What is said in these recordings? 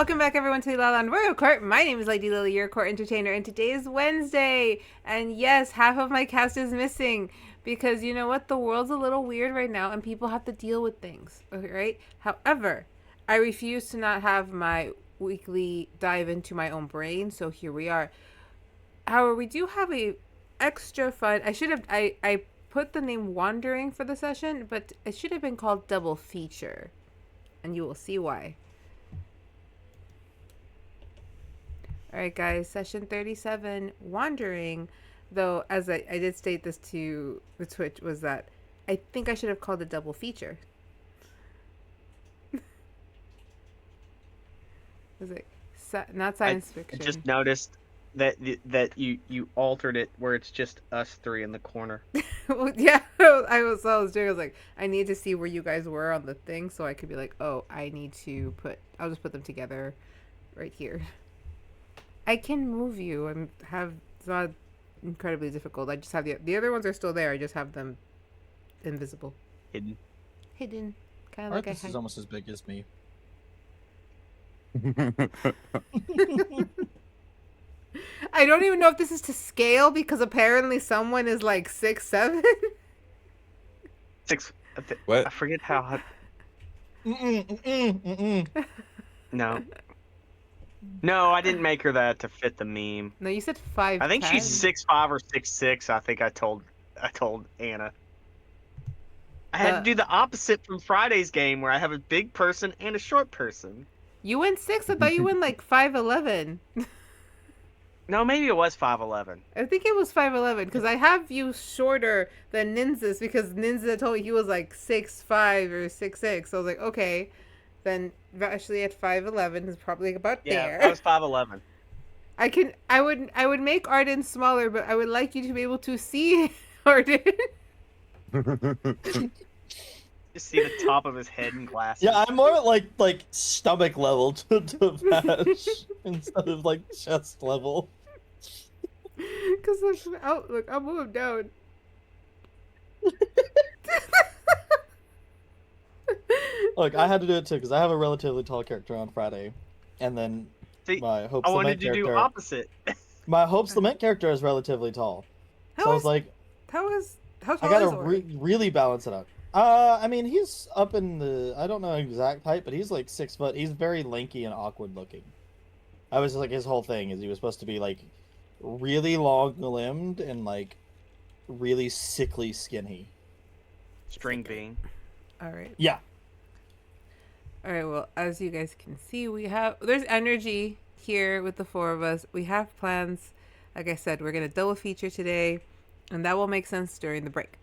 Welcome back, everyone, to Lala Land Royal Court. My name is Lady Lily, your court entertainer, and today is Wednesday. And yes, half of my cast is missing because you know what? The world's a little weird right now, and people have to deal with things. Okay, right? However, I refuse to not have my weekly dive into my own brain, so here we are. However, we do have a extra fun. I put the name Wandering for the session, but it should have been called Double Feature, and you will see why. Alright guys, session 37, Wandering, though as I did state this to the Twitch, was that I think I should have called it Double Feature. Was it not science fiction? I just noticed that you altered it where it's just us three in the corner. Well, yeah, I was like, I need to see where you guys were on the thing so I could be like, oh, I'll just put them together right here. I can move you and it's not incredibly difficult. I just have the other ones are still there. I just have them invisible. Hidden. Kind of like This is almost as big as me. I don't even know if this is to scale because apparently someone is like 6'7". 6. What? I forget how. No, I didn't make her that to fit the meme. No, you said 5'10". I think she's 6'5" or 6'6". I think I told Anna. I had to do the opposite from Friday's game where I have a big person and a short person. You went 6. I thought you went like 5'11". No, maybe it was 5'11". I think it was 5'11" because I have you shorter than Nynzus because Nynzus told me he was like 6'5" or 6'6". So I was like, okay, then Vashley at 5'11" is probably about there. Yeah, I was 5'11". I would make Ardyn smaller, but I would like you to be able to see Ardyn. Just see the top of his head in glasses. Yeah, I'm more like stomach level to Vash instead of like chest level. Because look, I'll move him down. Look, I had to do it too because I have a relatively tall character on Friday, and then my Hope's I wanted Lament to character. do opposite. My Hope's Lament character is relatively tall, so I was like, how tall I gotta is really balance it out. I mean, he's up in the, I don't know exact height, but he's like 6 foot. He's very lanky and awkward looking. I was like, his whole thing is he was supposed to be like really long limbed and like really sickly skinny. String bean. All right. Yeah. All right. Well, as you guys can see, there's energy here with the 4 of us. We have plans. Like I said, we're gonna double feature today, and that will make sense during the break.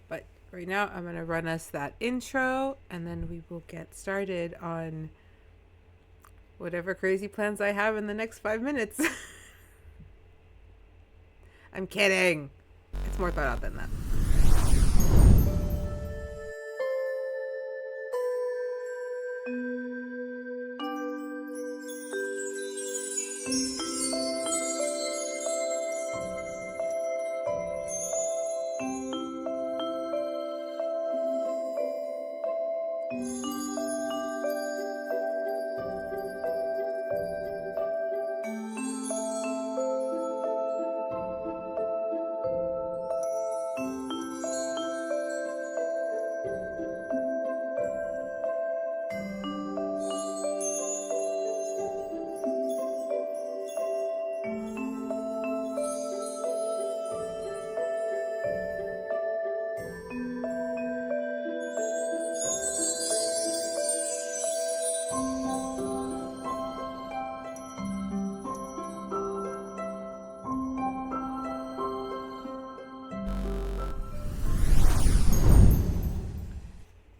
But right now, I'm gonna run us that intro, and then we will get started on whatever crazy plans I have in the next 5 minutes. I'm kidding. It's more thought out than that.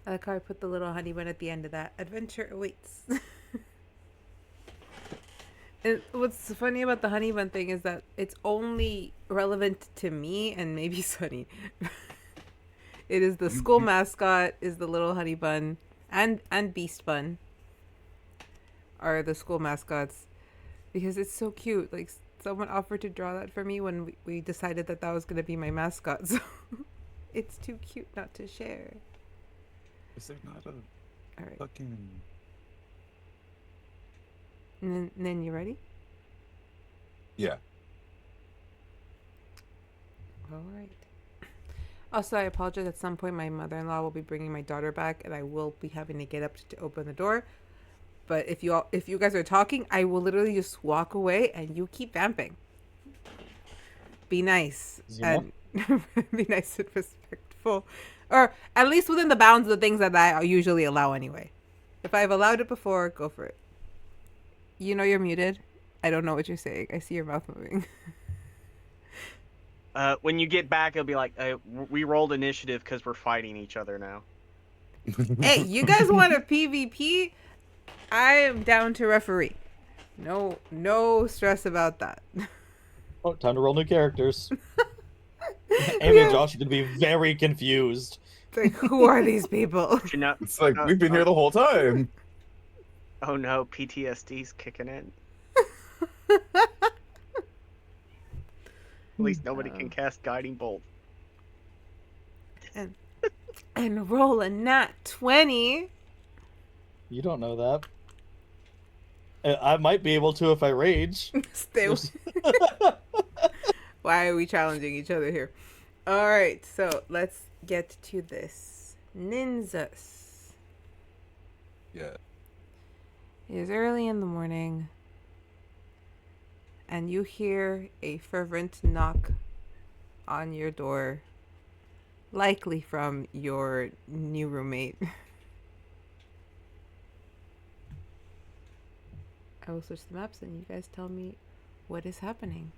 I like how I put the little honey bun at the end of that. Adventure awaits. And what's funny about the honey bun thing is that it's only relevant to me and maybe Sunny. It is the school mascot is the little honey bun, and Beast Bun are the school mascots because it's so cute. Like someone offered to draw that for me when we decided that was going to be my mascot. So it's too cute not to share. Is there not a All right. fucking Nin, you ready? Yeah. All right. Also, I apologize. At some point, my mother-in-law will be bringing my daughter back, and I will be having to get up to open the door. But if you guys are talking, I will literally just walk away, and you keep vamping. Be nice and be nice and respectful, or at least within the bounds of the things that I usually allow anyway. If I've allowed it before, go for it. You know you're muted. I don't know what you're saying. I see your mouth moving. When you get back, it'll be like, we rolled initiative because we're fighting each other now. Hey, you guys want a PvP? I am down to referee. No stress about that. Oh, time to roll new characters. Amy and Josh are going to be very confused. It's like, who are these people? You know, It's like, we've been here the whole time. oh no, PTSD's kicking in. At least nobody can cast Guiding Bolt. And roll a nat 20. You don't know that. I might be able to if I rage. Why are we challenging each other here? All right, so let's get to this. Nynzus. Yeah. It is early in the morning, and you hear a fervent knock on your door, likely from your new roommate. I will switch the maps, and you guys tell me what is happening.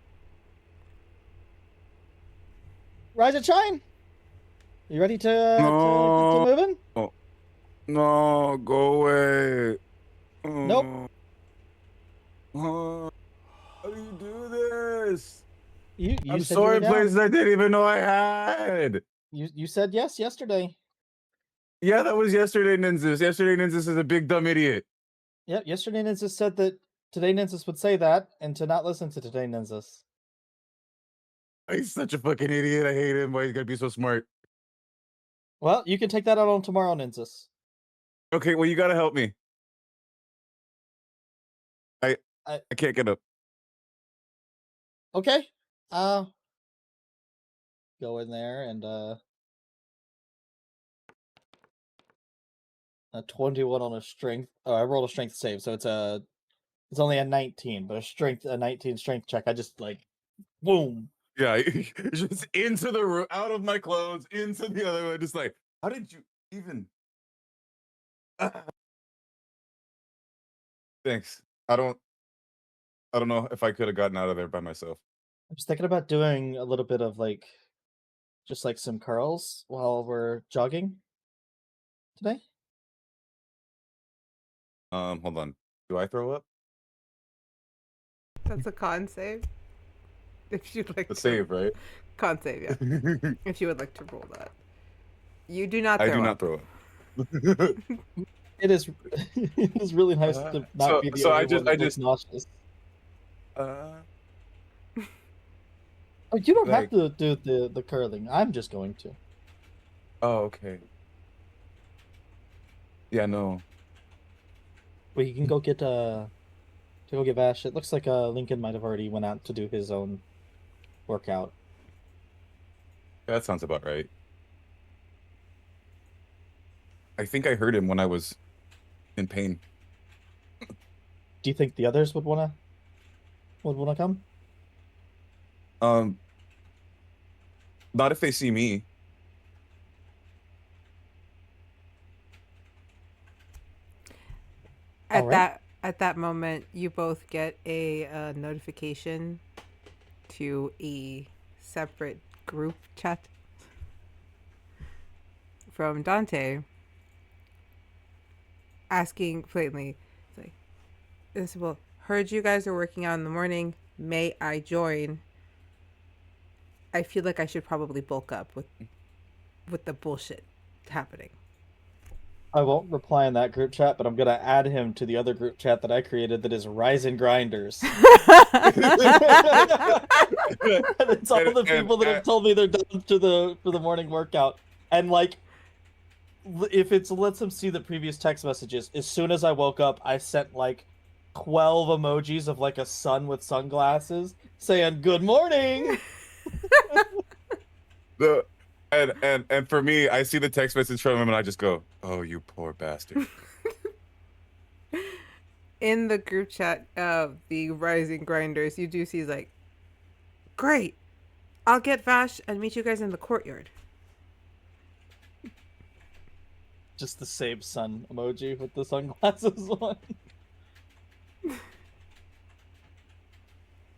Rise and shine. You ready to move in? Oh. No, go away. Nope. How do you do this? You I'm said sorry, you were down. places I didn't even know I had. You said yes yesterday. Yeah, that was yesterday, Nynzus. Yesterday, Nynzus is a big dumb idiot. Yep, yesterday Nynzus said that today Nynzus would say that and to not listen to today Nynzus. He's such a fucking idiot. I hate him. Why he's gotta be so smart? Well, you can take that out on tomorrow, Nynzus. Okay, well, you gotta help me. I can't get up. Okay. Go in there and a 21 on a strength. Oh, I rolled a strength save, so it's only a 19, but a 19 strength check. I just like boom. Yeah, just into the room, out of my clothes, into the other one. Just like, how did you even? Thanks. I don't know if I could have gotten out of there by myself. I was thinking about doing a little bit of like just like some curls while we're jogging today. Hold on. Do I throw up? That's a con save. If you'd like The to. save, right? Con save, yeah. If you would like to roll that. You do not I throw do up. not throw up. It is it is really nice to not be the so only I just- one I that's just- nauseous. Uh, Oh, you don't like- have to do the curling. I'm just going to. oh, okay. Yeah, no. Well, you can go get Vash. It looks like Linkyn might have already went out to do his own workout. That sounds about right. I think I heard him when I was in pain. Do you think the others would wanna come? Not if they see me. At that moment, you both get a notification to a separate group chat from Dante asking blatantly, like, well, heard you guys are working out in the morning. May I join? I feel like I should probably bulk up with the bullshit happening. I won't reply in that group chat, but I'm gonna add him to the other group chat that I created that is Rise and Grinders. And it's all the people that have told me they're done for the morning workout. And like, if it lets them see the previous text messages, as soon as I woke up, I sent like 12 emojis of like a sun with sunglasses saying good morning. And for me, I see the text message from him and I just go, "Oh, you poor bastard." In the group chat of the Rising Grinders, you do see he's like, great, I'll get Vash and meet you guys in the courtyard. Just the same sun emoji with the sunglasses on.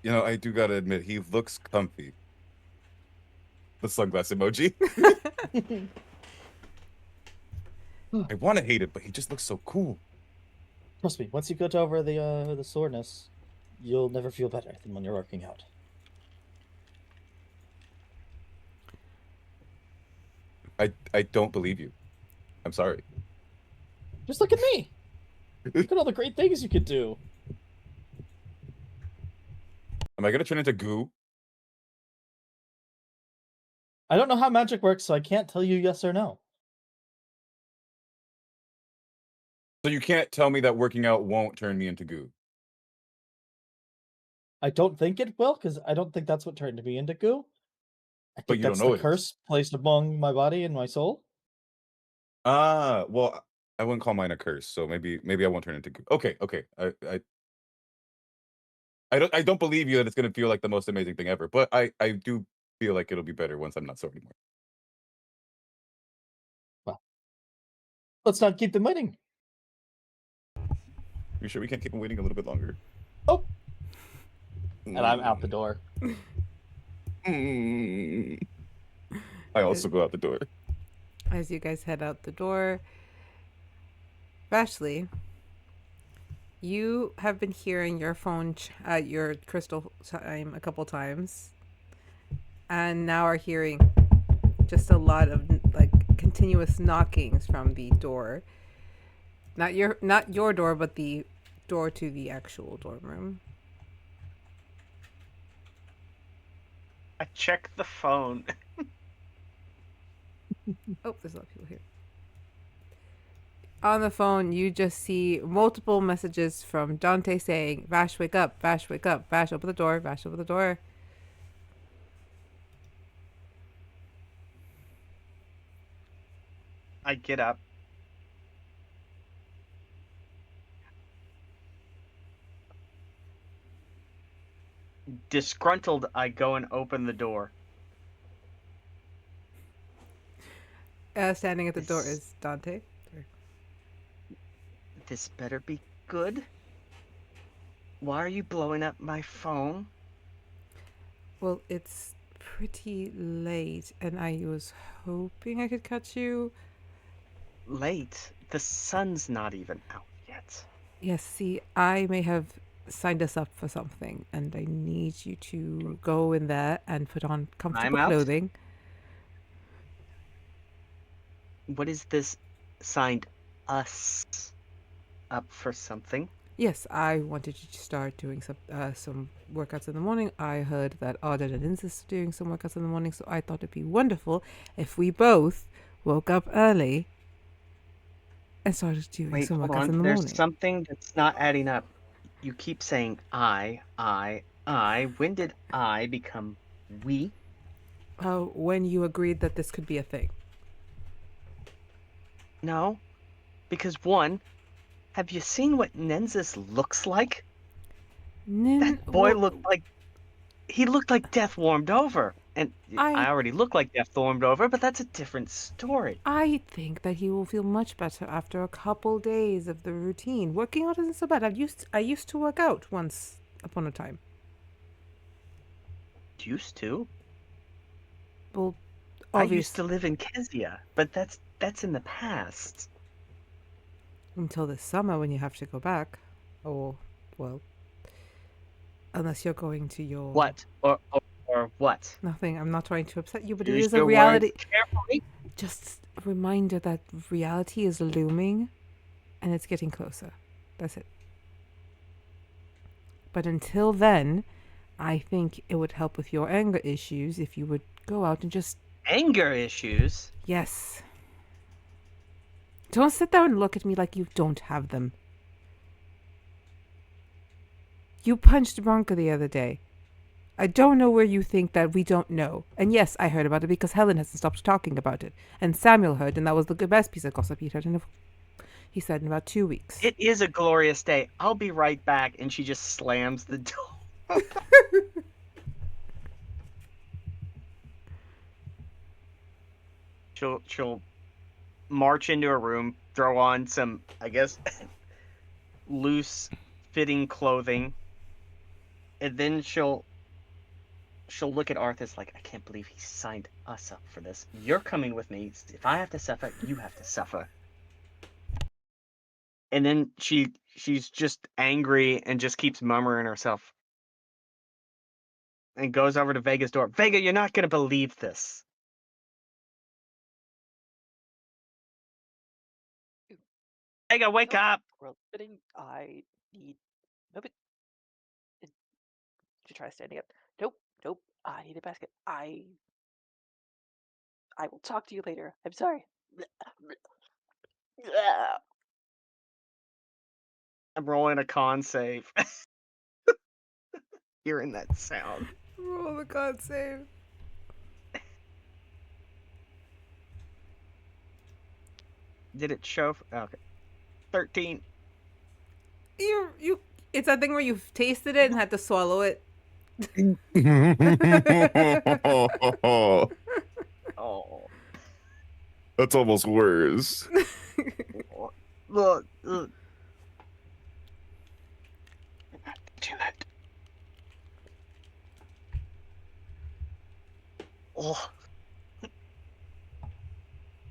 You know, I do gotta admit, he looks comfy. The sunglass emoji. I want to hate it, but he just looks so cool. Trust me, once you get over the soreness, you'll never feel better than when you're working out. I don't believe you. I'm sorry. Just look at me. Look at all the great things you could do. Am I gonna turn into goo? I don't know how magic works, so I can't tell you yes or no. So you can't tell me that working out won't turn me into goo. I don't think it will, because I don't think that's what turned me into goo. I But think you don't that's know the it is. curse placed among my body and my soul. Ah, well, I wouldn't call mine a curse, so maybe I won't turn into goo. Okay. I don't believe you that it's gonna feel like the most amazing thing ever, but I do feel like it'll be better once I'm not sore anymore. Well, let's not keep them waiting. You sure we can't keep him waiting a little bit longer? Oh, and I'm out the door. Mm. I also go out the door. As you guys head out the door, Vashley, you have been hearing your phone, your crystal chime a couple times, and now are hearing just a lot of like continuous knockings from the door. Not your door, but the door to the actual dorm room. I checked the phone. Oh, there's a lot of people here. On the phone, you just see multiple messages from Dante saying, Vash, wake up, Vash, wake up, Vash, open the door, Vash, open the door. I get up. Disgruntled, I go and open the door. Standing at the door is Dante. This better be good. Why are you blowing up my phone? Well, it's pretty late, and I was hoping I could catch you. Late? The sun's not even out yet. Yes, see, I may have signed us up for something, and I need you to go in there and put on comfortable out? clothing. What is this signed us up for something? Yes, I wanted you to start doing some workouts in the morning. I heard that Ardyn and Nynzus are doing some workouts in the morning, so I thought it'd be wonderful if we both woke up early and started doing some hold workouts on. in the There's morning. something that's not adding up. You keep saying I. When did I become we? When you agreed that this could be a thing. No, because one, have you seen what Nynzus looks like? That boy looked like death warmed over. And I already look like death warmed over, but that's a different story. I think that he will feel much better after a couple days of the routine. Working out isn't so bad. I used to work out once upon a time. Used to? Well, I used to live in Kezia, but that's in the past. Until this summer when you have to go back. Or, well, unless you're going to your... What? Or what? Nothing. I'm not trying to upset you, but it Use is a your reality. words carefully. Just a reminder that reality is looming and it's getting closer. That's it. But until then, I think it would help with your anger issues if you would go out and just... Anger issues? Yes. Don't sit there and look at me like you don't have them. You punched Bronca the other day. I don't know where you think that we don't know. And yes, I heard about it because Helen hasn't stopped talking about it. And Samuel heard, and that was the best piece of gossip he'd heard he said in about 2 weeks. It is a glorious day. I'll be right back. And she just slams the door. She'll march into her room, throw on some, I guess, loose fitting clothing, and then she'll look at Arthas like, I can't believe he signed us up for this. You're coming with me. If I have to suffer, you have to suffer. And then she's just angry and just keeps murmuring herself. And goes over to Vega's door. Vega, you're not going to believe this. Vega, wake up! World fitting. I need. Nope. To try standing up. Nope. I need a basket. I will talk to you later. I'm sorry. I'm rolling a con save. Hearing that sound. Roll the con save. Did it show? Okay. 13. You. It's that thing where you've tasted it and had to swallow it. Oh. That's almost worse. Look. Do that. Oh.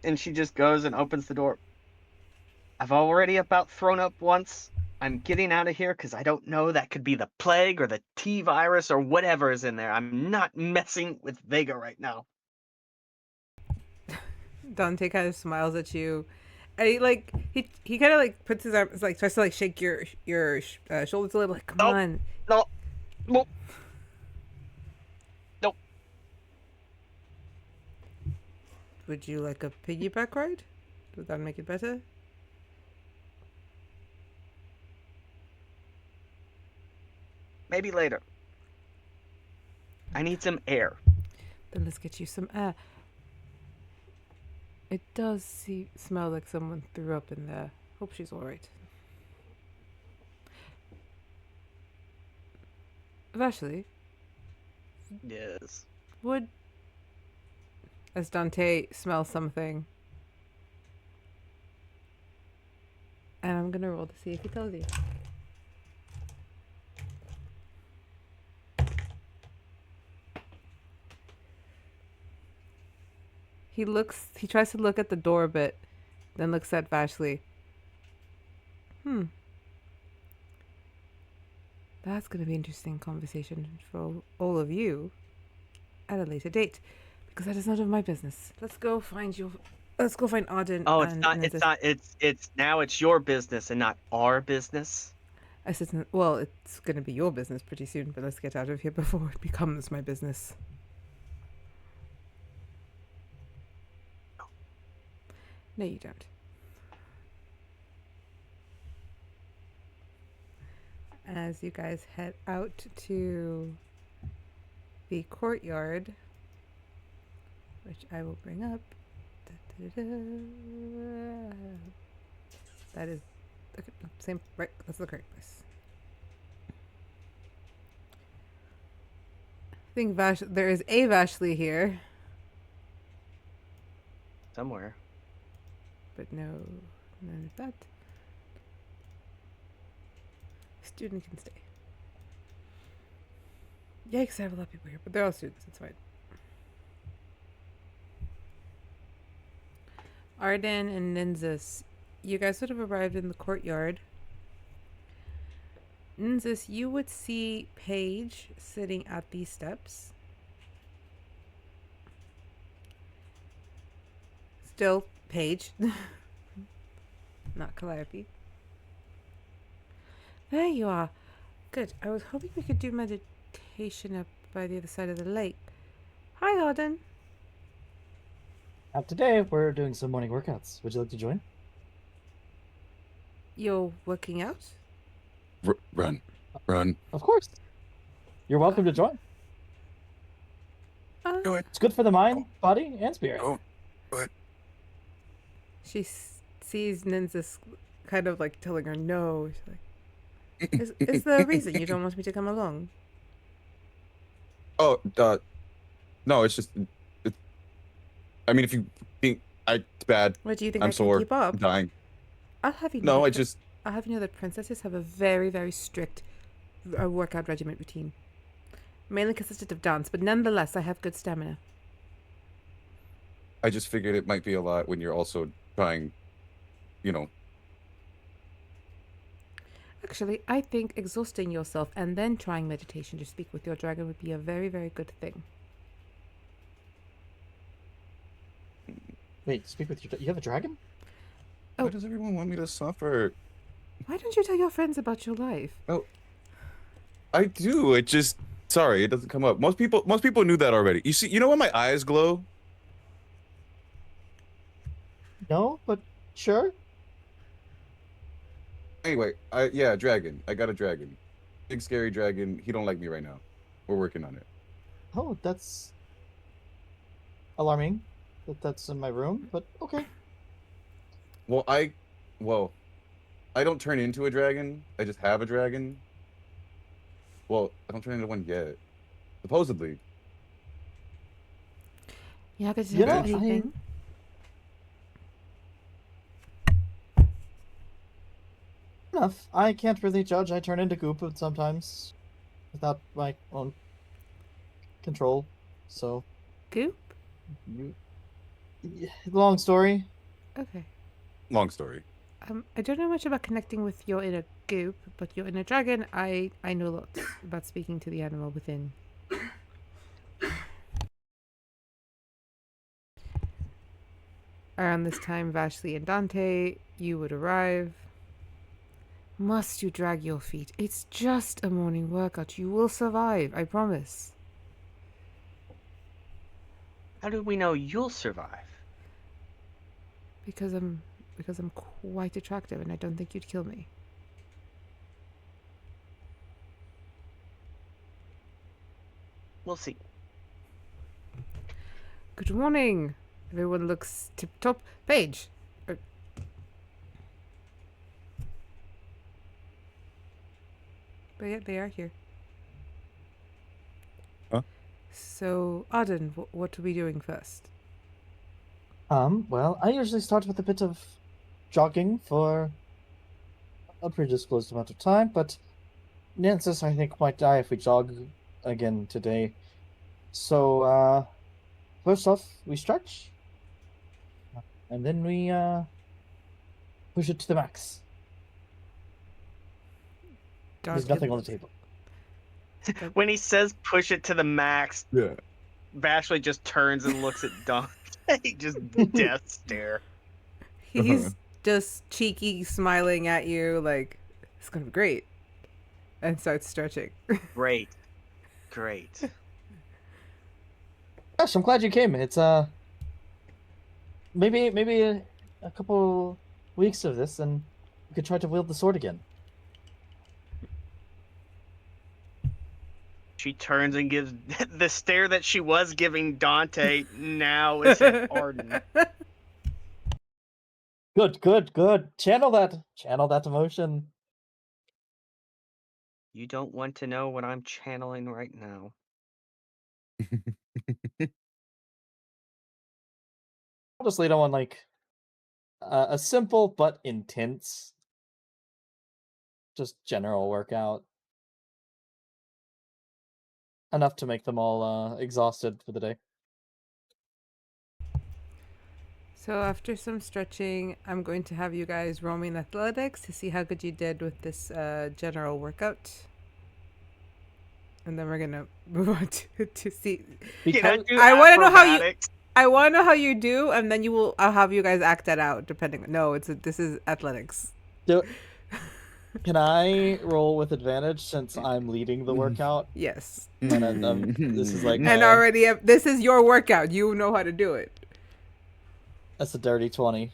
And she just goes and opens the door. I've already about thrown up once. I'm getting out of here because I don't know. That could be the plague or the T-virus or whatever is in there. I'm not messing with Vega right now. Dante kind of smiles at you. And he kind of like puts his arms, like tries to like shake your shoulders a little, like, come on. No. Would you like a piggyback ride? Would that make it better? Maybe later. I need some air. Then let's get you some air. It does smell like someone threw up in there. Hope she's alright. Vashley, Yes. would... As Dante smells something. And I'm gonna roll to see if he tells you. He tries to look at the door a bit, then looks at Vashley. That's gonna be an interesting conversation for all of you at a later date. Because that is none of my business. Let's go find Ardyn. Oh, it's now it's your business and not our business. I said, well, it's going to be your business pretty soon, but let's get out of here before it becomes my business. No, you don't. As you guys head out to the courtyard, which I will bring up. That is okay, same, right? That's the correct place. I think there is a Vashley here, Somewhere. but no, none of that. Student can stay. Yikes! I have a lot of people here, but they're all students. It's fine. Ardyn and Nynzus, you guys would have arrived in the courtyard. Nynzus, you would see Paige sitting at these steps. Still Paige. Not Calliope. There you are. Good. I was hoping we could do meditation up by the other side of the lake. Hi, Ardyn. Today, we're doing some morning workouts. Would you like to join? You're working out? Run. Run. Of course. You're welcome to join. Do it. It's good for the mind, body, and spirit. Don't do it. She sees Nynzus kind of like telling her no. She's like, is there a reason you don't want me to come along? Oh, no, it's just, I mean, if you think it's bad, What do you think I'm I sore, can keep up? I'm dying. I'll have you No, know. I'll have you know that princesses have a very, very strict workout regimen routine. Mainly consistent of dance, but nonetheless, I have good stamina. I just figured it might be a lot when you're also trying, you know. Actually, I think exhausting yourself and then trying meditation to speak with your dragon would be a very, very good thing. Wait, speak with your... You have a dragon? Oh. Why does everyone want me to suffer? Why don't you tell your friends about your life? Oh, I do. It just, sorry, it doesn't come up. Most people knew that already. You see, you know when my eyes glow? No, but sure. Anyway, yeah, dragon. I got a dragon. Big scary dragon. He don't like me right now. We're working on it. Oh, that's alarming. That's in my room, but okay. Well, I don't turn into a dragon. I just have a dragon. Well, I don't turn into one yet. Supposedly. Yeah, because You you know, have anything. Enough. I can't really judge. I turn into goop sometimes without my own control. So, Goop? long story. Okay. Long story. I don't know much about connecting with your inner goop, but your inner dragon, I know lots about speaking to the animal within. Around this time, Vashley and Dante, you would arrive. Must you drag your feet? It's just a morning workout. You will survive, I promise. How do we know you'll survive? Because I'm quite attractive and I don't think you'd kill me. We'll see. Good morning. Everyone looks tip-top. Paige. But yeah, they are here. Huh? So, Ardyn, what are we doing first? Well, I usually start with a bit of jogging for a predisclosed amount of time, but Nynzus, I think, might die if we jog again today. So, first off, we stretch, and then we, push it to the max. There's nothing on the table. When he says push it to the max, Yeah. Vashley just turns and looks at Dante. Just death stare. He's just cheeky smiling at you like, it's gonna be great. And starts stretching. Great. Great. Gosh, I'm glad you came. It's, maybe a couple weeks of this, and we could try to wield the sword again. She turns and gives the stare that she was giving Dante now is at Ardyn. Good. Channel that emotion. You don't want to know what I'm channeling right now. Honestly, don't want like a simple but intense, just general workout. Enough to make them all exhausted for the day. So after some stretching, I'm going to have you guys roll me in athletics to see how good you did with this general workout. And then we're gonna move on to see. Because I want to know how you. I want to know how you do, and then I'll have you guys act that out. Depending. No, this is athletics. Can I roll with advantage since I'm leading the workout? Yes. And this is like and already this is your workout. You know how to do it. That's a dirty 20.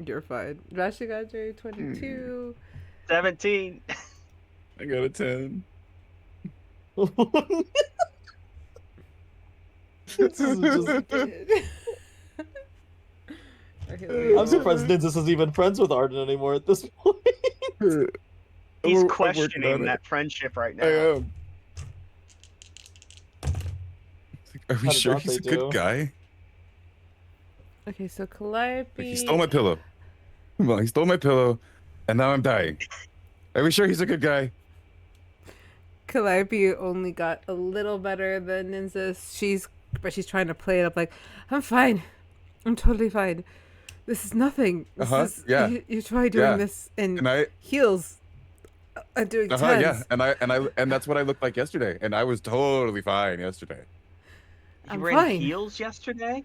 You're fine. Vashley got dirty 22. 17. I got a 10. This is just... I'm surprised Nynzus isn't even friends with Ardyn anymore at this point. He's I'm working questioning on it. that friendship right now. I am. Are we How did sure Dante he's a do? good guy? Okay, so Calliope. He stole my pillow. Well, he stole my pillow, and now I'm dying. Are we sure he's a good guy? Calliope only got a little better than Nynzus. She's trying to play it up like, I'm fine. I'm totally fine. This is nothing. This is, yeah. You try doing Yeah. this in And I heels. Doing tens. yeah, and that's what I looked like yesterday, and I was totally fine yesterday. You I'm were fine. in heels yesterday?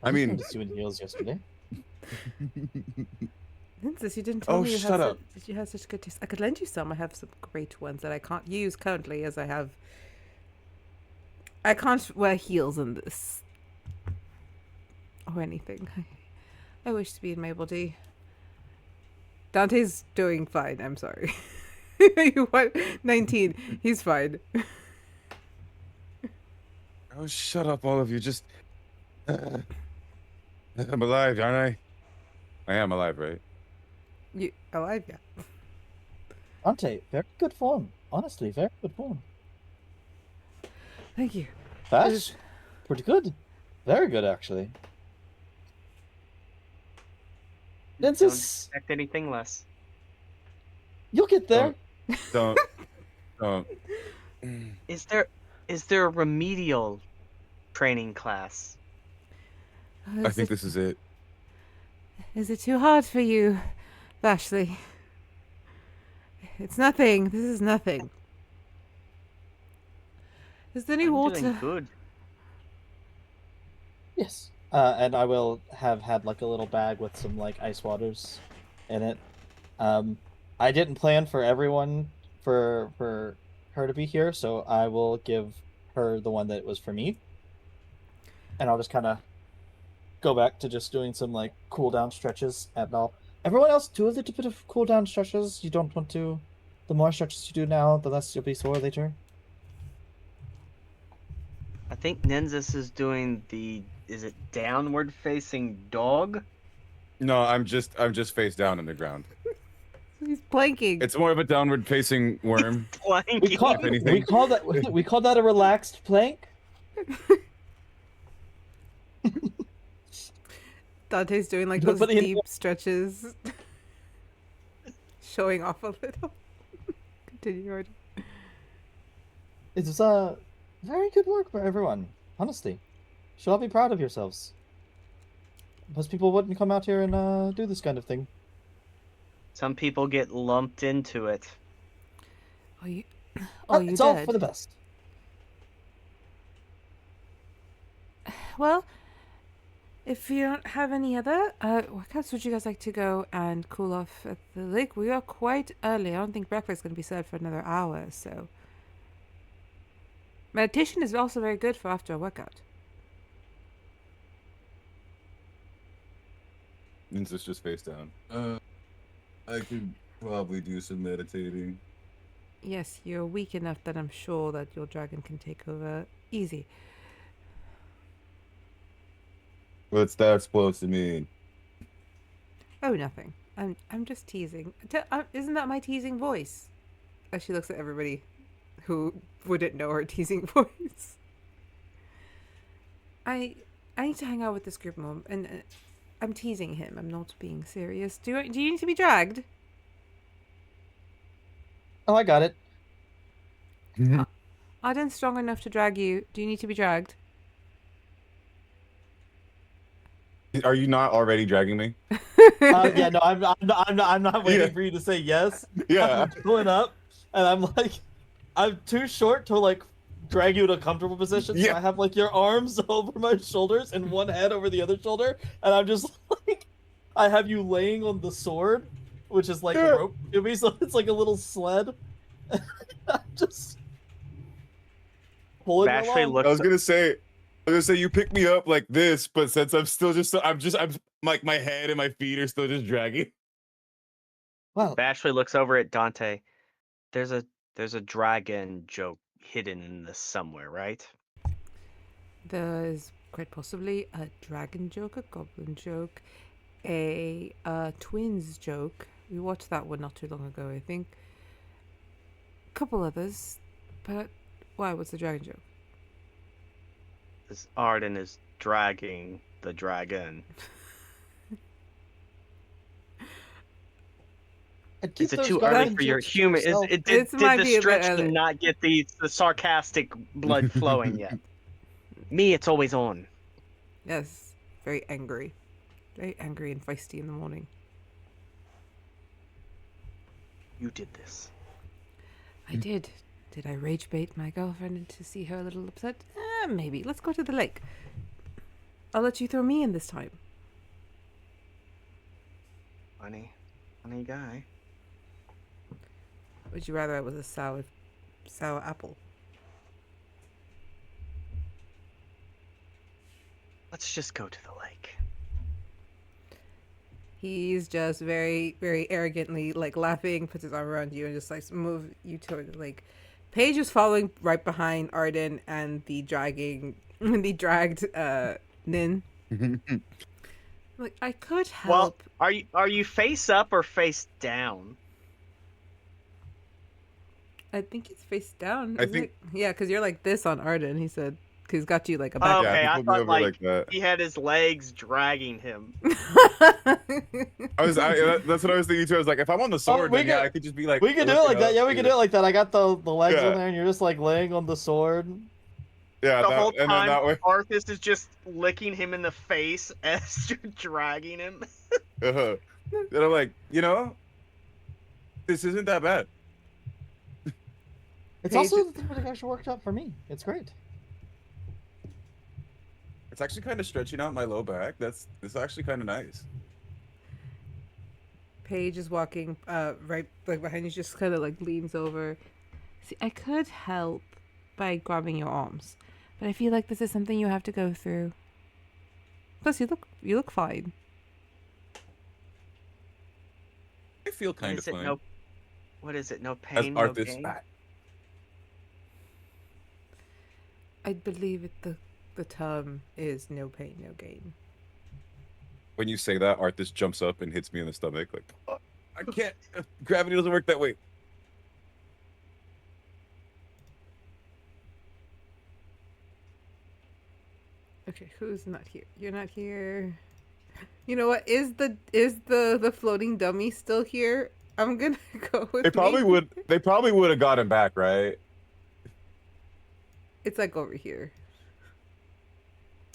I mean- noticed you in heels yesterday. Nynzus, you didn't tell Oh, me shut up. you had such good taste. I could lend you some. I have some great ones that I can't use currently as I can't wear heels in this. Or anything. I wish to be in my body. Dante's doing fine, I'm sorry. What? 19. He's fine. Oh, shut up, all of you. Just I'm alive, aren't I? I am alive, right? You alive? Yeah. Dante, very good form. Honestly, very good form. Thank you. That's pretty good. Very good, actually. Don't Nynzus, expect anything less. you'll get there. Don't. Is there a remedial training class? I think this is it. Is it too hard for you, Vashley? It's nothing. This is nothing. Is there any I'm water? doing good. Yes. And I will have had like a little bag with some like ice waters in it. I didn't plan for everyone for her to be here, so I will give her the one that was for me. And I'll just kind of go back to just doing some like cool down stretches and all. Everyone else do a little bit of cool down stretches. You don't want to. The more stretches you do now, the less you'll be sore later. I think Nynzus is doing is it downward facing dog? No, I'm just face down in the ground. He's planking. It's more of a downward facing worm. Planking. We call that a relaxed plank. Dante's doing like But those you know- deep stretches. Showing off a little. Continue, Ardyn. It's very good work for everyone. Honestly, should all be proud of yourselves. Most people wouldn't come out here and do this kind of thing. Some people get lumped into it. Oh, you It's all did. for the best. Well, if you don't have any other workouts, would you guys like to go and cool off at the lake? We are quite early. I don't think breakfast is going to be served for another hour, so. Meditation is also very good for after a workout. Nynzus just face down. I could probably do some meditating. Yes, you're weak enough that I'm sure that your dragon can take over easy. What's that supposed to mean? Oh, nothing. I'm just teasing. Isn't that my teasing voice? As she looks at everybody who wouldn't know her teasing voice. I need to hang out with this group more, and I'm teasing him. I'm not being serious. Do you need to be dragged? Oh, I got it. Ardyn's strong enough to drag you. Do you need to be dragged? Are you not already dragging me? Yeah, no, I'm not waiting Yeah. for you to say yes. Yeah. I'm pulling up, and I'm like, I'm too short to like drag you to a comfortable position. So Yeah. I have like your arms over my shoulders and one head over the other shoulder, and I'm just like, I have you laying on the sword, which is like Yeah. a rope to me, so it's like a little sled. I'm just pulling you Vashley along. I was gonna say you pick me up like this, but since I'm still I'm like my head and my feet are still just dragging. Well, Vashley looks over at Dante. There's a dragon joke hidden in this somewhere, right? There's quite possibly a dragon joke, a goblin joke, a twins joke. We watched that one not too long ago, I think. A couple others, but why? What's the dragon joke? This Ardyn is dragging the dragon. Is it too early for your humor? Did the stretch to not get the sarcastic blood flowing yet? Me, it's always on. Yes, very angry. Very angry and feisty in the morning. You did this. I did. Did I rage bait my girlfriend to see her a little upset? Maybe. Let's go to the lake. I'll let you throw me in this time. Funny guy. Would you rather it was a sour apple? Let's just go to the lake. He's just very, very arrogantly like laughing, puts his arm around you, and just like move you toward the lake. Paige is following right behind Ardyn and the dragged Nin. Like, I could help. Well, are you face up or face down? I think he's face down. I think, yeah, because you're like this on Ardyn. He said he's got you like a back. Okay, yeah, I thought like that. he had his legs dragging him. That's what I was thinking too. I was like, if I'm on the sword, then I could just be like, we could do it like that. Yeah, we could could do it like that. I got the legs on there, and you're just like laying on the sword. Yeah, the whole time, that way. Arthas is just licking him in the face as you're dragging him. And I'm like, this isn't that bad. It's also the thing that actually worked out for me. It's great. It's actually kind of stretching out my low back. It's actually kind of nice. Paige is walking right like behind you, just kind of like leans over. See, I could help by grabbing your arms, but I feel like this is something you have to go through. Plus, you look fine. I feel kind of fine. What is it? No pain, no gain? I believe the term is no pain, no gain. When you say that, Arthas jumps up and hits me in the stomach. Like, oh, I can't. Gravity doesn't work that way. Okay, who's not here? You're not here. You know what? Is the floating dummy still here? I'm gonna go with. They probably would have got him back, right? It's like over here.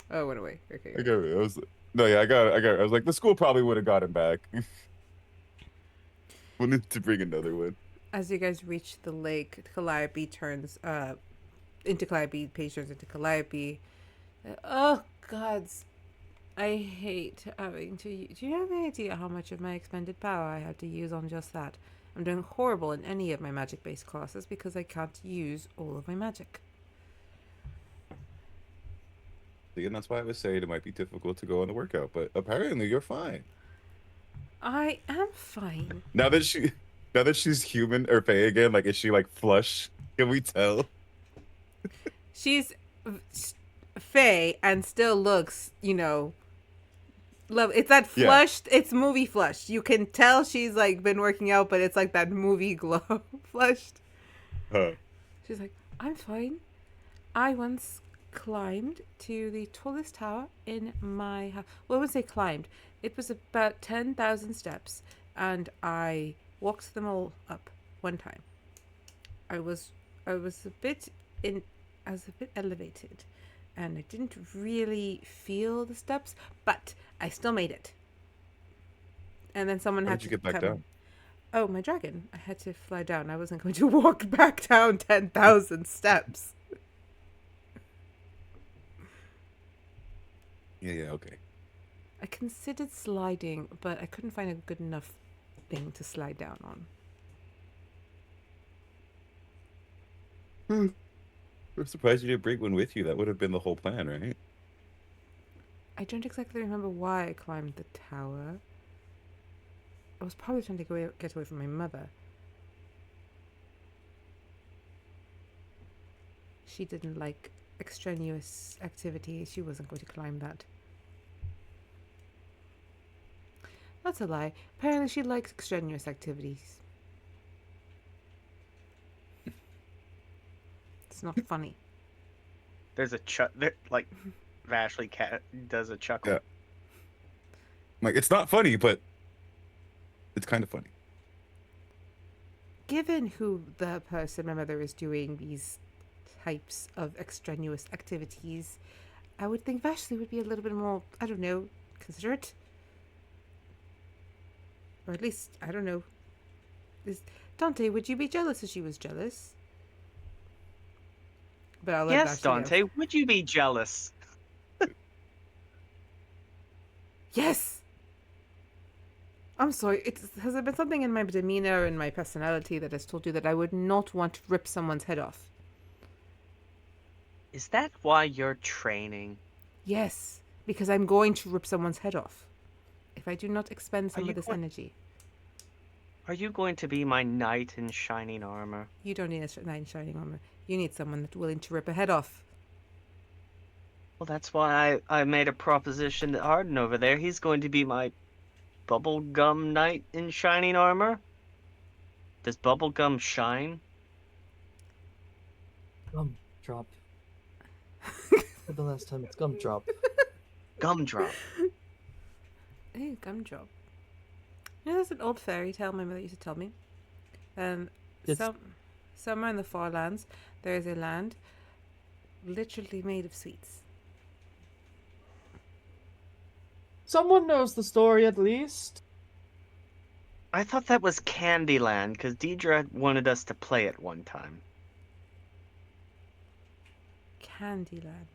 Oh, it went away. Okay. I got it. I was like, the school probably would have got him back. We'll need to bring another one. As you guys reach the lake, Calliope turns into Calliope. Paige turns into Calliope. Oh gods, I hate having to. Do you have any idea how much of my expended power I had to use on just that? I'm doing horrible in any of my magic-based classes because I can't use all of my magic. See, and that's why I was saying it might be difficult to go on the workout, but apparently you're fine. I am fine. Now that she's human or Fae again, like, is she like flush? Can we tell? She's Fae and still looks, love. It's that flushed. Yeah. It's movie flushed. You can tell she's like been working out, but it's like that movie glow flushed. She's like, I'm fine. I once climbed to the tallest tower in my house. Well, I wouldn't say climbed. It was about 10,000 steps, and I walked them all up one time. I was a bit elevated, and I didn't really feel the steps, but I still made it. And then someone had to get back down. Oh, my dragon! I had to fly down. I wasn't going to walk back down 10,000 steps. Yeah, okay. I considered sliding, but I couldn't find a good enough thing to slide down on. I'm surprised you didn't bring one with you. That would have been the whole plan, right? I don't exactly remember why I climbed the tower. I was probably trying to get away from my mother. She didn't like extraneous activity. She wasn't going to climb that. That's a lie. Apparently she likes extraneous activities. It's not funny. There's a like Vashley does a chuckle. Yeah. Like, it's not funny, but it's kind of funny. Given who the person my mother is doing these types of extraneous activities, I would think Vashley would be a little bit more, I don't know, considerate. Or at least, I don't know. Dante, would you be jealous if she was jealous? But I'll let Yes, Vashley Dante, out. would you be jealous? Yes! I'm sorry, has there been something in my demeanor and my personality that has told you that I would not want to rip someone's head off? Is that why you're training? Yes, because I'm going to rip someone's head off. If I do not expend some of this energy. Are you going to be my knight in shining armor? You don't need a knight in shining armor. You need someone that's willing to rip a head off. Well, that's why I made a proposition to Ardyn over there. He's going to be my bubblegum knight in shining armor. Does bubblegum shine? Gumdrop. For the last time, it's gumdrop. Gumdrop. Hey, gumdrop. You know, there's an old fairy tale my mother used to tell me. Somewhere in the far lands, there is a land literally made of sweets. Someone knows the story at least. I thought that was Candyland, because Dierdra wanted us to play it one time. Candyland.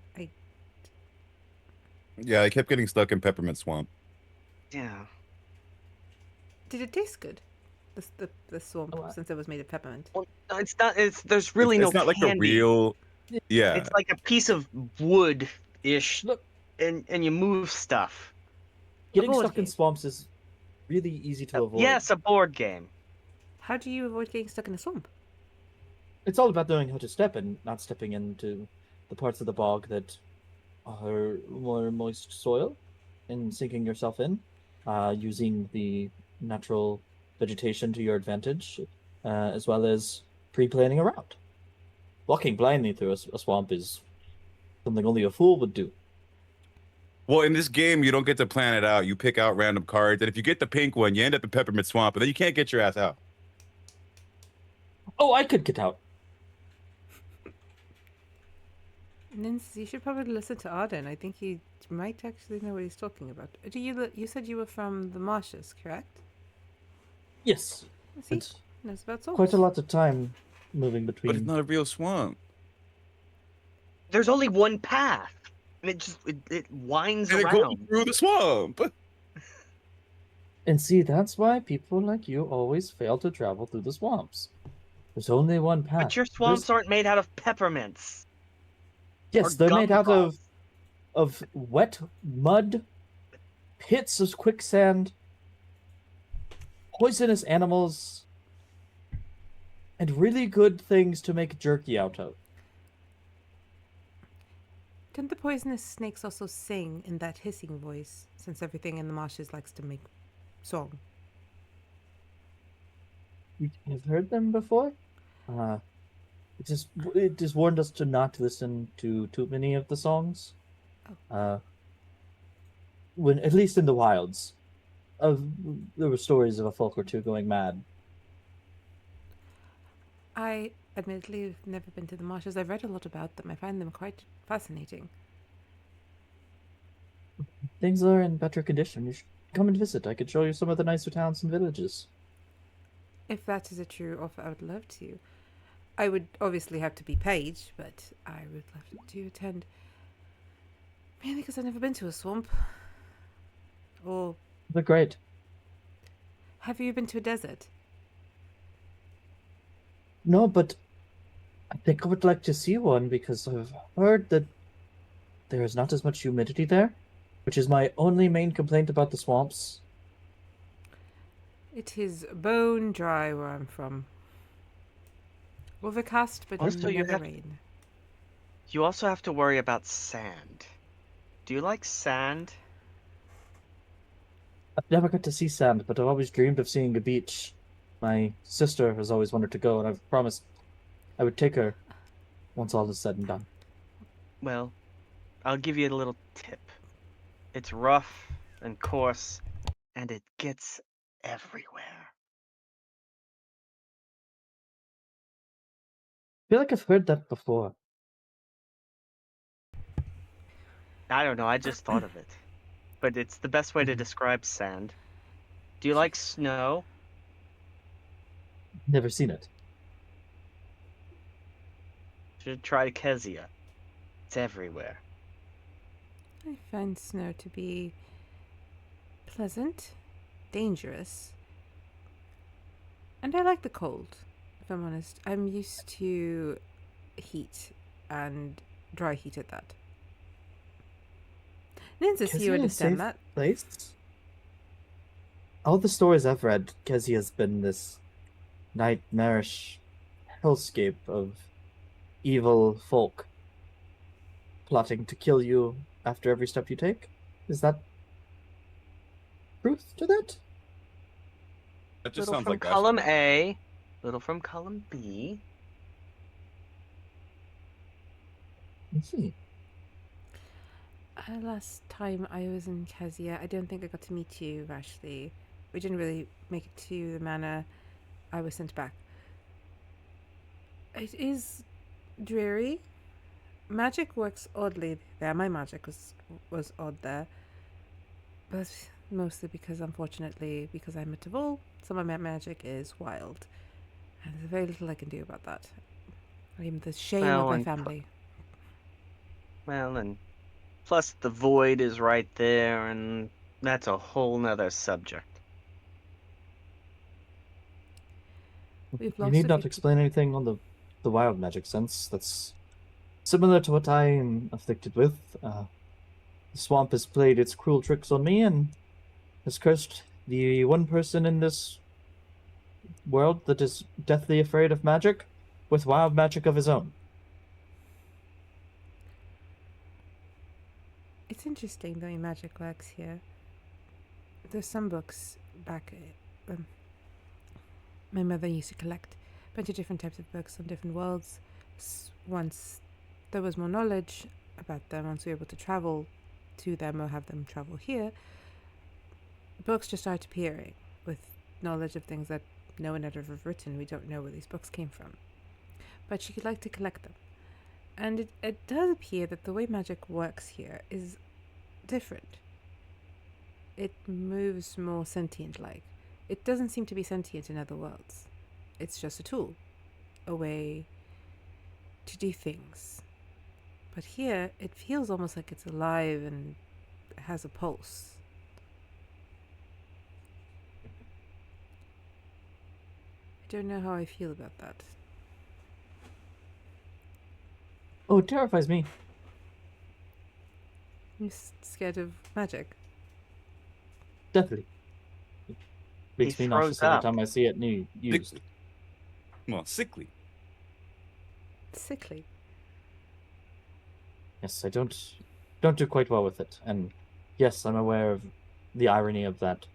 Yeah, I kept getting stuck in Peppermint Swamp. Yeah. Did it taste good? The swamp, since it was made of peppermint. Well, it's not. There's really no. It's not candy. like a real. Yeah. It's like a piece of wood-ish, and you move stuff. Getting stuck in swamps is really easy to avoid. Yes, a board game. How do you avoid getting stuck in a swamp? It's all about knowing how to step and not stepping into the parts of the bog that are more moist soil and sinking yourself in, using the natural vegetation to your advantage, as well as pre-planning around. Walking blindly through a swamp is something only a fool would do. Well, in this game, you don't get to plan it out. You pick out random cards, and if you get the pink one, you end up in Peppermint Swamp, and then you can't get your ass out. Oh, I could get out. Nynzus, you should probably listen to Ardyn. I think he might actually know what he's talking about. You said you were from the marshes, correct? Yes. See? Knows about souls. Quite a lot of time moving between. But it's not a real swamp. There's only one path, and it winds And around. it goes through the swamp. And see, that's why people like you always fail to travel through the swamps. There's only one path. But your swamps aren't made out of peppermints. Yes, they're made out of wet mud, pits of quicksand, poisonous animals, and really good things to make jerky out of. Don't the poisonous snakes also sing in that hissing voice, since everything in the marshes likes to make song? You've heard them before? It just warned us to not listen to too many of the songs. When at least in the wilds, there were stories of a folk or two going mad. I admittedly have never been to the marshes. I've read a lot about them. I find them quite fascinating. Things are in better condition. You should come and visit. I could show you some of the nicer towns and villages. If that is a true offer, I would love to. I would obviously have to be paid, but I would love to attend. Mainly because I've never been to a swamp. Or... They're great. Have you been to a desert? No, but I think I would like to see one because I've heard that there is not as much humidity there, which is my only main complaint about the swamps. It is bone dry where I'm from. Overcast, but Also, never rain. You also have to worry about sand. Do you like sand? I've never got to see sand, but I've always dreamed of seeing a beach. My sister has always wanted to go, and I've promised I would take her once all is said and done. Well, I'll give you a little tip. It's rough and coarse, and it gets everywhere. I feel like I've heard that before. I don't know, I just thought of it. But it's the best way to describe sand. Do you like snow? Never seen it. Should try Kezia. It's everywhere. I find snow to be pleasant, dangerous, and I like the cold, if I'm honest. I'm used to heat and dry heat at that. Nynzus, you understand that? Place? All the stories I've read, Kezia's been this nightmarish hellscape of evil folk plotting to kill you after every step you take. Is that truth to that? That just Little sounds from like column Vashley. A, little from column B. I see. Last time I was in Kezia, I don't think I got to meet you, Vashley. We didn't really make it to the manor. I was sent back. It is dreary. Magic works oddly there. My magic was odd there. But mostly because, unfortunately, because I'm a Tavul, some of my magic is wild. And there's very little I can do about that. I'm the shame of my family. And plus the void is right there, and that's a whole nother subject. You need not explain anything on the wild magic sense. That's similar to what I am afflicted with. The swamp has played its cruel tricks on me and has cursed the one person in this world that is deathly afraid of magic with wild magic of his own. It's interesting the way magic works here. There's some books back. My mother used to collect a bunch of different types of books on different worlds. Once there was more knowledge about them, once we were able to travel to them or have them travel here, books just started appearing with knowledge of things that no one had ever written. We don't know where these books came from. But she could like to collect them. And it does appear that the way magic works here is different. It moves more sentient-like. It doesn't seem to be sentient in other worlds. It's just a tool, a way to do things. But here, it feels almost like it's alive and has a pulse. I don't know how I feel about that. Oh, it terrifies me. I'm scared of magic. Definitely. It makes me nauseous every time I see it used. Sickly. Well, sickly. Sickly. Yes, I don't do quite well with it, and yes, I'm aware of the irony of that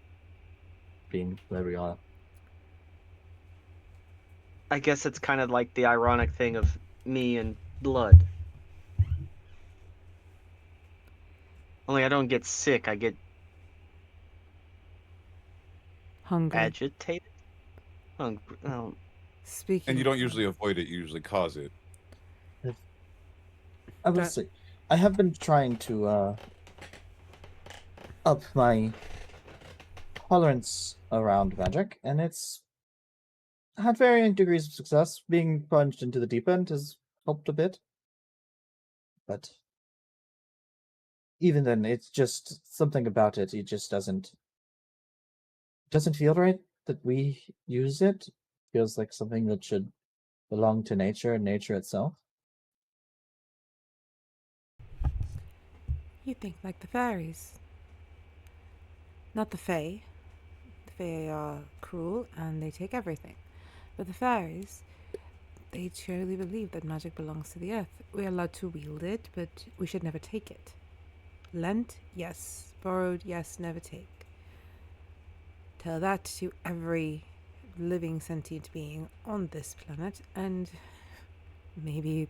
being where we are. I guess it's kind of like the ironic thing of me and blood. Only I don't get sick, I get Hungry. agitated. Hungry. Oh. Speaking. And you don't usually avoid it; you usually cause it. I will say, I have been trying to up my tolerance around magic, and it's had varying degrees of success. Being plunged into the deep end has helped a bit, but even then, it's just something about it. It just doesn't feel right that we use it. It feels like something that should belong to nature and nature itself. You think like the fairies. Not the Fae. The Fae are cruel and they take everything. But the fairies, they truly believe that magic belongs to the earth. We're allowed to wield it, but we should never take it. Lent, yes. Borrowed, yes. Never take. Tell that to every living sentient being on this planet, and maybe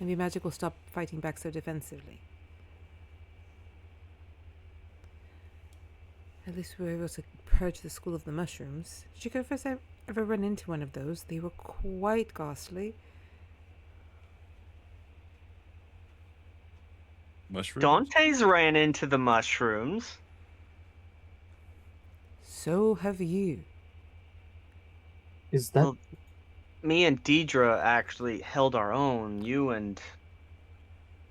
magic will stop fighting back so defensively. At least we were able to purge the School of the Mushrooms. Did you first ever run into one of those? They were quite ghastly. Mushrooms? Dante's ran into the mushrooms. So have you. Is that... Well, me and Dierdra actually held our own. You and...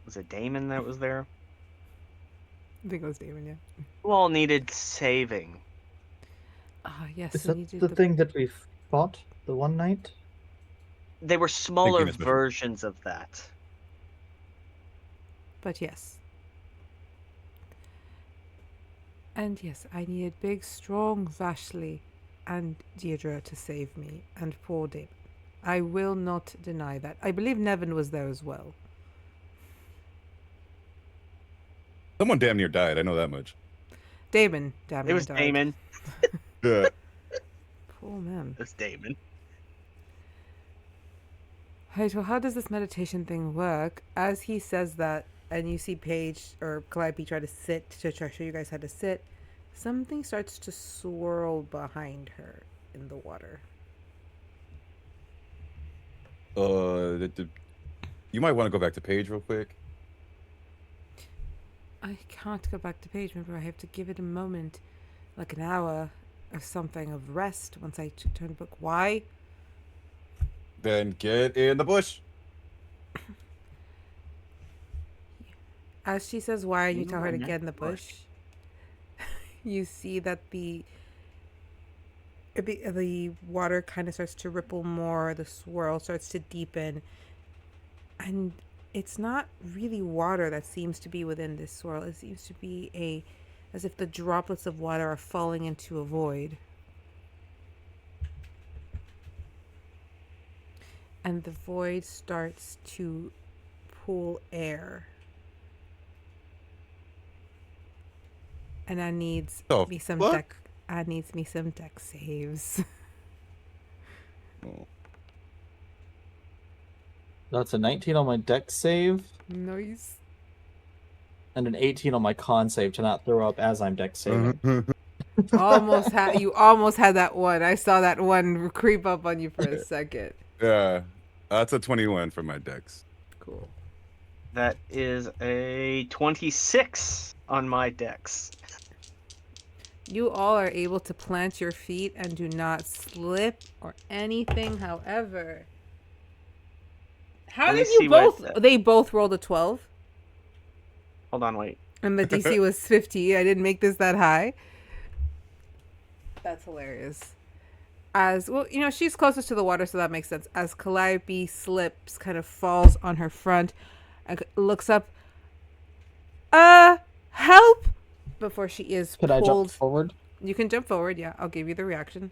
Was it Damon that was there? I think it was Damon, yeah. Who all needed saving? Ah, yes. Is we that needed the thing that we fought the one night? They were smaller Linkyn is different. versions of that. But yes. And yes, I needed big, strong Vashley and Dierdra to save me, and poor Damon. I will not deny that. I believe Nevin was there as well. Someone damn near died. I know that much. Damon, damn It was died. Damon. Yeah. Poor man. It was Damon. Right, well, how does this meditation thing work? As he says that, and you see Paige or Calliope try to sit to try to show you guys how to sit, something starts to swirl behind her in the water. You might want to go back to Paige real quick. I can't go back to Paige. Remember, I have to give it a moment, like an hour or something of rest once I turn the book. Why? Then get in the bush. As she says why, and you tell her to No, get in the not bush, you see that the water kind of starts to ripple more, the swirl starts to deepen, and it's not really water that seems to be within this swirl. It seems to be as if the droplets of water are falling into a void. And the void starts to pull air. And I needs me some what? deck. I needs me some deck saves. Oh. That's a 19 on my deck save, Nice. and an 18 on my con save to not throw up as I'm deck saving. Uh-huh. You almost had that one. I saw that one creep up on you for a second. Yeah. That's a 21 for my decks. Cool. That is a 26 on my dex. You all are able to plant your feet and do not slip or anything. However, how Let me did you see what both? They both rolled a 12, Hold on, wait. and the DC was 50. I didn't make this that high. That's hilarious. As well, you know, she's closest to the water, so that makes sense. As Calliope slips, kind of falls on her front, and looks up. Help! Before she is Could pulled. I jump forward? You can jump forward. Yeah, I'll give you the reaction.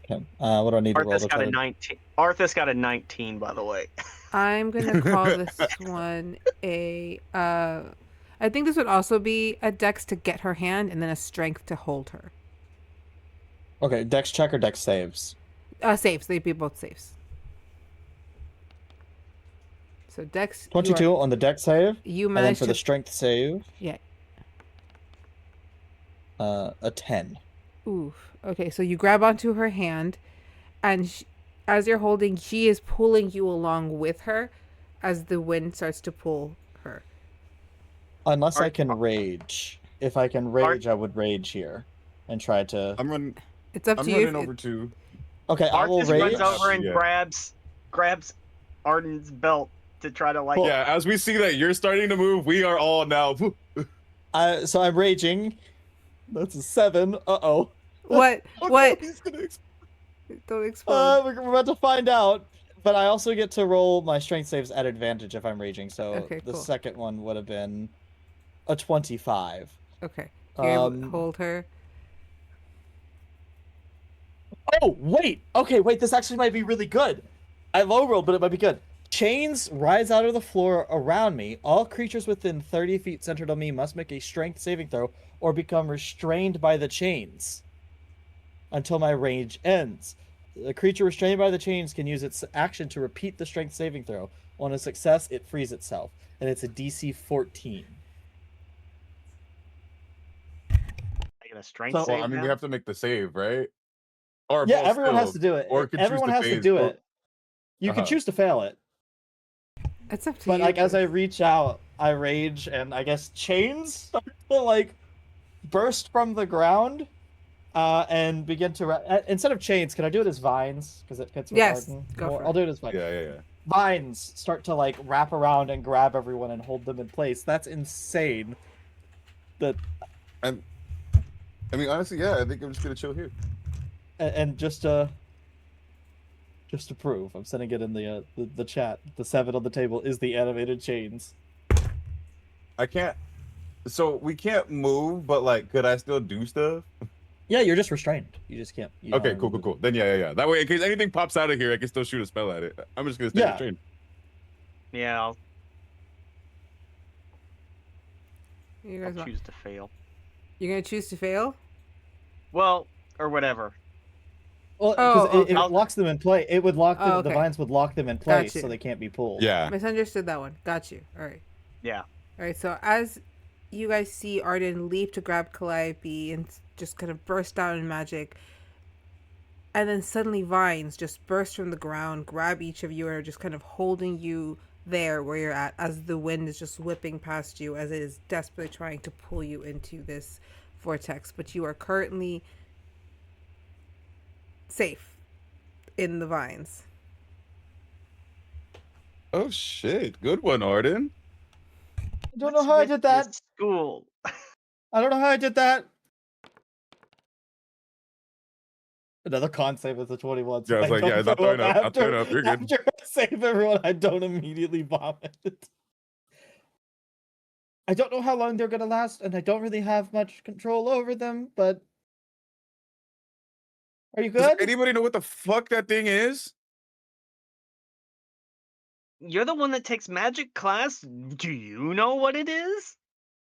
Okay. What do I need to roll Arthas to got try a to... 19. Arthas got a 19, by the way. I'm gonna call this one a. I think this would also be a dex to get her hand, and then a strength to hold her. Okay, dex check or dex saves? Saves. They'd be both saves. So dex. 22 on the dex save. You And then managed for to. the strength save, Yeah. a 10. Oof. Okay, so you grab onto her hand, and as you're holding, she is pulling you along with her, as the wind starts to pull her. Unless I can rage. If I can rage, I would rage here and try to... I'm running It's up to you. running over to... Okay, I will Arthas rage. runs over and Yeah. grabs Ardyn's belt to try to, like... Yeah, as we see that you're starting to move, we are all now... So I'm raging. That's a 7. Uh-oh. What? Oh, no, What? he's gonna Don't explode. We're about to find out. But I also get to roll my strength saves at advantage if I'm raging. So Okay, the cool. second one would have been a 25. Okay. Here, Um, hold her. Oh, wait. Okay, wait. This actually might be really good. I low rolled, but it might be good. Chains rise out of the floor around me. All creatures within 30 feet centered on me must make a strength saving throw or become restrained by the chains until my range ends. The creature restrained by the chains can use its action to repeat the strength saving throw. On a success, it frees itself, and it's a DC 14. I get a strength So- save Well, I mean, now? we have to make the save, right? Or Yeah, both everyone has failed. to do it. Or can choose Everyone to has to fail- do or- it. You can Uh-huh. choose to fail it. It's up to But you. like as I reach out, I rage, and I guess chains start to like burst from the ground, and begin to. Instead of chains, can I do it as vines? Because it fits with Yes, Ardyn go more? for I'll it. do it as vines. Yeah. Vines start to like wrap around and grab everyone and hold them in place. That's insane. And I mean, honestly, yeah, I think I'm just gonna chill here. And just to prove, I'm sending it in the chat. The 7 on the table is the animated chains. I can't. So we can't move, but like, could I still do stuff? Yeah, you're just restrained. You just can't. You Okay, don't cool. Then yeah. That way, in case anything pops out of here, I can still shoot a spell at it. I'm just gonna stay Yeah. restrained. Yeah, You I'll guys want... choose to fail. You're gonna choose to fail? Well, or whatever. Well, Oh, because okay. it locks them in place. It would lock them. Oh, The okay. vines would lock them in place, you. so they can't be pulled. Yeah. Misunderstood that one. Got you. All right. Yeah. All right. So as you guys see Ardyn leap to grab Calliope and just kind of burst out in magic, and then suddenly vines just burst from the ground, grab each of you, and are just kind of holding you there where you're at as the wind is just whipping past you as it is desperately trying to pull you into this vortex. But you are currently safe in the vines. Oh shit! Good one, Ardyn. I don't know how I did that. School. I don't know how I did that. Another con save is a 21. Yeah, I was like, yeah, not throwing up. Not throwing up. You're good. After I save everyone, I don't immediately vomit. I don't know how long they're gonna last, and I don't really have much control over them, but... Are you Does good? anybody know what the fuck that thing is? You're the one that takes magic class. Do you know what it is?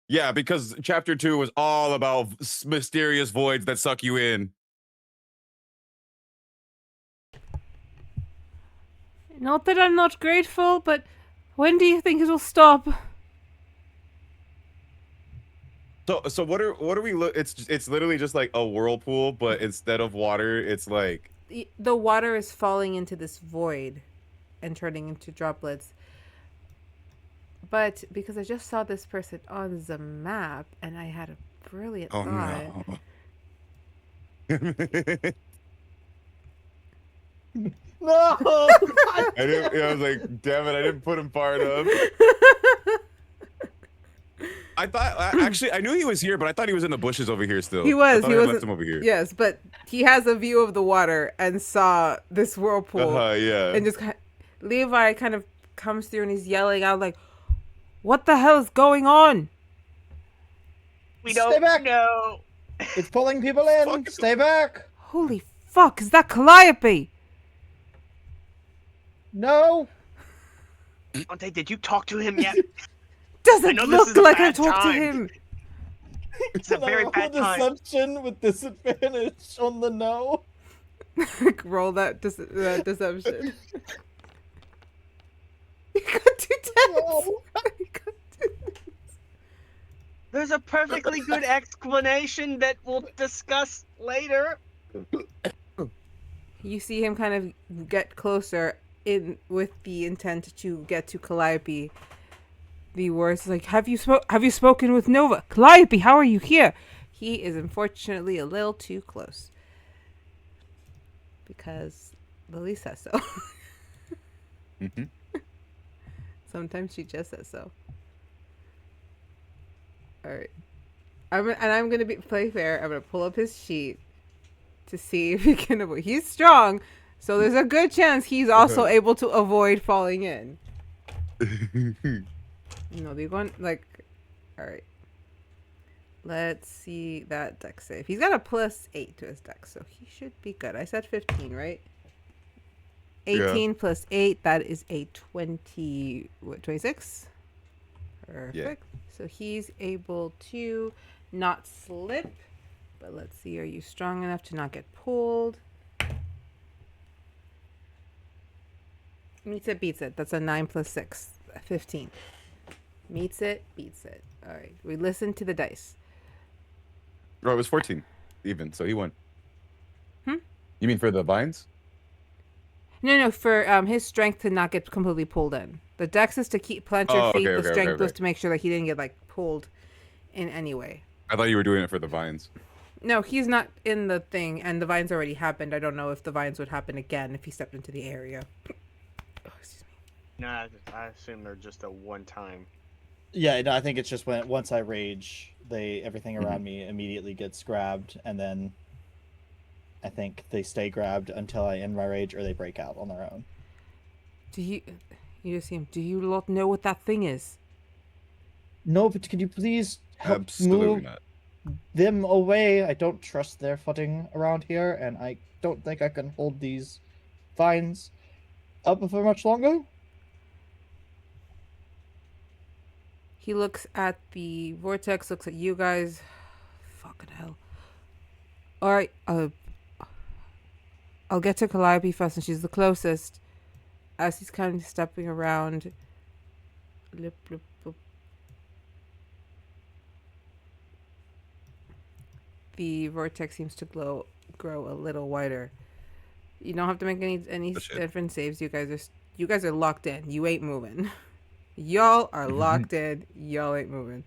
Yeah, because chapter 2 was all about mysterious voids that suck you in. Not that I'm not grateful, but when do you think it will stop? So what are we it's literally just like a whirlpool, but instead of water, it's like The water is falling into this void and turning into droplets. But because I just saw this person on the map and I had a brilliant thought. No! I was like, damn it, I didn't put him far enough. I thought actually I knew he was here, but I thought he was in the bushes over here still. He was. I He thought I was. left him over here. Yes, but he has a view of the water and saw this whirlpool. Yeah. And just Levi kind of comes through and he's yelling out like, "What the hell is going on?" We Stay don't back. know. It's pulling people in. Fuck. Stay back. Holy fuck! Is that Calliope? No. Dante, did you talk to him yet? Doesn't know this look is a like I bad talked to time. him. It's a very bad time. Deception with disadvantage on the no. Roll that deception. You got 2 No. There's a perfectly good explanation that we'll discuss later. You see him kind of get closer in with the intent to get to Calliope. The words like, have you spoken with Nova? Calliope, how are you here? He is unfortunately a little too close. Because Lily says so. Mm-hmm. Sometimes she just says so. Alright. I'm gonna play fair. I'm gonna pull up his sheet to see if he can avoid. He's strong, so there's a good chance he's also able to avoid falling in. No, they're going like, all right. Let's see that dex save. He's got a +8 to his dex, so he should be good. I said 15, right? 18 plus 8, that is a 26? Perfect. Yeah. So he's able to not slip. But let's see, are you strong enough to not get pulled? Meets it, beats it. That's a 9 plus 6. 15. Meets it, beats it. All right. We listen to the dice. Oh, it was 14 even, so he won. Hmm? You mean for the vines? No, for his strength to not get completely pulled in. The dex is to keep plant your feet. The strength was to make sure that he didn't get like pulled in any way. I thought you were doing it for the vines. No, he's not in the thing, and the vines already happened. I don't know if the vines would happen again if he stepped into the area. Oh, excuse me. Nah, I assume they're just a one-time. Yeah, no, I think it's just once I rage, everything around me immediately gets grabbed, and then I think they stay grabbed until I end my rage, or they break out on their own. You just see him. Do you lot know what that thing is? No, but could you please help Absolutely move not. them away? I don't trust their footing around here, and I don't think I can hold these vines up for much longer. He looks at the vortex, looks at you guys. Fucking hell. Alright, I'll get to Calliope first, and she's the closest. As he's kind of stepping around. Lip, lip, lip. The vortex seems to grow a little wider. You don't have to make any different saves. You guys are locked in. You ain't moving. Y'all are locked in. Y'all ain't moving.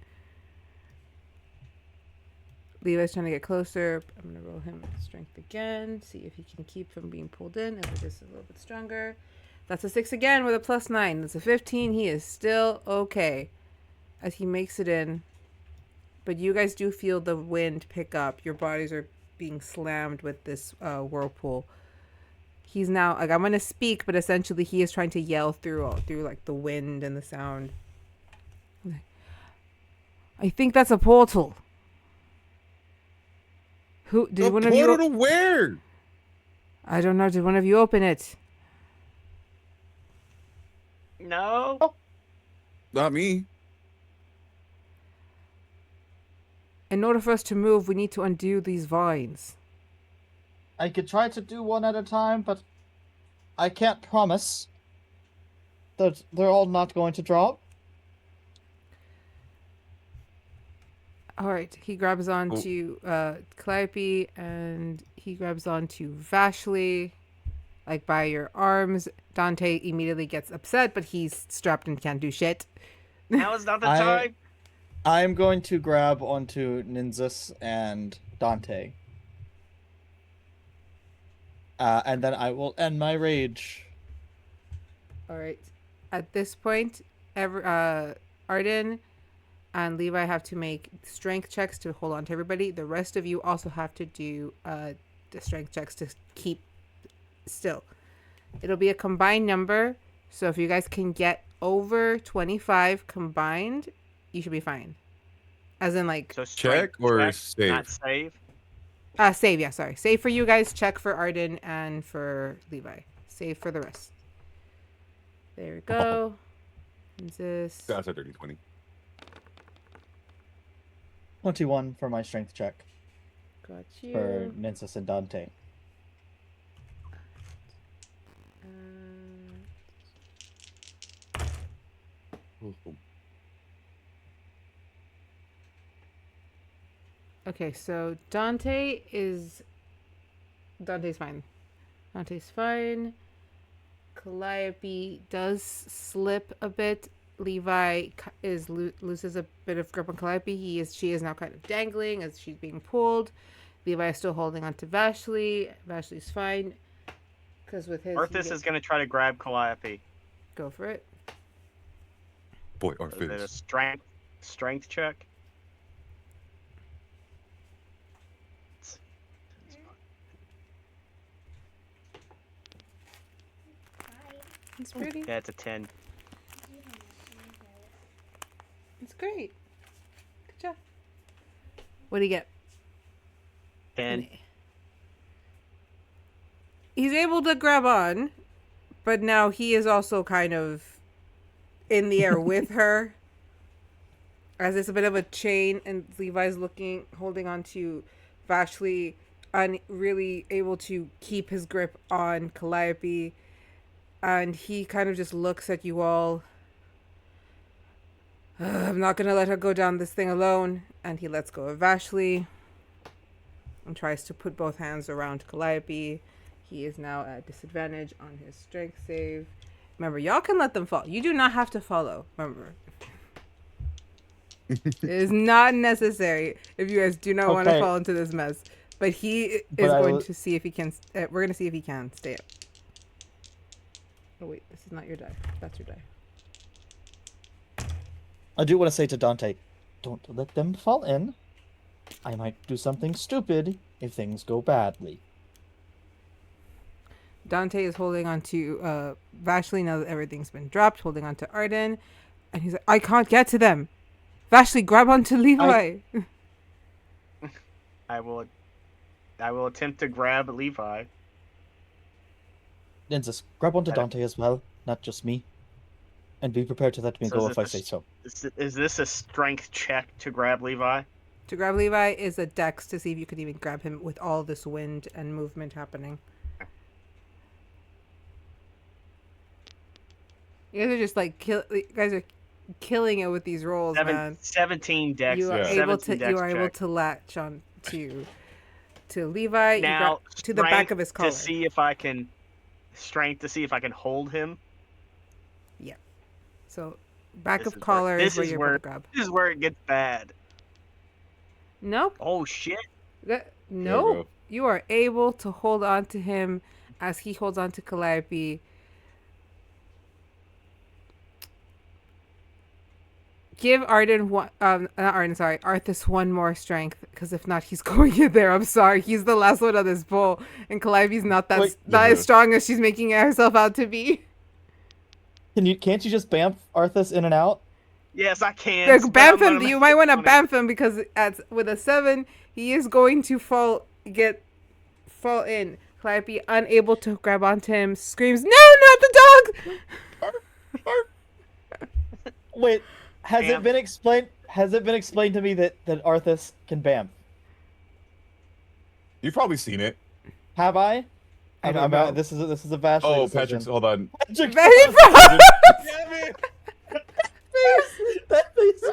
Levi's trying to get closer. I'm going to roll him strength again. See if he can keep from being pulled in. If it is a little bit stronger. That's a 6 again with a +9. That's a 15. He is still okay as he makes it in. But you guys do feel the wind pick up. Your bodies are being slammed with this whirlpool. He's now like, I'm gonna speak, but essentially he is trying to yell through like the wind and the sound. I think that's a portal. Who did one of you? Portal to where? I don't know. Did one of you open it? No. Not me. In order for us to move, we need to undo these vines. I could try to do one at a time, but I can't promise that they're all not going to drop. All right, he grabs onto Calliope, and he grabs onto Vashley, like by your arms. Dante immediately gets upset, but he's strapped and can't do shit. Now is not the time. I'm going to grab onto Nynzus and Dante. And then I will end my rage. All right. At this point, Ardyn and Levi have to make strength checks to hold on to everybody. The rest of you also have to do the strength checks to keep still. It'll be a combined number. So if you guys can get over 25 combined, you should be fine. As in like... So check or check, save? not save? Save, yeah, sorry. Save for you guys, check for Ardyn and for Levi. Save for the rest. There we go. Nynzus. That's a dirty 20. 21 for my strength check. Got you. For Nynzus and Dante. Okay, so Dante's fine. Dante's fine. Calliope does slip a bit. Levi loses a bit of grip on Calliope. She is now kind of dangling as she's being pulled. Levi is still holding on to Vashley. Vashley's fine. Because with his... Arthas is going to try to grab Calliope. Go for it. Boy, Is it a strength check? It's pretty. Yeah, it's a 10. It's great. Good job. What do you get? 10. He's able to grab on, but now he is also kind of in the air with her. As it's a bit of a chain, and Levi's holding on to Vashley, and really able to keep his grip on Calliope. And he kind of just looks at you all. I'm not going to let her go down this thing alone. And he lets go of Vashley and tries to put both hands around Calliope. He is now at disadvantage on his strength save. Remember, y'all can let them fall. You do not have to follow. Remember. It is not necessary if you guys do not want to fall into this mess. But he is going to see if he can. We're going to see if he can stay up. Oh, wait. This is not your die. That's your die. I do want to say to Dante, don't let them fall in. I might do something stupid if things go badly. Dante is holding on to Vashley now that everything's been dropped, holding on to Ardyn. And he's like, I can't get to them. Vashley, grab onto Levi. I will attempt to grab Levi. Nynzus, grab onto Dante as well, not just me. And be prepared to let me go if I say so. Is this a strength check to grab Levi? To grab Levi is a dex to see if you could even grab him with all this wind and movement happening. You guys are just like you guys are killing it with these rolls, man. 17 dex. You are able to latch on to Levi. Now to the back of his collar to see if I can hold him. Yeah. So back of collar is where you're able to grab. This is where it gets bad. Nope. Oh shit. No. You are able to hold on to him as he holds on to Calliope. Give Arthas one more strength, because if not, he's going in there. I'm sorry, he's the last one on this bowl, and Calliope's not as strong as she's making herself out to be. Can't you just bamf Arthas in and out? Yes, I can. Bamf him. You might want to bamf him because with a 7, he is going to fall in. Calliope, unable to grab onto him, screams, "No, not the dog!" Wait. Has it been explained to me that Arthas can bamf? You've probably seen it. Have I? I don't know. This is a Vashley. Oh, decision. Patrick's. Hold on. Patrick, Very Damn it! That face.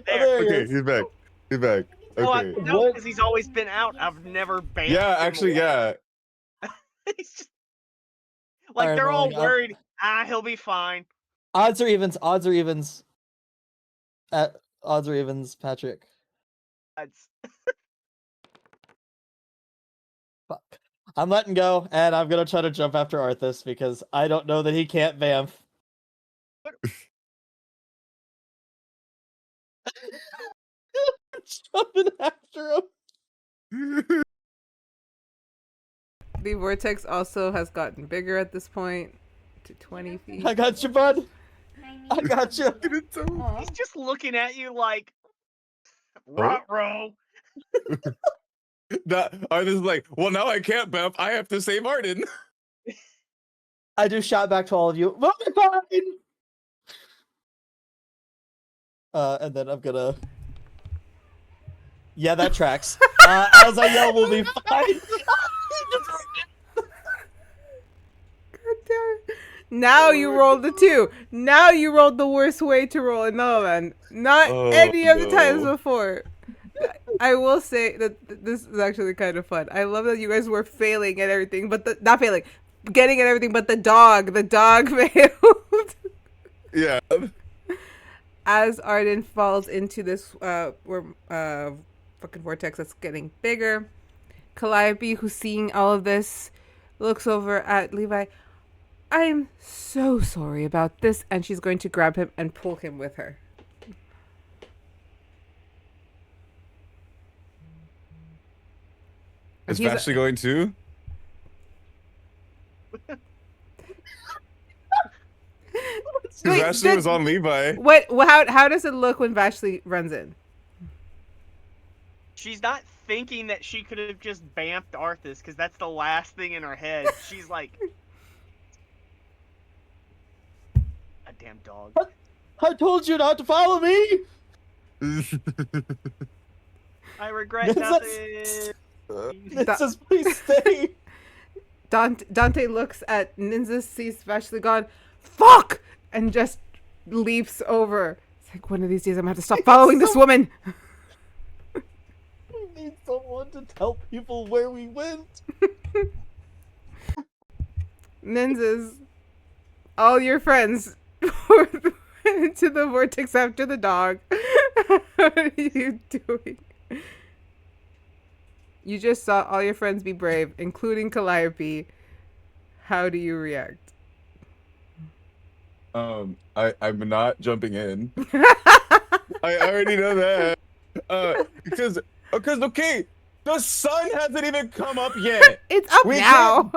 Okay, he's back. He's back. Okay. No, because he's always been out. I've never bamfed him. Actually, yeah. He's just like they're all worried. He'll be fine. Odds or evens, Patrick. Fuck. I'm letting go, and I'm gonna try to jump after Arthas because I don't know that he can't bamf. Jumping after him. The vortex also has gotten bigger at this point to 20 feet. I got you, bud. I got you. He's just looking at you like, ruh-roh. Arthas is like, well, now I can't bamf. I have to save Ardyn. I do shout back to all of you. And then I'm gonna. Yeah, that tracks. As I yell, we'll be fine. Now you rolled the 2. Now you rolled the worst way to roll in Lala Land. Not any of the times before. I will say that this is actually kind of fun. I love that you guys were failing at everything, but not failing, getting at everything, but the dog failed. Yeah. As Ardyn falls into this fucking vortex that's getting bigger, Calliope, who's seeing all of this, looks over at Levi. I'm so sorry about this, and she's going to grab him and pull him with her. Is Vashley going too? Because Vashley was on Levi. How does it look when Vashley runs in? she's not thinking that she could have just bamped Arthas, because that's the last thing in her head. She's like, a damn dog. I told you not to follow me. I regret nothing. Nynzus, please stay. Dante looks at Nynzus, sees Vashley gone, fuck! And just leaps over. It's like, one of these days I'm gonna have to stop following this woman. We need someone to tell people where we went. Nynzus, all your friends into the vortex after the dog. What are you doing? You just saw all your friends be brave, including Calliope. How do you react? I'm not jumping in. I already know that. Because okay, the sun hasn't even come up yet. It's up now.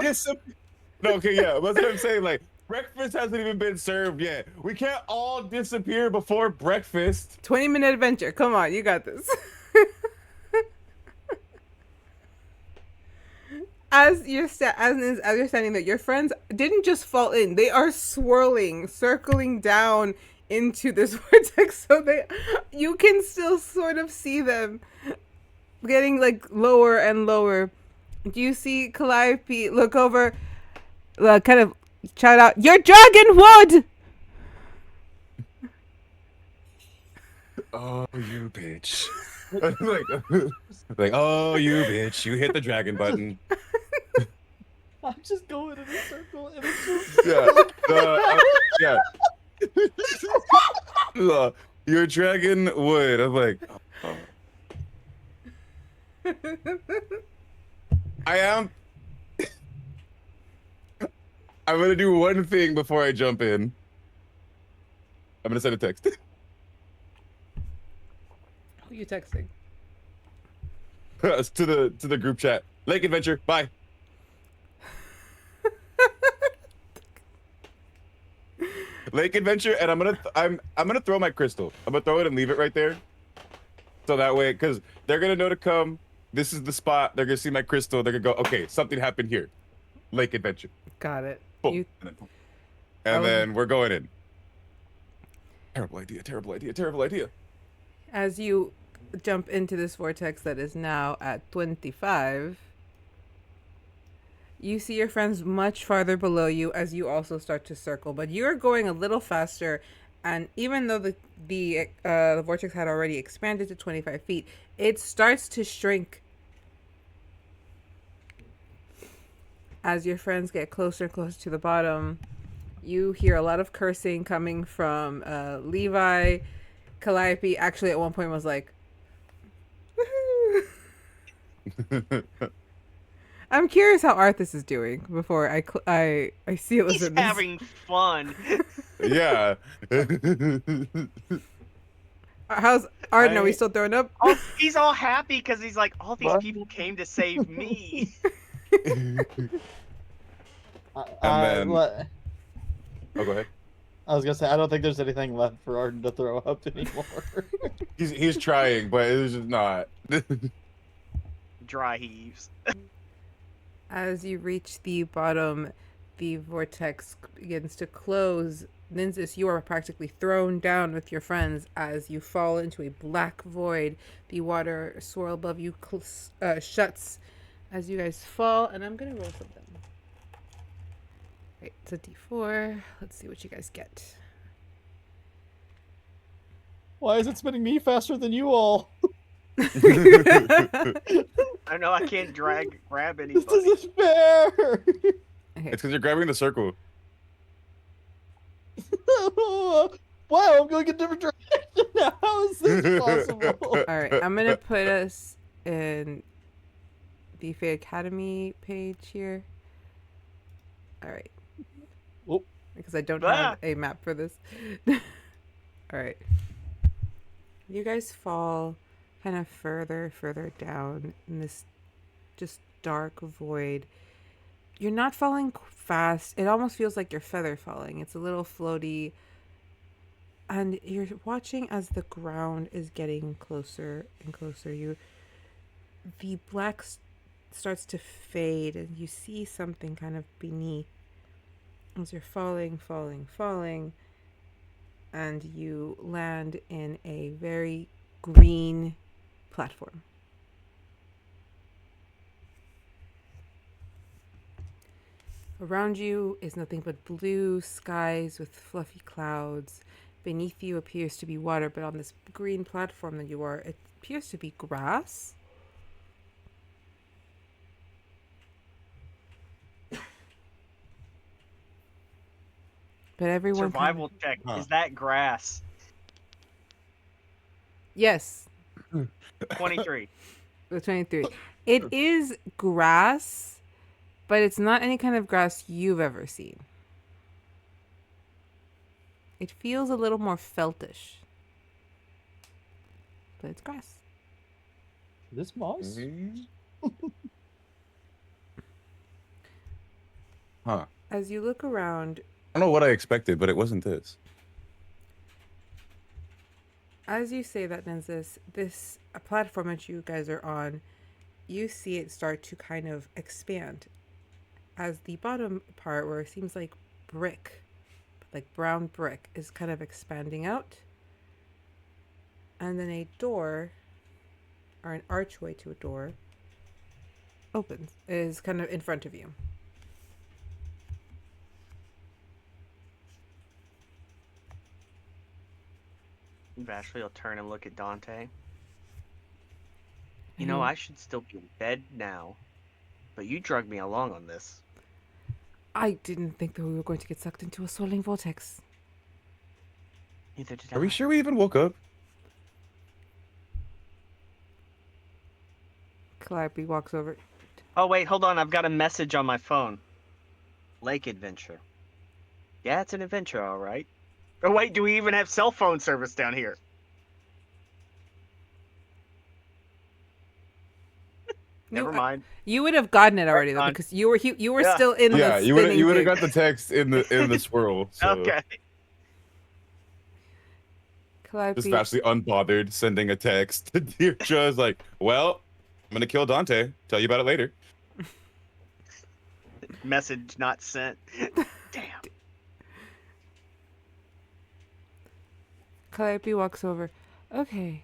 No, okay, yeah, that's what I'm saying. Like, breakfast hasn't even been served yet. We can't all disappear before breakfast. 20-minute adventure. Come on, you got this. As you're standing there, your friends didn't just fall in; they are swirling, circling down into this vortex. So you can still sort of see them getting like lower and lower. Do you see Calliope look over, kind of shout out, "Your dragon wood!" Oh, you bitch! like, oh, you bitch! You hit the dragon button. I'm just going in a circle and it's just... yeah. Your dragon would. I'm like, oh. I'm gonna do one thing before I jump in. I'm gonna send a text. Who are you texting? to the group chat. Lake Adventure. Bye. Lake Adventure, and I'm gonna throw my crystal. I'm gonna throw it and leave it right there. So that way, because they're gonna know to come. This is the spot. They're gonna see my crystal. They're gonna go, okay, something happened here. Lake Adventure. Got it. Boom. And then we're going in. Terrible idea, terrible idea, terrible idea. As you jump into this vortex that is now at 25, you see your friends much farther below you as you also start to circle, but you're going a little faster, and even though the vortex had already expanded to 25 feet, it starts to shrink as your friends get closer and closer to the bottom. You hear a lot of cursing coming from Levi. Calliope actually at one point was like, woohoo. I'm curious how Arthas is doing before I seal this. He's having fun. Yeah. How's Ardyn? Are we still throwing up? Oh, he's all happy because he's like, all these people came to save me. And then... What? Oh, go ahead. I was gonna say, I don't think there's anything left for Ardyn to throw up anymore. he's trying, but it's just not. Dry heaves. As you reach the bottom, the vortex begins to close. Nynzus, you are practically thrown down with your friends as you fall into a black void. The water swirl above you shuts as you guys fall, and I'm gonna roll something. Right, it's a D4. Let's see what you guys get. Why is it spinning me faster than you all? I know I can't grab anybody. This isn't fair. Okay. It's because you're grabbing the circle. Wow, I'm going a different direction now. How is this possible? All right, I'm gonna put us in the Fae Academy page here. All right. Whoop. Because I don't have a map for this. All right. You guys fall kind of further down in this just dark void. You're not falling fast. It almost feels like you're feather falling. It's a little floaty. And you're watching as the ground is getting closer and closer. the black starts to fade, and you see something kind of beneath as you're falling, and you land in a very green platform. Around you is nothing but blue skies with fluffy clouds. Beneath you appears to be water, but on this green platform that you are, it appears to be grass. But everyone Survival check. Huh. Is that grass? Yes, 23. the 23. It is grass, but it's not any kind of grass you've ever seen. It feels a little more feltish. But it's grass. This moss? Huh. As you look around, I don't know what I expected, but it wasn't this. as you say that, Nynzus, this platform that you guys are on, you see it start to kind of expand. As the bottom part, where it seems like brick, like brown brick, is kind of expanding out. And then a door, or an archway to a door, opens, is kind of in front of you. Vashley will turn and look at Dante. You know, I should still be in bed now, but you drugged me along on this. I didn't think that we were going to get sucked into a swirling vortex. Neither did I. Are we sure we even woke up? Calliope walks over. Oh, wait, hold on. I've got a message on my phone. Lake adventure. Yeah, it's an adventure, all right. Oh, wait, do we even have cell phone service down here? Never mind. You would have gotten it already though, Fine. because you were Yeah. still in the Yeah, you would spinning have thing. got the text in the swirl. So. Okay. Calliope, Just Vashley unbothered, sending a text to Dierdra. Is like, well, I'm gonna kill Dante. Tell you about it later. Message not sent. Damn. Calliope walks over. Okay.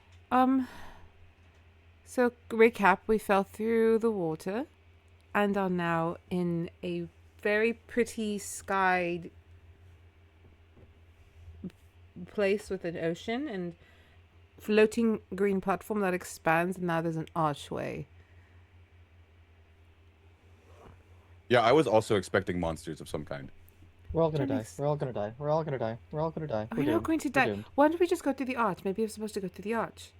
So recap, we fell through the water and are now in a very pretty skied place with an ocean and floating green platform that expands, and now there's an archway. Yeah, I was also expecting monsters of some kind. We're all gonna die. Goodness. We're all gonna die. We're all gonna die. We're all gonna die. We're not going to die. doomed. Why don't we just go through the arch? Maybe we're supposed to go through the arch.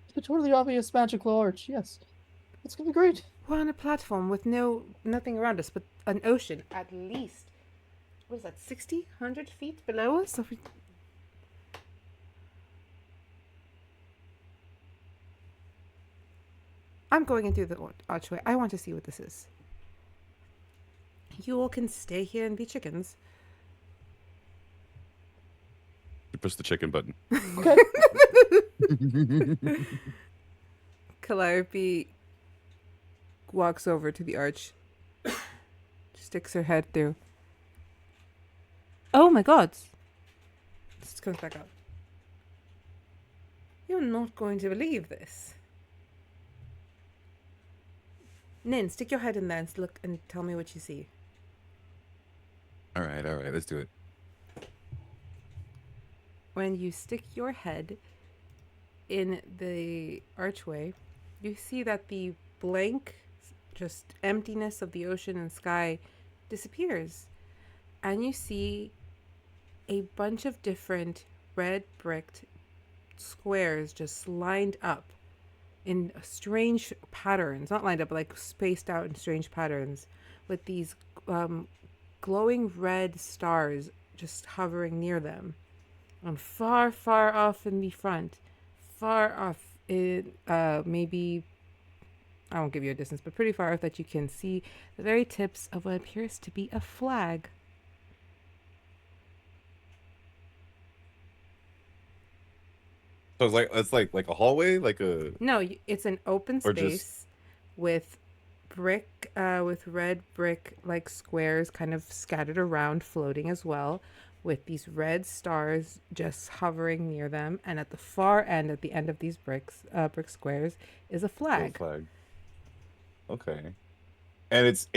It's a totally obvious magical arch. Yes, it's gonna be great. We're on a platform with nothing around us but an ocean at least. What is that, 60, 100 feet below us? I'm going into the archway. I want to see what this is. You all can stay here and be chickens. You push the chicken button. Okay. Calliope walks over to the arch, sticks her head through. Oh my god! This comes back out. You're not going to believe this. Nin, stick your head in there and look and tell me what you see. All right, let's do it. When you stick your head in the archway, you see that the blank, just emptiness of the ocean and sky disappears. And you see a bunch of different red bricked squares just lined up in strange patterns. Not lined up, but like spaced out in strange patterns with these glowing red stars just hovering near them. And far, far off in the front, far off, maybe, I won't give you a distance, but pretty far off that you can see the very tips of what appears to be a flag. So it's like a hallway, like a No, it's an open Or space just- with with red brick like squares kind of scattered around, floating as well, with these red stars just hovering near them. And at the far end, at the end of these brick squares, is a flag. flag. Okay. And it's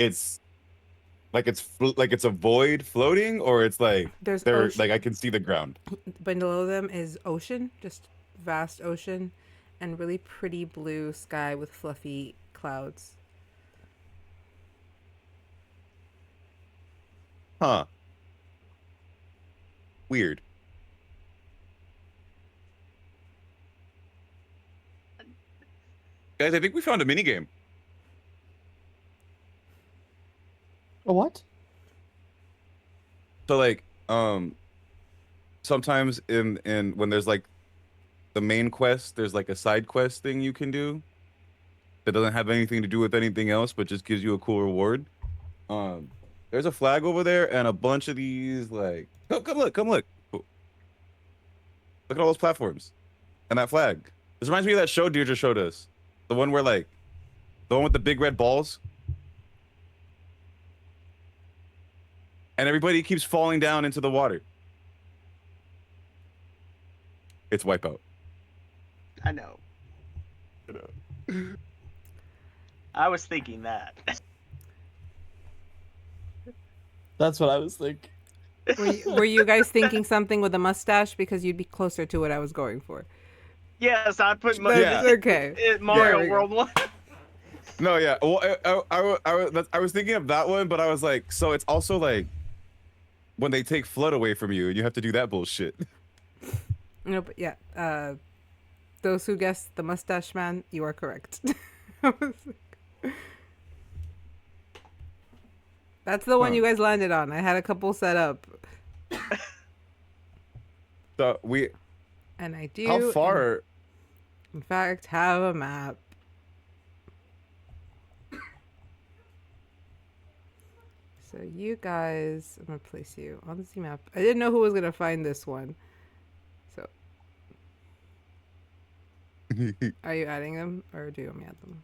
like it's a void floating, or it's like There's there ocean. like I can see the ground. Below them is ocean, just vast ocean, and really pretty blue sky with fluffy clouds. Huh. Weird. Guys, I think we found a minigame. A what? So like, sometimes in when there's like the main quest, there's like a side quest thing you can do that doesn't have anything to do with anything else, but just gives you a cool reward. There's a flag over there and a bunch of these like, come look. Look at all those platforms and that flag. This reminds me of that show Dierdra showed us. The one where like, the one with the big red balls. And everybody keeps falling down into the water. It's Wipeout. I know. I was thinking that. That's what I was thinking. Were you guys thinking something with a mustache? Because you'd be closer to what I was going for. Yes, I put my That's okay. There Mario we go. World 1. No, yeah. Well, I was thinking of that one, but I was like, so it's also like when they take flood away from you and you have to do that bullshit. No, but yeah. Those who guessed the mustache man, you are correct. That's the one Huh. you guys landed on. I had a couple set up. So And I do, how far? in fact, have a map. So you guys, I'm going to place you on the map. I didn't know who was going to find this one. So, are you adding them or do you want me to add them?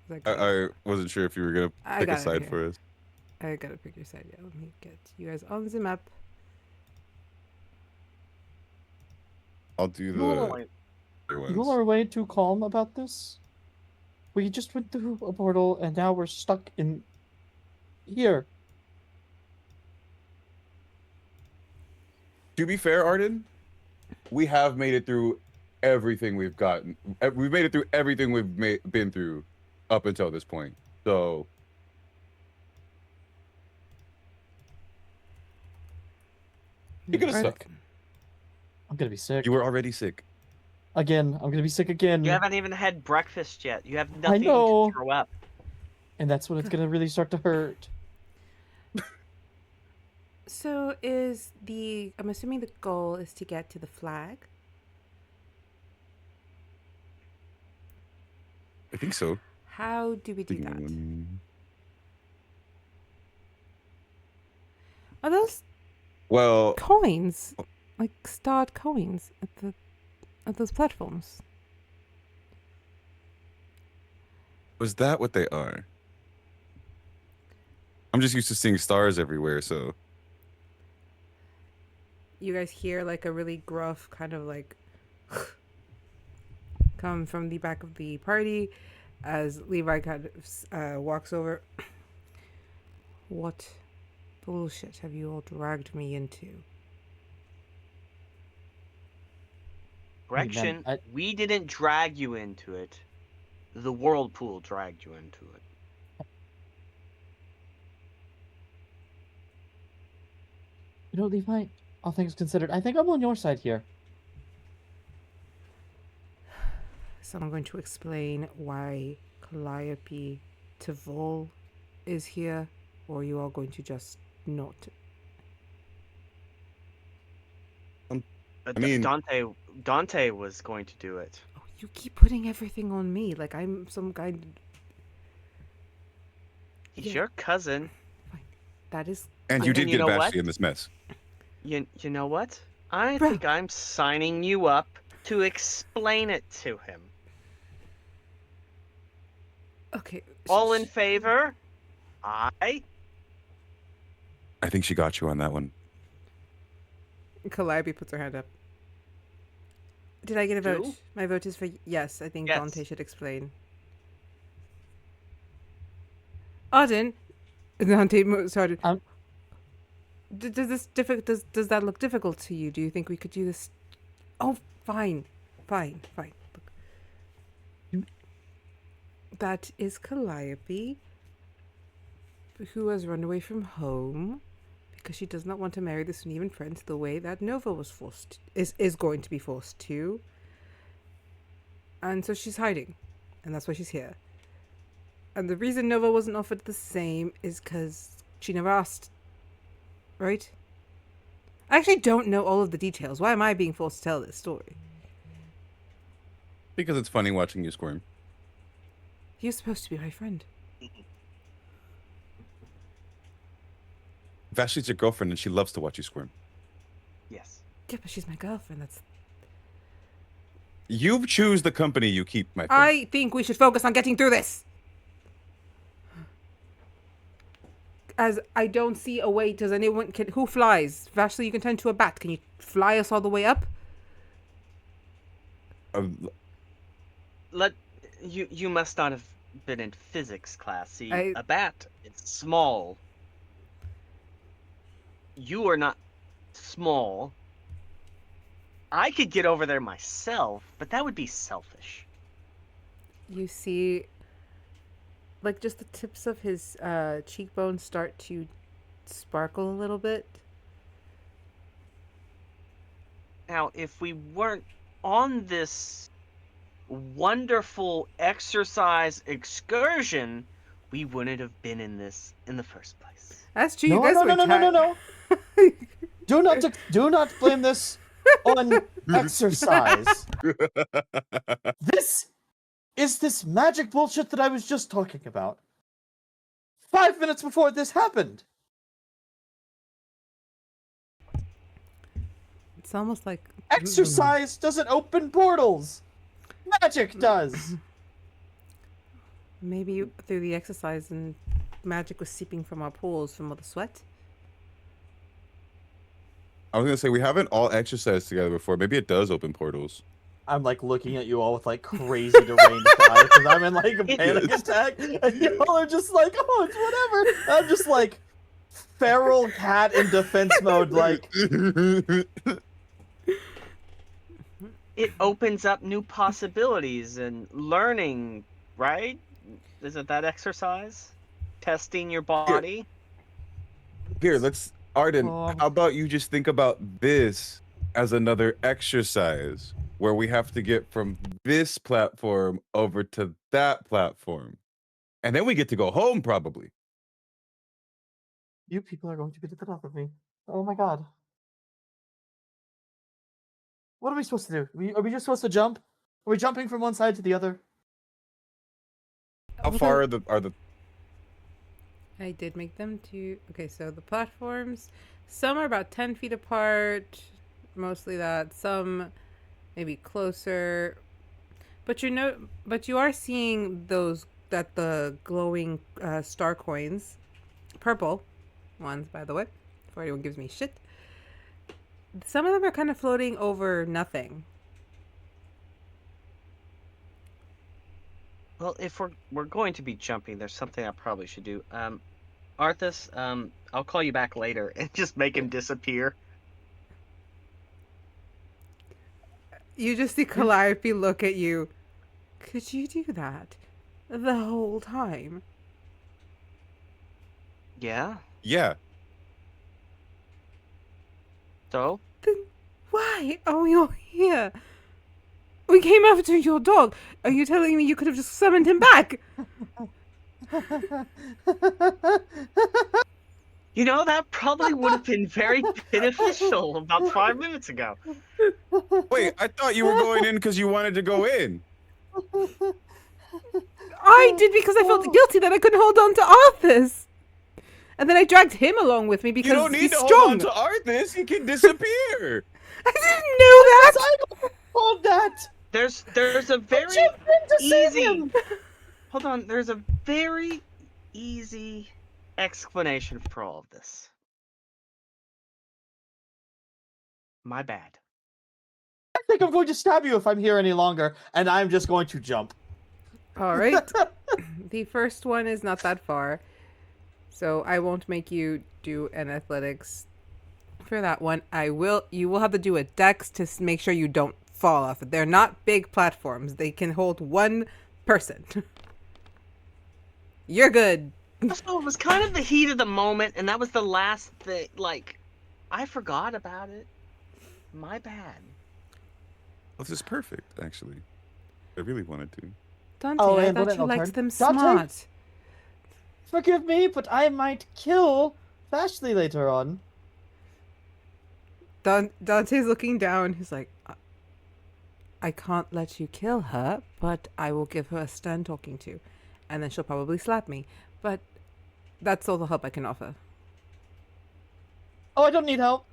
Is that good? I wasn't sure if you were gonna I pick got a it side here. for us. I gotta pick your side. Yeah, let me get you guys on the map. I'll do the You other You all ones. are way too calm about this. We just went through a portal and now we're stuck in here. To be fair, Ardyn, we have made it through everything we've gotten. We've made it through everything we've been through up until this point. So you could have Alright. stuck. I'm gonna be sick. You were already sick. Again, I'm gonna be sick again. You haven't even had breakfast yet. You have nothing know. to throw up. And that's when it's gonna really start to hurt. So I'm assuming the goal is to get to the flag. I think so. How do we do that? Are those Well, coins, like starred coins at those platforms? was that what they are? I'm just used to seeing stars everywhere, so You guys hear like a really gruff kind of like come from the back of the party as Levi kind of walks over. What bullshit have you all dragged me into? Correction, I- we didn't drag you into it. The whirlpool dragged you into it. You know, Levi, all things considered, I think I'm on your side here. So I'm going to explain why Calliope Tavol is here, or are you all going to just not? I mean- Dante was going to do it. Oh, you keep putting everything on me like I'm some kind. He's Yeah. your cousin. That is. and you And did you get know what? Vashley in this mess. You know what? I Bruh. think I'm signing you up to explain it to him. Okay. All in favor? Aye. I think she got you on that one. Calliope puts her hand up. Did I get a vote? You? My vote is for yes. I think Yes. Dante should explain. Ardyn, Dante started. Does that look difficult to you? Do you think we could do this? Oh, fine. Look. That is Calliope, who has run away from home because she does not want to marry the Sneven prince the way that Nova was is going to be forced to. And so she's hiding, and that's why she's here. And the reason Nova wasn't offered the same is because she never asked. Right? I actually don't know all of the details. Why am I being forced to tell this story? Because it's funny watching you squirm. You're supposed to be my friend. Vashley's your girlfriend, and she loves to watch you squirm. Yes. Yeah, but she's my girlfriend. That's. You choose the company you keep, my friend. I think we should focus on getting through this. As I don't see a way. Does anyone who flies? Vashley, you can turn to a bat. Can you fly us all the way up? You must not have been in physics class. See, I- a bat is small. You are not small. I could get over there myself, but that would be selfish. You see, like, just the tips of his cheekbones start to sparkle a little bit. Now, if we weren't on this wonderful exercise excursion, we wouldn't have been in this in the first place. That's true. No, You guys no, were no, no, no, no. Do not blame this on exercise. This magic bullshit that I was just talking about. 5 minutes before this happened. It's almost like Exercise doesn't open portals. Magic does. Maybe through the exercise and magic was seeping from our pores from all the sweat. I was gonna say we haven't all exercised together before. Maybe it does open portals. I'm like looking at you all with like crazy deranged eyes because I'm in like a panic attack, and y'all are just like, oh, it's whatever. I'm just like feral cat in defense mode, like. It opens up new possibilities and learning, right? Isn't that exercise? Testing your body? Here, Ardyn, Um, how about you just think about this as another exercise where we have to get from this platform over to that platform. And then we get to go home, probably. You people are going to be the death of me. Oh my god. What are we supposed to do? Are we just supposed to jump? Are we jumping from one side to the other? How far are the I did make them to... Okay, so the platforms, some are about 10 feet apart, mostly that. Some maybe closer. But you are seeing the glowing star coins, purple ones, by the way, before anyone gives me shit. Some of them are kind of floating over nothing. Well, if we're going to be jumping, there's something I probably should do. Arthas, I'll call you back later and just make him disappear. You just see Calliope look at you. Could you do that the whole time? Yeah? Yeah. So? Then why are you here? We came after your dog. Are you telling me you could have just summoned him back? You know, that probably would have been very beneficial about 5 minutes ago. Wait, I thought you were going in because you wanted to go in. I did because I felt guilty that I couldn't hold on to Arthas. And then I dragged him along with me because You don't need he's to strong. hold on to Arthas. He can disappear. I didn't know that. Hold that! There's a very Jump in to save easy. him! Hold on. There's a very easy explanation for all of this. My bad. I think I'm going to stab you if I'm here any longer, and I'm just going to jump. All right. The first one is not that far, so I won't make you do an athletics for that one. You will have to do a dex to make sure you don't fall off. They're not big platforms. They can hold one person. You're good. So it was kind of the heat of the moment, and that was the last thing. Like, I forgot about it. My bad. Well, this is perfect, actually. I really wanted to. Dante, Oh, I and thought let you it liked turn. them Dante? smart. Forgive me, but I might kill Vashley later on. Dante's looking down. He's like, I can't let you kill her, but I will give her a stern talking to. And then she'll probably slap me. But that's all the help I can offer. Oh, I don't need help.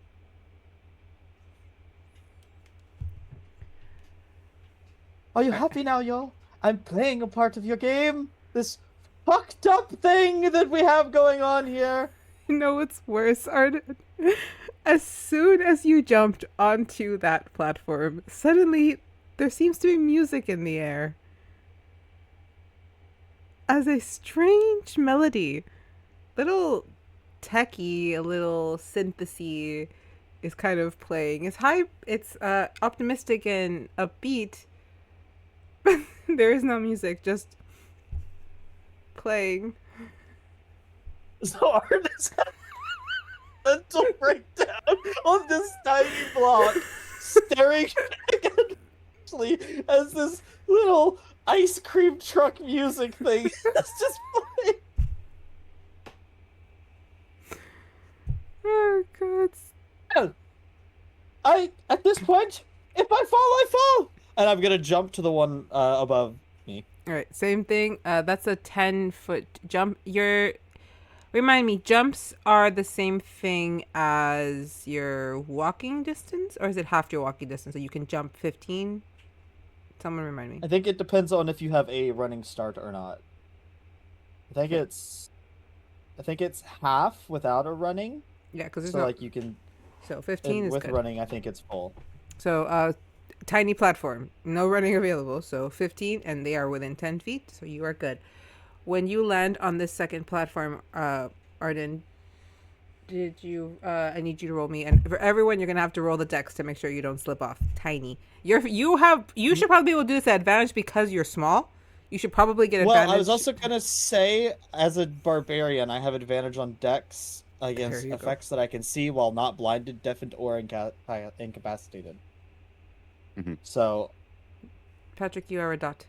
Are you happy now, y'all? I'm playing a part of your game. This fucked up thing that we have going on here. You know what's worse, Ardyn? As soon as you jumped onto that platform, suddenly there seems to be music in the air. As a strange melody, little techie, a little synthesy is kind of playing. It's optimistic and upbeat. There is no music, just playing. So Ardyn's having a mental breakdown on this tiny block, staring back at Ashley as this little ice cream truck music thing is just playing. Oh, God. At this point, if I fall, I fall. And I'm gonna jump to the one above me. All right, same thing. That's a 10-foot jump. Remind me, jumps are the same thing as your walking distance, or is it half your walking distance? So you can jump 15? Someone remind me. I think it depends on if you have a running start or not. I think it's half without a running. Yeah, because there's So no... like you can. So 15 is with good. running, I think it's full. So tiny platform, no running available. So 15, and they are within 10 feet. So you are good. When you land on this second platform, Ardyn, I need you to roll me, and for everyone, you're gonna have to roll the dex to make sure you don't slip off. Tiny. You should probably be able to do this at advantage because you're small. You should probably get advantage. Well, I was also gonna say, as a barbarian, I have advantage on dex against effects that I can see while not blinded, deafened, or incapacitated. Mm-hmm. So, Patrick, you are a dot.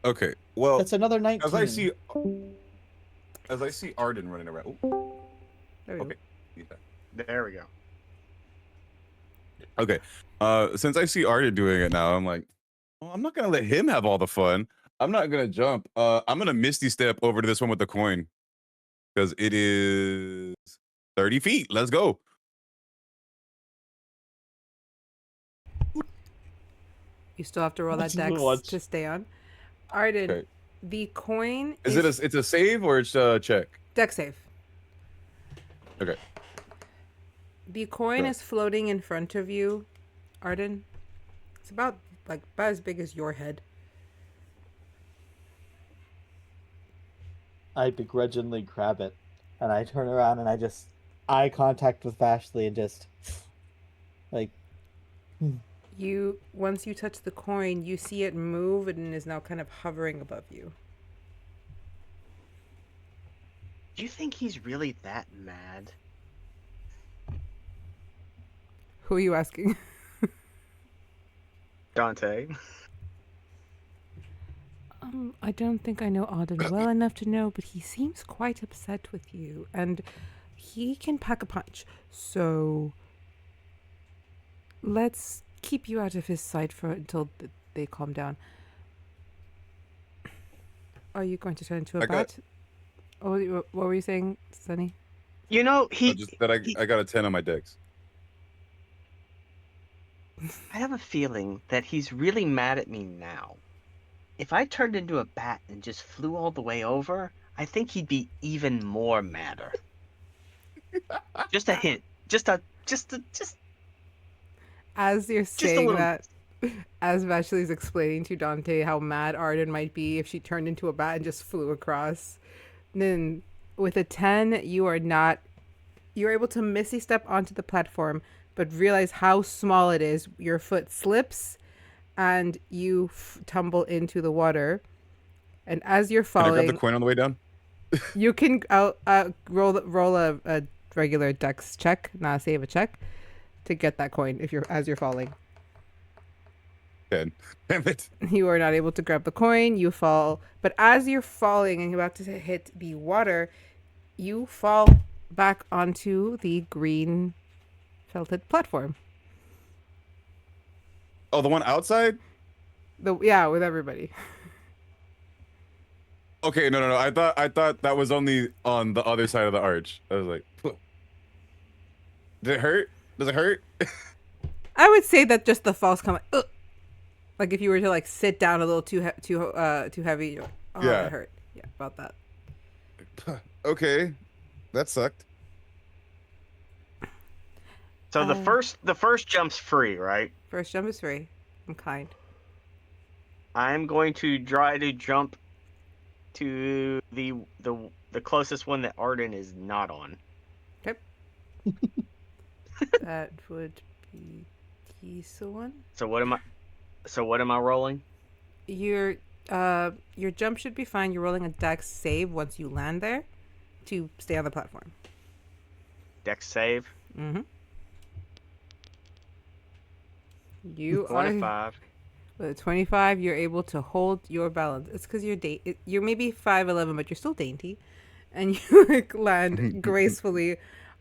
Okay, well, that's another 19. as I see Ardyn running around. Ooh, There we okay. go. Yeah. There we go. Okay. Since I see Ardyn doing it now, I'm like, well, I'm not gonna let him have all the fun. I'm not gonna jump. I'm gonna misty step over to this one with the coin. Because it is 30 feet. Let's go. You still have to roll that dex to stay on. Ardyn, Okay. the coin Is it it's a save or it's a check? dex save. Okay. The coin is floating in front of you, Ardyn. It's about as big as your head. I begrudgingly grab it, and I turn around and I just eye contact with Vashley and just like. Once you touch the coin, you see it move and is now kind of hovering above you. Do you think he's really that mad? Who are you asking? Dante. I don't think I know Ardyn well enough to know, but he seems quite upset with you, and he can pack a punch. So let's keep you out of his sight until they calm down. Are you going to turn into a bat? What were you saying, Sunny? You know, I got a 10 on my dex. I have a feeling that he's really mad at me now. If I turned into a bat and just flew all the way over, I think he'd be even more madder. Just a hint. Just As you're a saying little. that, as Vashley's explaining to Dante how mad Ardyn might be if she turned into a bat and just flew across, then with a 10, you're able to misty step onto the platform, but realize how small it is. Your foot slips and you tumble into the water. And as you're Can I grab falling, the coin on the way down? you can roll a regular dex check, not a save, a check, to get that coin as you're falling. 10. Damn it. You are not able to grab the coin. You fall, but as you're falling and you're about to hit the water, you fall back onto the green felted platform. Oh, the one outside? With everybody. Okay, no. I thought that was only on the other side of the arch. I was like, "Phew." Did it hurt? Does it hurt? I would say that just the falls come like if you were to like sit down a little too heavy. Yeah. It hurt. Yeah, about that. Okay, that sucked. So the first jump's free, right? First jump is free. I'm kind. I'm going to try to jump to the closest one that Ardyn is not on. Okay. That would be this one. So what am I rolling? Your jump should be fine. You're rolling a dex save once you land there to stay on the platform. Dex save. Mm-hmm. You 25. With a 25, you're able to hold your balance. It's because you're maybe 5'11", but you're still dainty, and you land gracefully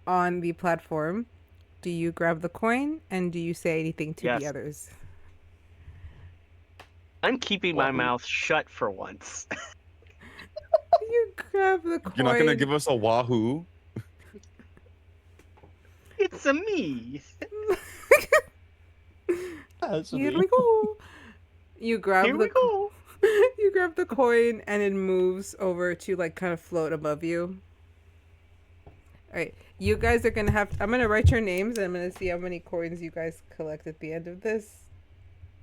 on the platform. Do you grab the coin and do you say anything to Yes. the others? I'm keeping my mouth shut for once. You grab the coin. You're not gonna give us a wahoo? It's a me. Here we go. You grab Here we go. You grab the coin and it moves over to like kind of float above you. All right, you guys are gonna have. I'm gonna write your names and I'm gonna see how many coins you guys collect at the end of this.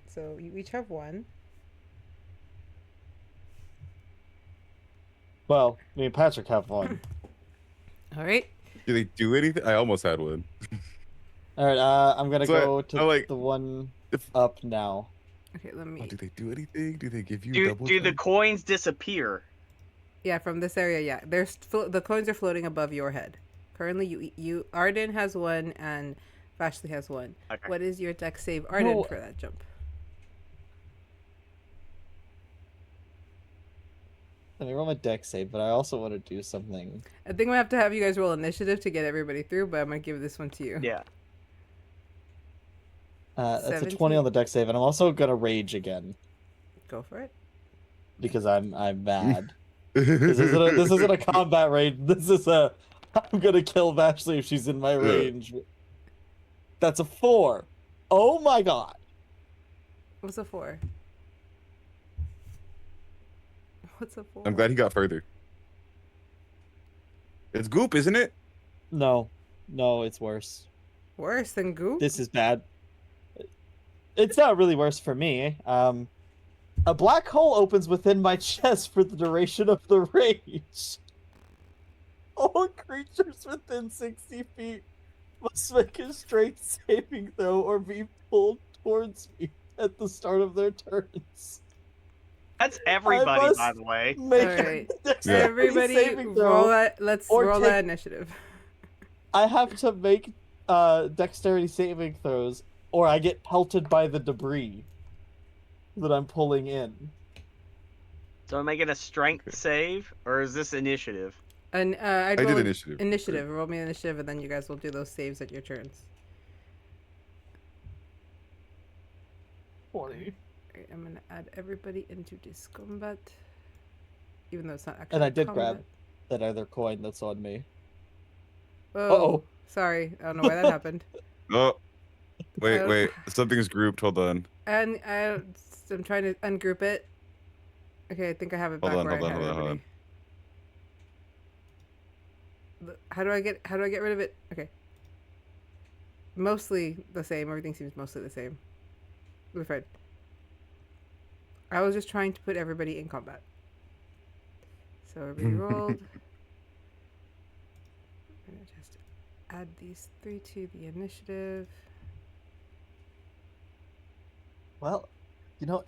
So you each have one. Well, me and Patrick have one. All right. Do they do anything? I almost had one. All right, I'm gonna So, go to I like- the one If- up now. Okay, let me. Oh, do they do anything? Do they give you Do double? the jump? coins disappear? Yeah, from this area. Yeah, the coins are floating above your head. Currently, you Ardyn has one and Vashley has one. Okay. What is your dex save, Ardyn, No. for that jump? Let me roll my deck save, but I also want to do something. I think we have to have you guys roll initiative to get everybody through, but I'm gonna give this one to you. Yeah. That's a 17. 20 on the deck save, and I'm also gonna rage again Go for it. because I'm mad. This isn't a combat rage. This is a I'm gonna kill Vashley if she's in my range. That's a 4. Oh my god. What's a 4? What's a 4? I'm glad he got further. It's goop, isn't it? No, it's worse. Worse than goop? This is bad. It's not really worse for me. A black hole opens within my chest for the duration of the rage. All creatures within 60 feet must make a strength saving throw or be pulled towards me at the start of their turns. That's everybody, must by the way. Make All right. a dexterity Everybody saving throw. roll that. Let's or roll take- that initiative. I have to make dexterity saving throws, or I get pelted by the debris that I'm pulling in. So am I getting a strength save, or is this initiative? And I did initiative. Initiative. Roll me initiative, and then you guys will do those saves at your turns. 20. Alright, I'm gonna add everybody into this combat, even though it's not actually. And I did combat. grab that other coin that's on me. Oh, Uh-oh. sorry. I don't know why that happened. Oh, Wait. Something's grouped. Hold on. And I'm trying to ungroup it. Okay, I think I have it back Hold where on. I had everybody. How do I get rid of it? Okay. Mostly the same. Everything seems mostly the same. I'm afraid. I was just trying to put everybody in combat. So everybody rolled. I'm gonna just add these 3 to the initiative. Well,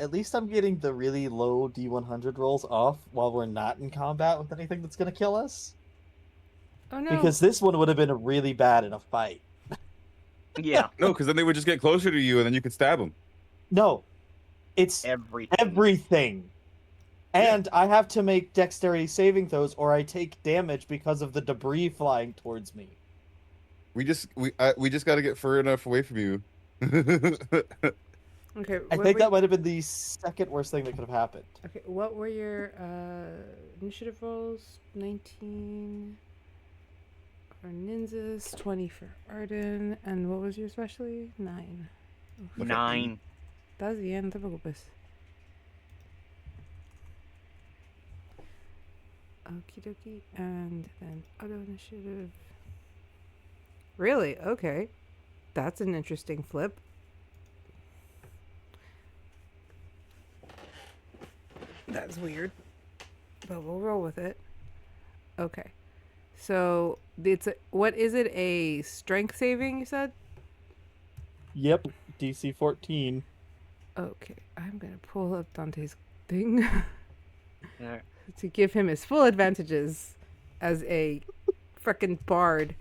at least I'm getting the really low D100 rolls off while we're not in combat with anything that's going to kill us. Oh no. Because this one would have been really bad in a fight. Yeah. No, because then they would just get closer to you, and then you could stab them. No. It's everything. And I have to make dexterity saving throws, or I take damage because of the debris flying towards me. We just got to get far enough away from you. Okay. I think that might have been the second worst thing that could have happened. Okay, what were your initiative rolls? 19 for Nynzus, 20 for Ardyn, and what was yours, Vashley? 9. 9. Estás bien, no te preocupes. Okie dokie, and then auto initiative. Really? Okay. That's an interesting flip. That's weird, but we'll roll with it. Okay, so what is it? A strength saving? You said. Yep, DC 14. Okay, I'm gonna pull up Dante's thing Alright. to give him his full advantages as a frickin' bard.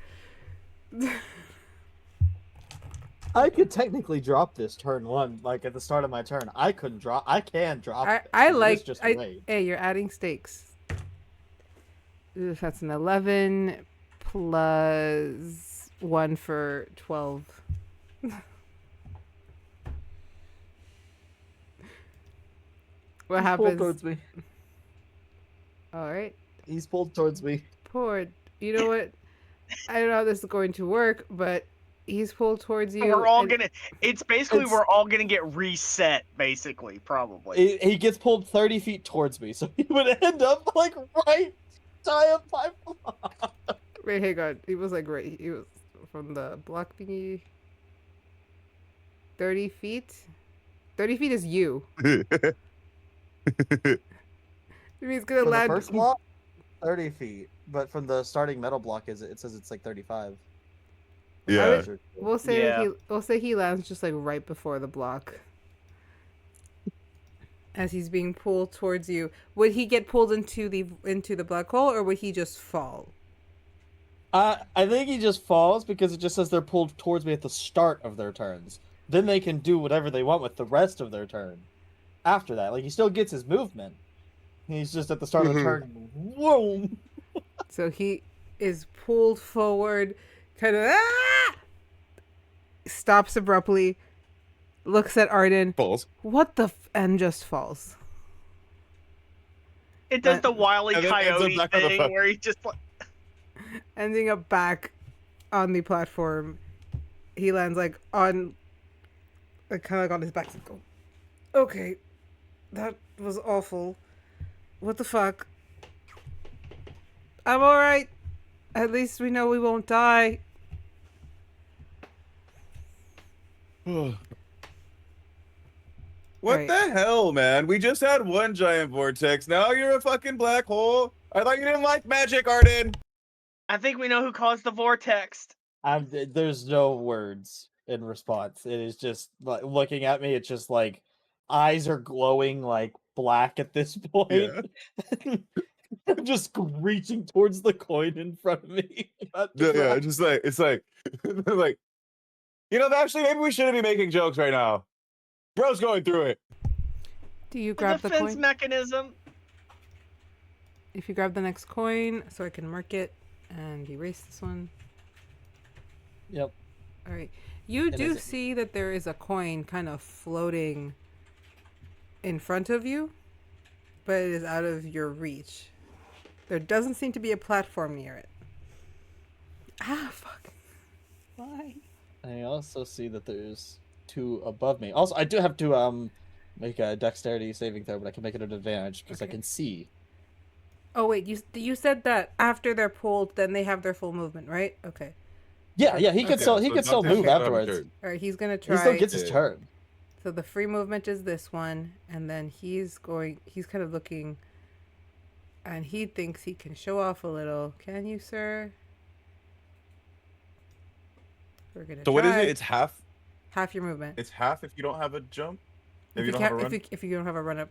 I could technically drop this turn 1, like at the start of my turn. I can drop it. Hey, you're adding stakes. That's an 11 plus 1 for 12. What happens? Pulled towards me. All right. He's pulled towards me. Poor. You know what? I don't know how this is going to work, but he's pulled towards you. We're all gonna. We're all gonna get reset, basically, probably. He gets pulled 30 feet towards me, so he would end up like right shy of my block. Wait, hang on. He was like right. He was from the block thingy. 30 feet. 30 feet is you. He's gonna From land. the first block, 30 feet, but from the starting metal block, it says it's like 35. Yeah. We'll say he lands just like right before the block. As he's being pulled towards you, would he get pulled into the black hole, or would he just fall? I think he just falls because it just says they're pulled towards me at the start of their turns. Then they can do whatever they want with the rest of their turn. After that, like he still gets his movement. He's just at the start of the turn. Whoa! So he is pulled forward, kind of stops abruptly, looks at Ardyn. Falls. What the and just falls. It does the Wile E. Coyote thing where he just like ending up back on the platform. He lands like on, like kind of like on his back. Go. Okay, that was awful. What the fuck? I'm alright. At least we know we won't die. What Right. the hell, man? We just had one giant vortex. Now you're a fucking black hole. I thought you didn't like magic, Ardyn. I think we know who caused the vortex. There's no words in response. It is just like looking at me. It's just like eyes are glowing like black at this point. Yeah. I'm just reaching towards the coin in front of me. Yeah, just like it's like, like, actually, maybe we shouldn't be making jokes right now. Bro's going through it. Do you grab the defense coin? mechanism. If you grab the next coin, so I can mark it and erase this one. Yep. All right. You do see that there is a coin kind of floating in front of you, but it is out of your reach. There doesn't seem to be a platform near it. Ah, fuck. Why? I also see that there's 2 above me. Also, I do have to make a dexterity saving throw, but I can make it an advantage because I can see. Oh wait, you said that after they're pulled, then they have their full movement, right? Okay. Yeah, he could still move Dante afterwards. turn. All right, he's gonna try. He still gets his turn. So the free movement is this one, and then he's kind of looking, and he thinks he can show off a little. Can you, sir? We're gonna So try. what is it? It's half. Half your movement. It's half if you don't have a jump. If you don't can't, have a run. if you don't have a run up.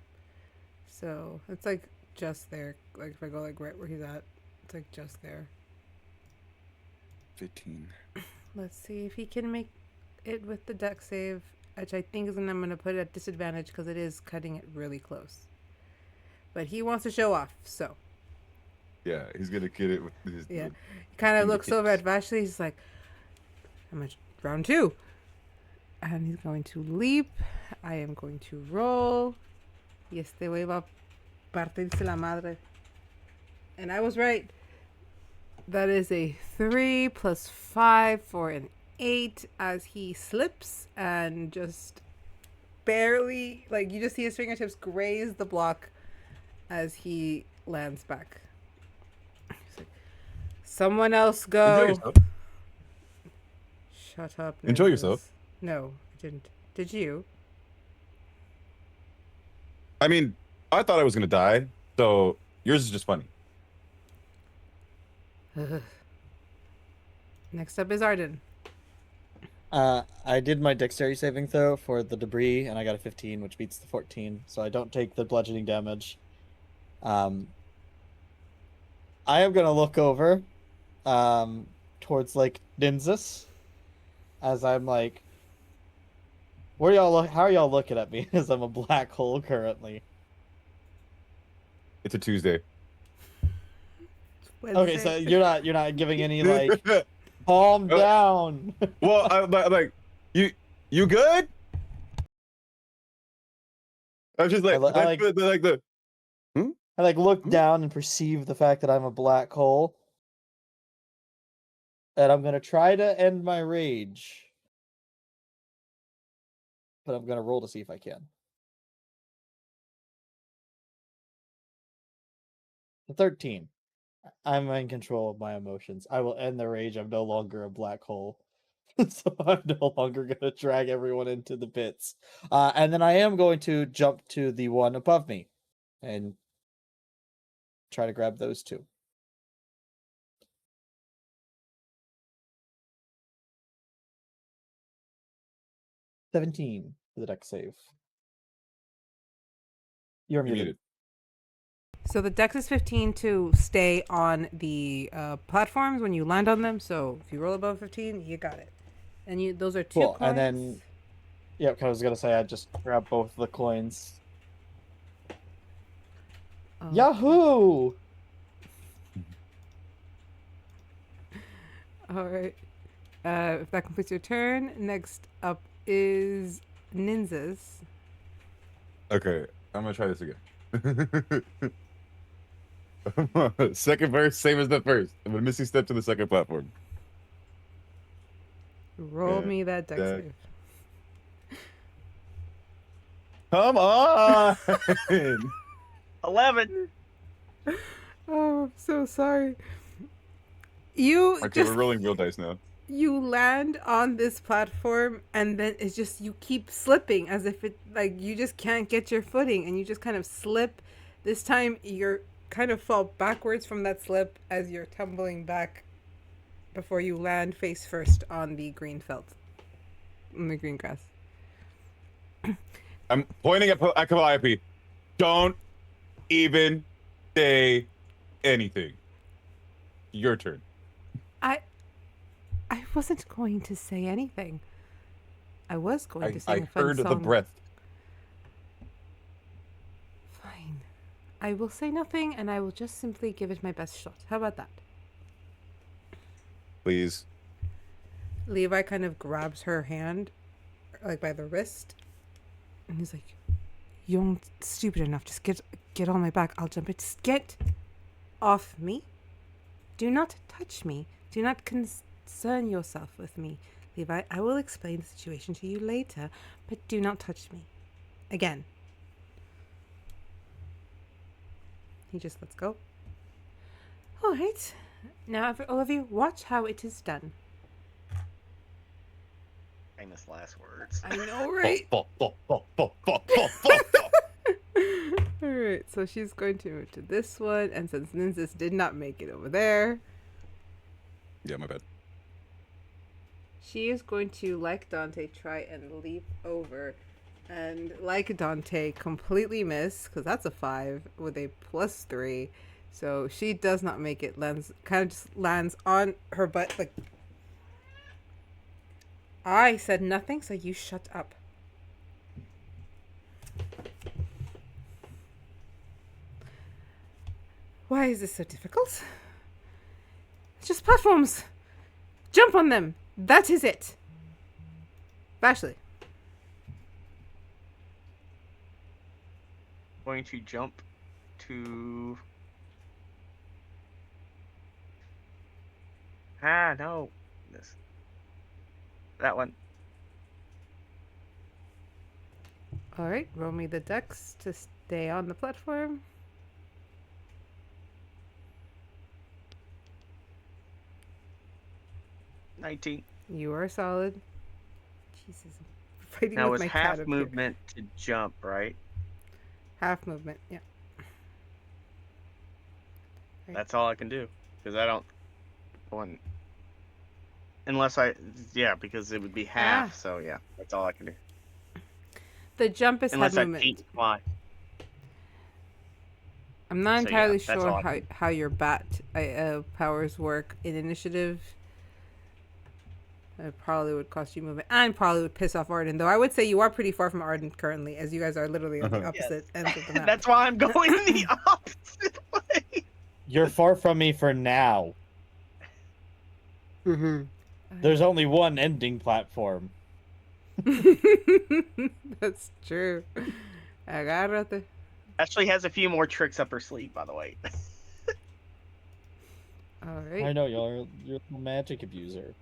So it's like just there. Like if I go like right where he's at, it's like just there. 15. Let's see if he can make it with the dex save, which I think is when I'm going to put it at disadvantage because it is cutting it really close. But he wants to show off, so. Yeah, he's gonna get it with his. Yeah, he kind of looks over at Vashley. He's like, "I'm at round 2," and he's going to leap. I am going to roll. Y este güey va a partirse la madre. And I was right. That is a 3 plus 5 for an 8 as he slips and just barely, like, you just see his fingertips graze the block as he lands back. Like, someone else go. Enjoy yourself. Shut up. Enjoy Nynzus. yourself. No, I didn't. Did you? I mean, I thought I was gonna die, so yours is just funny. Next up is Ardyn. I did my dexterity saving throw for the debris, and I got a 15, which beats the 14, so I don't take the bludgeoning damage. I am gonna look over, towards like Nynzus, as I'm like, how are y'all looking at me as I'm a black hole currently? It's a Tuesday. Okay, so you're not giving any like calm down. Well, I'm like, you good? I'm just like, I like look down and perceive the fact that I'm a black hole, and I'm gonna try to end my rage, but I'm gonna roll to see if I can. 13. I'm in control of my emotions. I will end the rage. I'm no longer a black hole. So I'm no longer going to drag everyone into the pits. And then I am going to jump to the one above me and try to grab those 2. $17 for the dex save. You're muted. So the dex is 15 to stay on the platforms when you land on them. So if you roll above 15, you got it. And those are 2 cool. coins. And then, yeah, I was gonna say I just grab both the coins. Oh. Yahoo! All right. If that completes your turn, next up is Nynzus. Okay, I'm gonna try this again. Second verse, same as the first. I'm gonna missing step to the second platform. Roll me that dex save. Come on! 11. Oh, I'm so sorry. You Okay, we're rolling real dice now. You land on this platform and then it's just you keep slipping as if it like you just can't get your footing and you just kind of slip. This time you're kind of fall backwards from that slip as you're tumbling back before you land face first on the green felt, on the green grass. I'm pointing at Calliope. Don't even say anything. Your turn. I wasn't going to say anything. I was going to sing a fun heard song. the breath. Fine. I will say nothing and I will just simply give it my best shot. How about that? Please. Levi kind of grabs her hand, like by the wrist, and he's like, "You aren't stupid enough. Just get on my back. I'll jump it. Just get off me. Do not touch me. Do not concern yourself with me. Levi, I will explain the situation to you later, but do not touch me. Again. He just lets go. All right. Now, all of you, watch how it is done. Famous last words. I know, right? Alright, so she's going to move to this one, and since Nynzus did not make it over there... Yeah, my bad. She is going to, like Dante, try and leap over. And like Dante, completely miss, because that's a 5 with a +3. So she does not make it. Kind of just lands on her butt. Like, I said nothing, so you shut up. Why is this so difficult? It's just platforms. Jump on them. That is it. Vashley. Going to jump to... no. That one. Alright, roll me the dex to stay on the platform. $19. You are solid. Jesus. I'm fighting Now with it's my cat half up here. movement to jump, right? Half movement, yeah. Right. That's all I can do. Because I don't... One. Unless because it would be half, so yeah, that's all I can do. The jump is Unless head I movement. paint fly. I'm not So, entirely yeah, that's all I sure can how your bat powers work in initiative. It probably would cost you movement and probably would piss off Ardyn, though I would say you are pretty far from Ardyn currently, as you guys are literally on the opposite ends of the map. That's why I'm going the opposite way. You're far from me for now. Mm-hmm. There's only one ending platform. That's true. Agárrate. Ashley has a few more tricks up her sleeve, by the way. All right. I know, you're a magic abuser.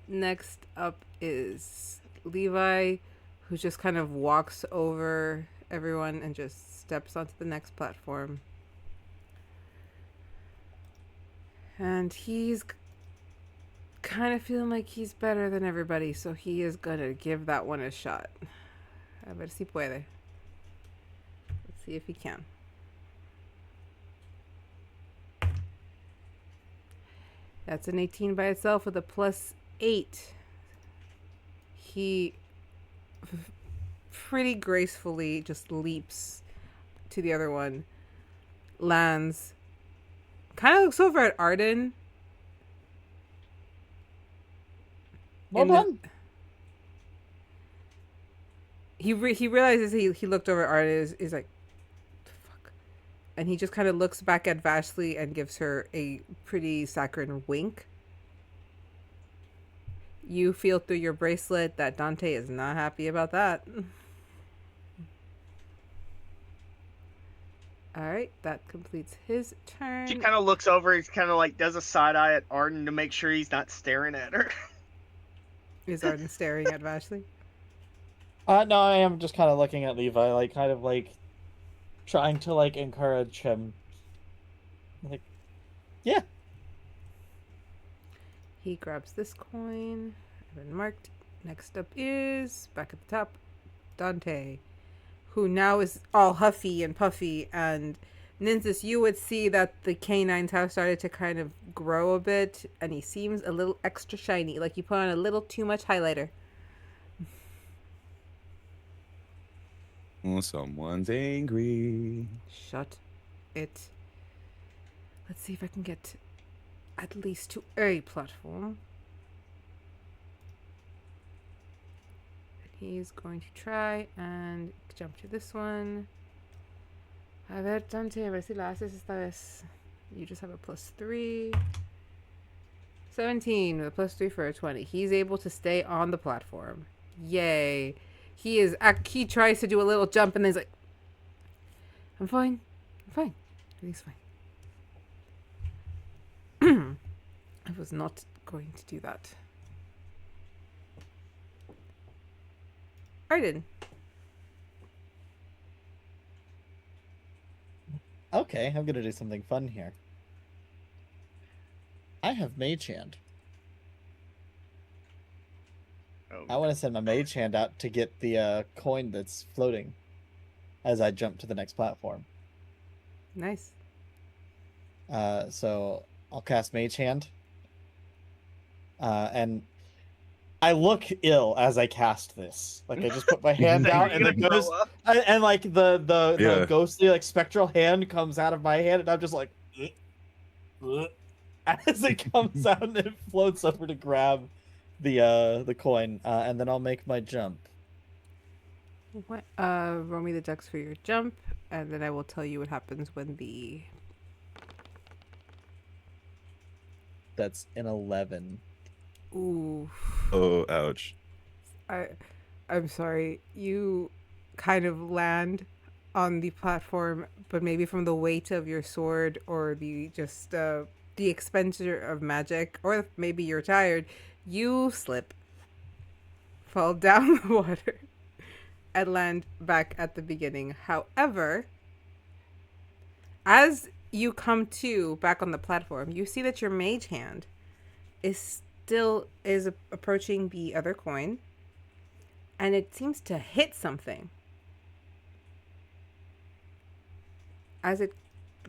Next up is Levi, who just kind of walks over everyone and just steps onto the next platform. And he's kind of feeling like he's better than everybody, so he is going to give that one a shot. A ver si puede. Let's see if he can. That's an 18 by itself with a +8. He pretty gracefully just leaps to the other one, lands, kind of looks over at Ardyn. Well done. He realizes he looked over at Ardyn, is like, fuck, and he just kind of looks back at Vashley and gives her a pretty saccharine wink. You feel through your bracelet that Dante is not happy about that. Alright, that completes his turn. She kind of looks over, he kind of like does a side eye at Ardyn to make sure he's not staring at her. Is Ardyn staring at Vashley? No, I am just kind of looking at Levi, like, kind of, like, trying to, like, encourage him. Like, yeah. He grabs this coin. I've been marked. Next up is, back at the top, Dante, who now is all huffy and puffy. And Nynzus, you would see that the canines have started to kind of grow a bit, and he seems a little extra shiny, like you put on a little too much highlighter. Oh, someone's angry. Shut it. Let's see if I can get at least to a platform. He's going to try and jump to this one. A ver, Dante, a ver si la haces esta vez. You just have a +3. 17 with a +3 for a 20. He's able to stay on the platform. Yay. He tries to do a little jump and then he's like, I'm fine. I'm fine. Everything's fine. I was not going to do that. Ardyn. Okay, I'm gonna do something fun here. I have Mage Hand. Oh, I want to send my Mage Hand out to get the coin that's floating as I jump to the next platform. Nice. So I'll cast Mage Hand. And I look ill as I cast this. Like I just put my hand out and it goes, and like the ghostly like spectral hand comes out of my hand, and I'm just like, as it comes out and it floats over to grab the coin, and then I'll make my jump. What? Roll me the dex for your jump, and then I will tell you what happens when the. That's an 11. Ooh. Oh, ouch. I'm sorry. You kind of land on the platform, but maybe from the weight of your sword or the expenditure of magic, or maybe you're tired, you slip, fall down the water, and land back at the beginning. However, as you come to back on the platform, you see that your mage hand is approaching the other coin, and it seems to hit something. As it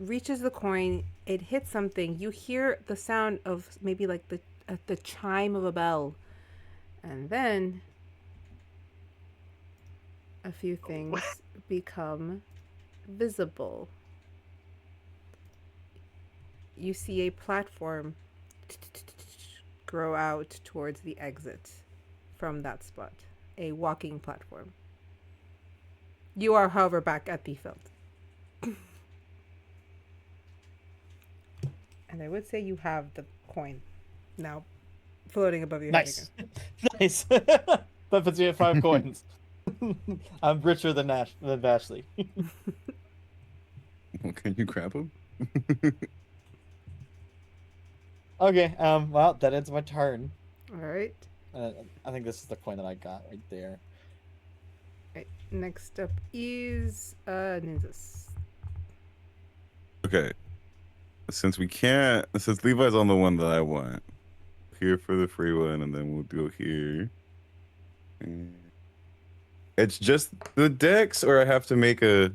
reaches the coin, it hits something. You hear the sound of maybe like the chime of a bell, and then a few things become visible. You see a platform grow out towards the exit from that spot. A walking platform. You are, however, back at the field. And I would say you have the coin now floating above your head again. Nice. That puts me at 5 coins. I'm richer than Vashley. Well, can you grab him? Okay, well, that ends my turn. Alright. I think this is the coin that I got right there. Right. Next up is Nynzus. Okay. Since Levi's on the one that I want, here for the free one, and then we'll go here. It's just the dex, or I have to make a...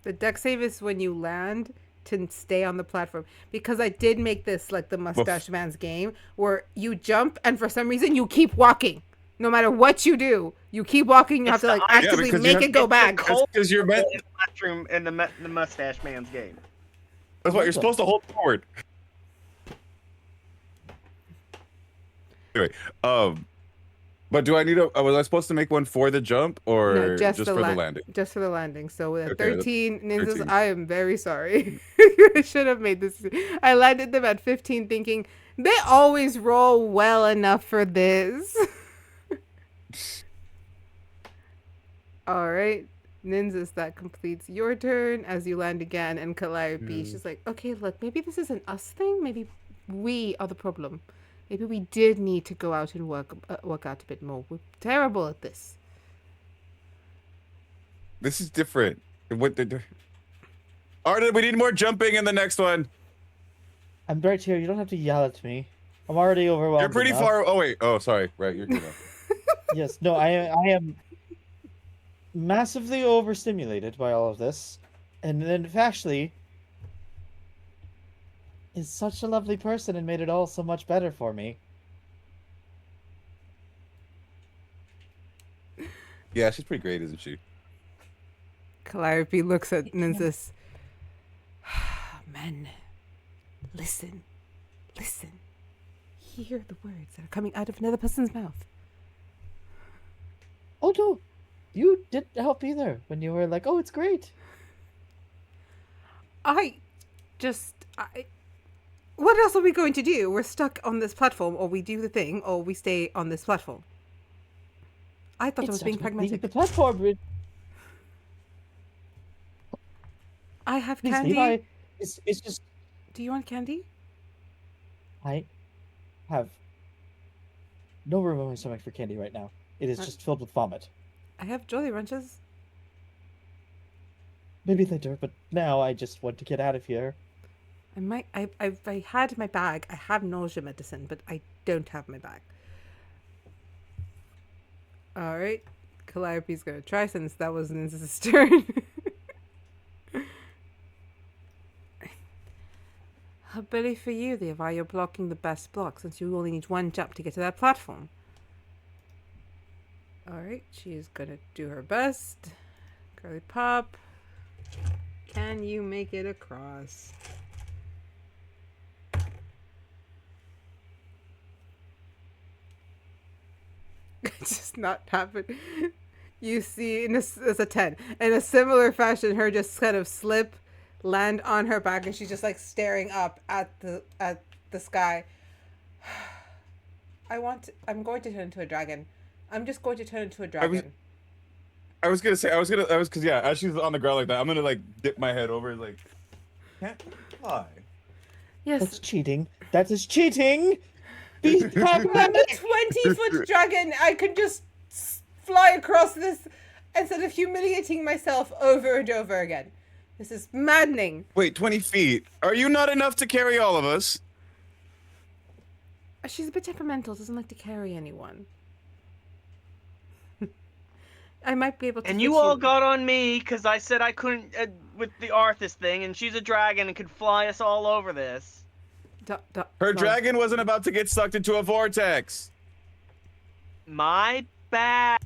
The dex save is when you land to stay on the platform, because I did make this like the Mustache Man's game, where you jump and for some reason you keep walking. No matter what you do, you keep walking. You have to like actively make it go back. Because you're meant in the bathroom in the Mustache Man's game. That's why you're supposed to hold forward. Anyway, but do I need was I supposed to make one for the jump or No, just for the landing? Just for the landing. So with Okay, 13 Nynzus, 13. I am very sorry. I should have made this. I landed them at 15 thinking, they always roll well enough for this. All right. Nynzus, that completes your turn as you land again, and Calliope, she's like, okay, look, maybe this is an us thing. Maybe we are the problem. Maybe we did need to go out and work out a bit more. We're terrible at this. This is different. Ardyn, we need more jumping in the next one. I'm right here. You don't have to yell at me. I'm already overwhelmed. You're pretty far. Oh wait. Oh, sorry. Right, you're good. Yes. No, I am massively overstimulated by all of this, and then Vashley is such a lovely person and made it all so much better for me. Yeah, she's pretty great, isn't she? Calliope looks at Nynzus. Men, listen. Hear the words that are coming out of another person's mouth. Oh no, you didn't help either when you were like, "Oh, it's great." What else are we going to do? We're stuck on this platform, or we do the thing, or we stay on this platform. I thought I was being pragmatic. The platform. I have Please, candy. Levi, it's just. Do you want candy? I have no room in my stomach for candy right now. It is just filled with vomit. I have Jolly Ranchers. Maybe later, but now I just want to get out of here. I had my bag. I have nausea medicine, but I don't have my bag. Alright. Calliope's gonna try since that was Nynzus' turn. Happily for you, Levi, you're blocking the best block since you only need one jump to get to that platform. Alright, she's gonna do her best. Girly Pop. Can you make it across? It's just not happen. You see, it's a 10. In a similar fashion, her just kind of slip, land on her back, and she's just like staring up at the sky. I'm going to turn into a dragon. I'm just going to turn into a dragon. Because yeah, as she's on the ground like that, I'm gonna like dip my head over, like, can't fly. Yes. That's cheating. That is cheating! Be I'm a 20-foot dragon. I could just fly across this instead of humiliating myself over and over again. This is maddening. Wait, 20 feet. Are you not enough to carry all of us? She's a bit temperamental, doesn't like to carry anyone. I might be able to. And you all got on me because I said I couldn't with the Arthas thing, and she's a dragon and could fly us all over this. Her dragon wasn't about to get sucked into a vortex. My bad.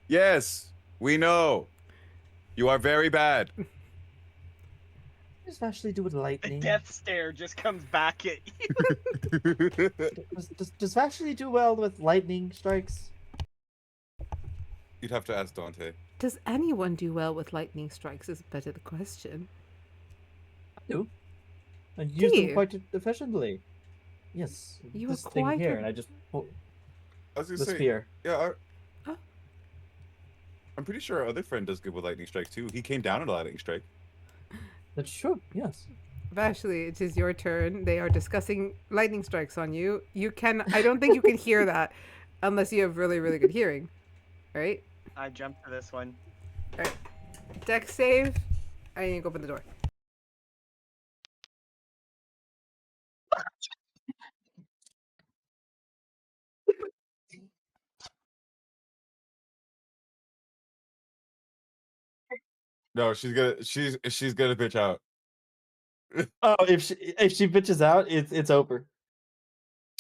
Yes, we know. You are very bad. What does Vashley do with lightning? The death stare just comes back at you. Does Vashley do well with lightning strikes? You'd have to ask Dante. Does anyone do well with lightning strikes is better the question. I do. I use them quite efficiently. Yes. You this are thing quite here, and I just I was gonna the say, spear. yeah. I'm pretty sure our other friend does good with lightning strike too. He came down at a lightning strike. That's true. Yes. Vashley, it is your turn. They are discussing lightning strikes on you. I don't think you can hear that unless you have really, really good hearing. Right? I jumped to this one. Alright. Dex save. I need to go open the door. No, she's gonna bitch out. Oh, if she bitches out, it's over.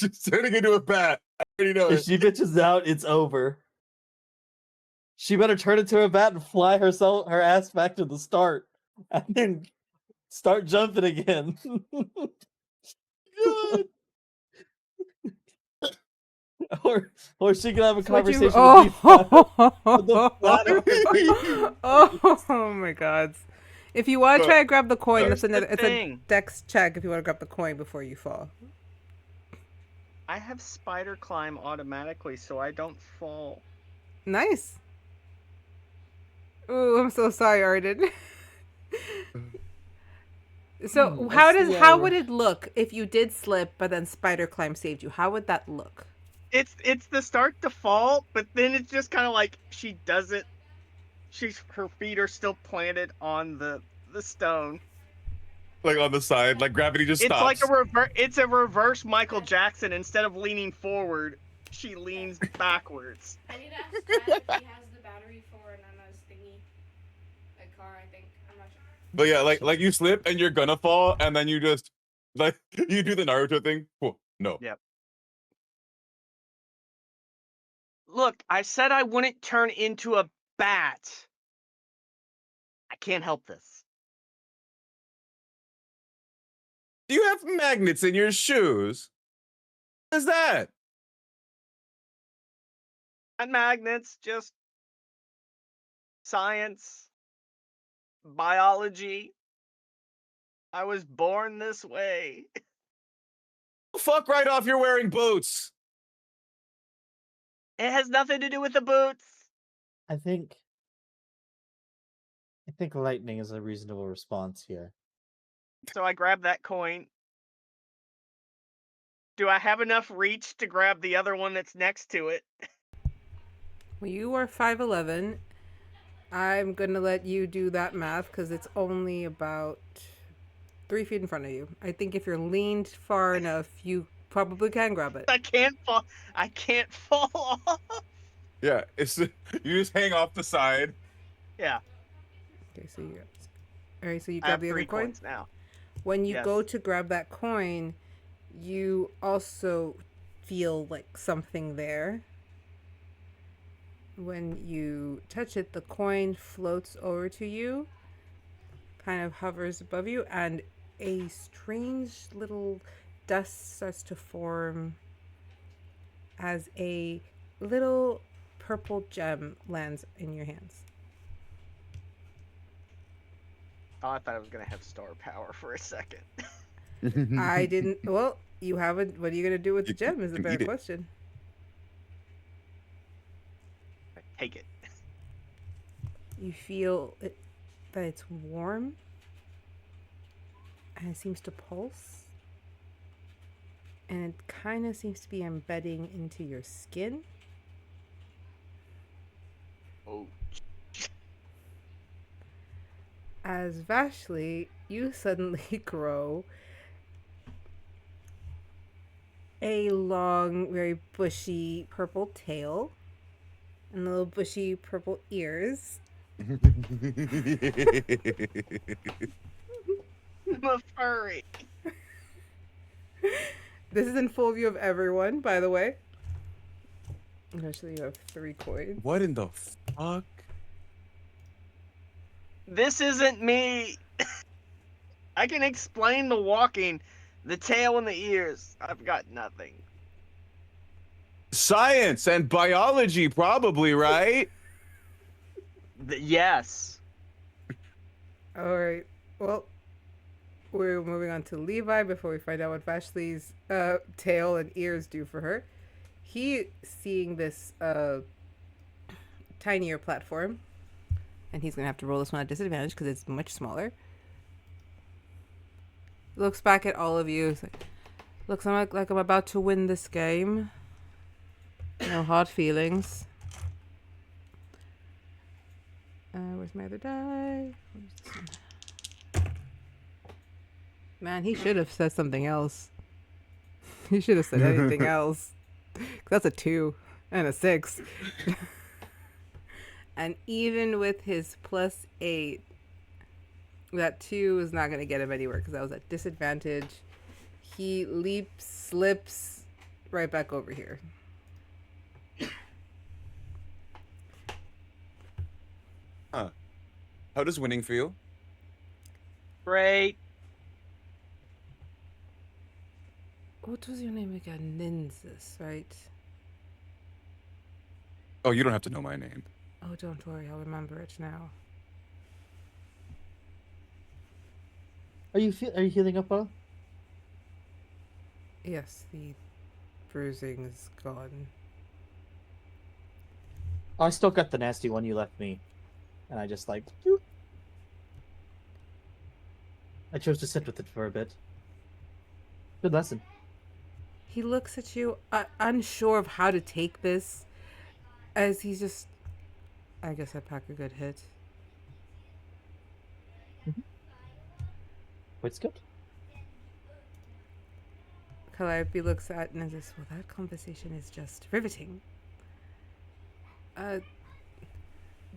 She's turning into a bat. I already know If it. she bitches out, it's over. She better turn into a bat and fly her ass back to the start, and then start jumping again. God. or she can have a conversation with Oh my god. If you want to try to grab the coin, it's a dex check if you want to grab the coin before you fall. I have spider climb automatically, so I don't fall. Nice. Ooh, I'm so sorry, Ardyn. So how would it look if you did slip, but then spider climb saved you? How would that look? It's the start to fall, but then it's just kind of like she does it. Her feet are still planted on the stone, like on the side, like gravity just stops. It's like it's a reverse Michael Jackson. Instead of leaning forward, she leans backwards. I need to ask Chad if he has the battery for Nana's thingy, like car. I think I'm not sure. But yeah, like you slip and you're gonna fall, and then you just like you do the Naruto thing. Whoa, no. Yep. Look, I said I wouldn't turn into a bat. I can't help this. Do you have magnets in your shoes? What is that? Not magnets, just science, biology. I was born this way. Fuck right off, you're wearing boots. It has nothing to do with the boots. I think lightning is a reasonable response here. So I grabbed that coin. Do I have enough reach to grab the other one that's next to it? Well, you are 5'11". I'm going to let you do that math because it's only about 3 feet in front of you. I think if you're leaned far enough, you probably can grab it. I can't fall. I can't fall off. Yeah, it's you just hang off the side. Yeah. Okay, so you I grab have the other 3 coin. coins now. When you Yes. go to grab that coin, you also feel like something there. When you touch it, the coin floats over to you, kind of hovers above you, and a strange little dust starts to form as a little purple gem lands in your hands. Oh, I thought I was gonna have star power for a second. I didn't. Well, you have it. What are you gonna do with the You gem? Is a can better eat it. question. Take it. You feel that it's warm, and it seems to pulse, and it kind of seems to be embedding into your skin. Oh. As Vashley, you suddenly grow a long, very bushy purple tail and little bushy purple ears. I'm a furry. This is in full view of everyone, by the way. Actually, you have 3 coins. What in the fuck? This isn't me. I can explain the walking, the tail and the ears. I've got nothing. Science and biology, probably, right? Yes. All right. Well, we're moving on to Levi before we find out what Vashley's tail and ears do for her. He, seeing this tinier platform, and he's going to have to roll this one at disadvantage because it's much smaller, looks back at all of you. Looks like I'm about to win this game. No hard feelings. Where's my other die? Where's this one? Man, he should have said something else. He should have said anything else. 'Cause that's a 2 and a 6. And even with his +8, that 2 is not going to get him anywhere because that was at disadvantage. He slips right back over here. Huh. How does winning feel? Great. What was your name again? Nynzus, right? Oh, you don't have to know my name. Oh, don't worry. I'll remember it now. Are you healing up, Paul? Yes, the bruising is gone. I still got the nasty one you left me, and I just like. Boop. I chose to sit with it for a bit. Good lesson. He looks at you, unsure of how to take this, as he's just. I guess I pack a good hit. What's good? Calliope looks at Nynzus. Well, that conversation is just riveting.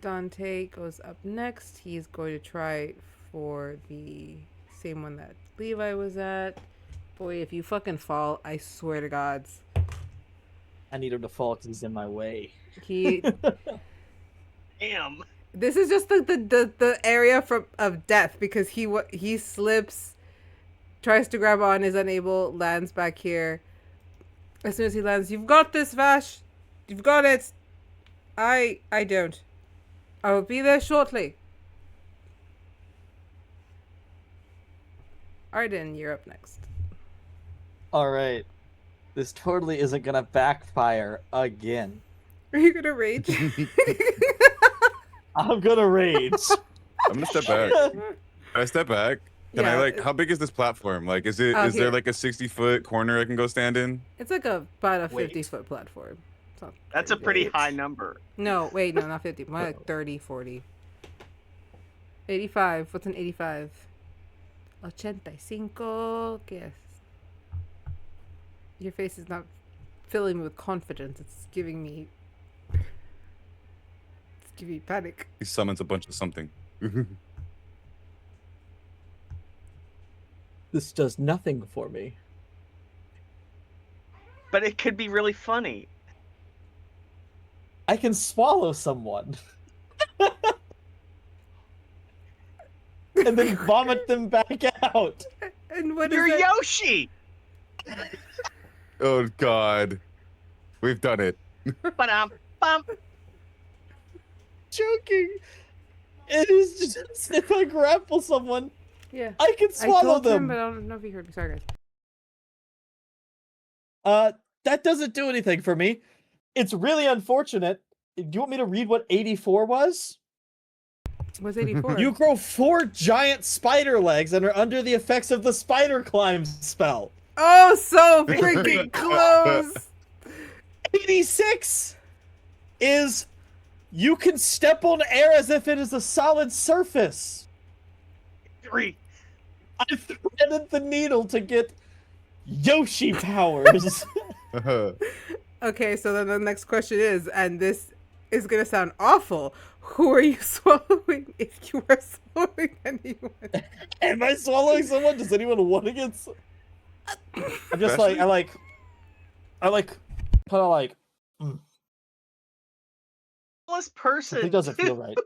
Dante goes up next. He's going to try for the same one that Levi was at. Boy, if you fucking fall, I swear to gods. I need him to fall because he's in my way. He. Damn. This is just the area of death because he slips, tries to grab on, is unable, lands back here. As soon as he lands, you've got this, Vash. You've got it. I don't. I will be there shortly. Ardyn, you're up next. Alright. This totally isn't gonna backfire again. Are you gonna rage? I'm gonna rage. I'm gonna step back. I step back. Can I Yeah, how big is this platform? Like, is there here. like a 60-foot corner I can go stand in? It's like about a Wait. 50-foot platform. It's not That's a crazy. pretty Wait. high number. No, wait, no, not 50. More like 30, 40. 85. What's an 85? 85. ¿Qué es? Your face is not filling me with confidence. It's giving me panic. He summons a bunch of something. This does nothing for me. But it could be really funny. I can swallow someone. And then vomit them back out. And what You're is that? Yoshi! Oh God, we've done it. Ba-dum-bum. Joking. It is just if I grapple someone, Yeah. I can I swallow told him, them. but I don't know if he heard me. Sorry, guys. That doesn't do anything for me. It's really unfortunate. Do you want me to read what 84 was? What's 84? You grow 4 giant spider legs and are under the effects of the spider climb spell. Oh, so freaking close! 86 is you can step on air as if it is a solid surface. 3. I threaded the needle to get Yoshi powers. Okay, so then the next question is, and this is gonna sound awful, who are you swallowing if you are swallowing anyone? Am I swallowing someone? Does anyone want to get? I'm just like I kind of like. This person. Something doesn't feel right.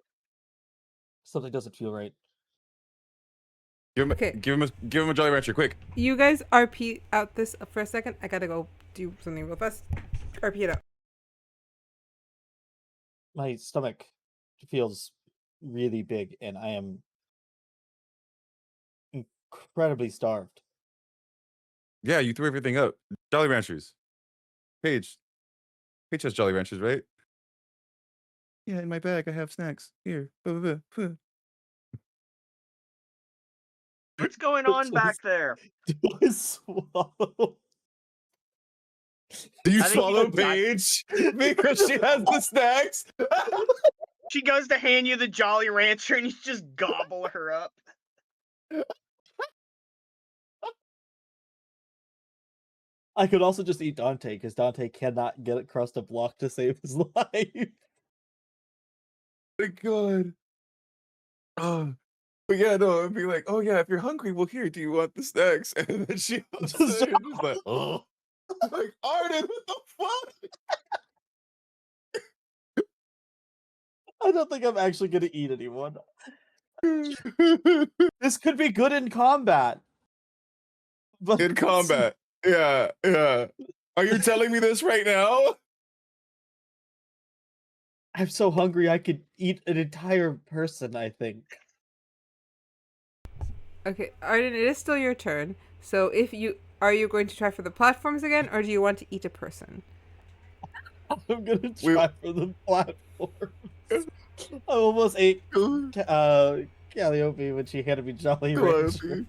Something doesn't feel right. Give him a Jolly Rancher, quick. You guys RP out this for a second. I gotta go do something real fast. RP it out. My stomach feels really big, and I am incredibly starved. Yeah, you threw everything up. Jolly Ranchers. Paige has Jolly Ranchers, right? Yeah, in my bag I have snacks. Here. What's going on back there? Do I swallow? Do you I think swallow you got- Paige? Because she has the snacks? She goes to hand you the Jolly Rancher and you just gobble her up. I could also just eat Dante, because Dante cannot get across the block to save his life. My God. Oh. But yeah, no, it'd be like, oh yeah, if you're hungry, well here, do you want the snacks? And then she was just like, oh. Like, Ardyn, what the fuck? I don't think I'm actually gonna eat anyone. This could be good in combat. But In combat. Yeah. Are you telling me this right now? I'm so hungry I could eat an entire person, I think. Okay, Ardyn, it is still your turn. So are you going to try for the platforms again, or do you want to eat a person? I'm gonna try for the platform. I almost ate Calliope when she handed me Jolly Rancher.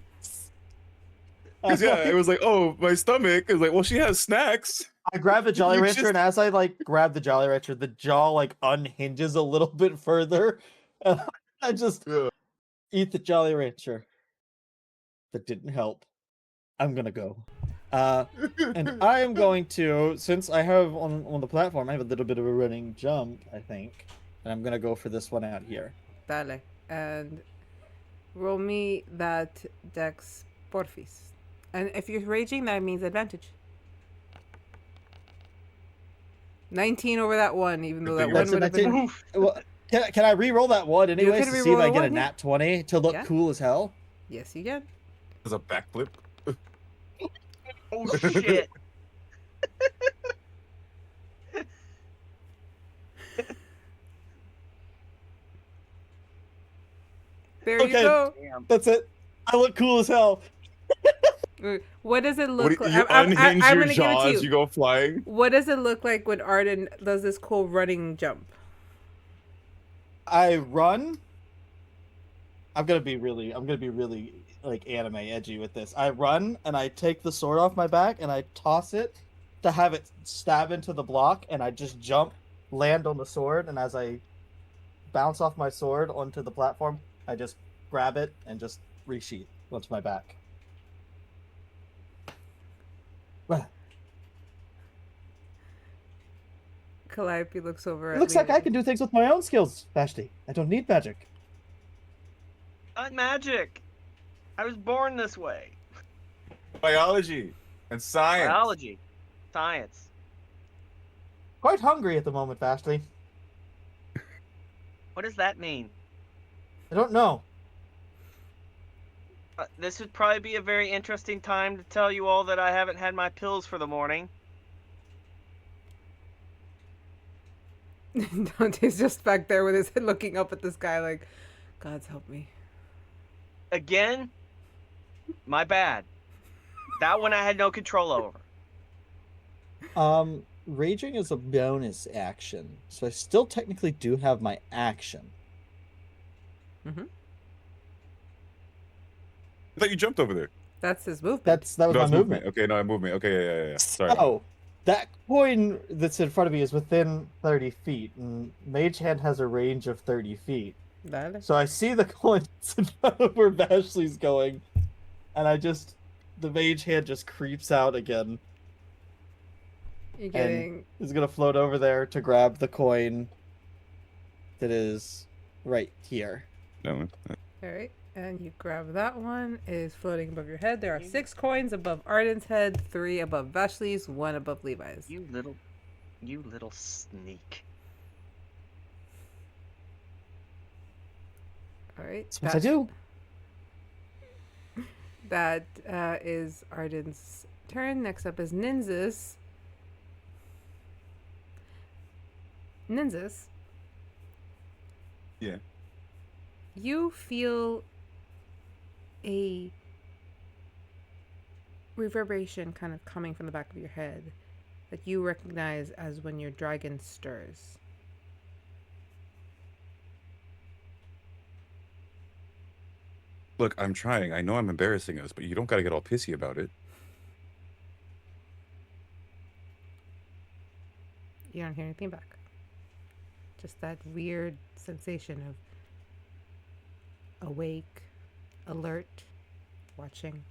Because yeah, it was like, oh, my stomach is like, well, she has snacks. I grabbed the Jolly You Rancher, just- and as I grab the Jolly Rancher, the jaw unhinges a little bit further. I just eat the Jolly Rancher. That didn't help. I'm gonna go. And I am going to, since I have on the platform, I have a little bit of a running jump, I think. And I'm gonna go for this one out here. Dale. And roll me that dex porfis. And if you're raging, that means advantage. 19 over that one, even though that That's one would have been... 19. Well, can I re-roll that one anyways can to see if re-roll I the get a one, yeah. nat 20 to look Yeah. cool as hell? Yes, you can. As a backflip. Oh shit. There Okay. you go. Damn. That's it. I look cool as hell. What does it What look do like? you unhinge I'm your gonna give it to jaws, you. you go flying? What does it look like when Ardyn does this cool running jump? I run. I'm gonna be really like anime edgy with this. I run and I take the sword off my back and I toss it to have it stab into the block, and I just jump, land on the sword, and as I bounce off my sword onto the platform, I just grab it and just resheath onto my back. Calliope looks over at It looks like I Levi. can do things with my own skills, Vashley. I don't need magic. Not magic. I was born this way. Biology and science. Biology, science. Quite hungry at the moment, Vashley. What does that mean? I don't know. This would probably be a very interesting time to tell you all that I haven't had my pills for the morning. Dante's just back there with his head looking up at the sky like, God's help me. Again, my bad. That one I had no control over. Raging is a bonus action, so I still technically do have my action. Mm-hmm. I thought you jumped over there. That's his movement. That was No, my it's movement. Okay, no, movement. Okay, yeah. Sorry. Oh, that coin that's in front of me is within 30 feet, and Mage Hand has a range of 30 feet. Dale. So I see the coin that's in front of where Vashley's going, and the Mage Hand just creeps out again. You're getting... Is gonna float over there to grab the coin that is right here. No. Alright, and you grab that one. It is floating above your head. There are 6 coins above Ardyn's head, 3 above Vashley's, 1 above Levi's. You little sneak. Alright. That's what I do. That is Ardyn's turn. Next up is Nynzus. Nynzus. Yeah. You feel a reverberation kind of coming from the back of your head that you recognize as when your dragon stirs. Look, I'm trying. I know I'm embarrassing us, but you don't gotta get all pissy about it. You don't hear anything back. Just that weird sensation of awake, alert, watching.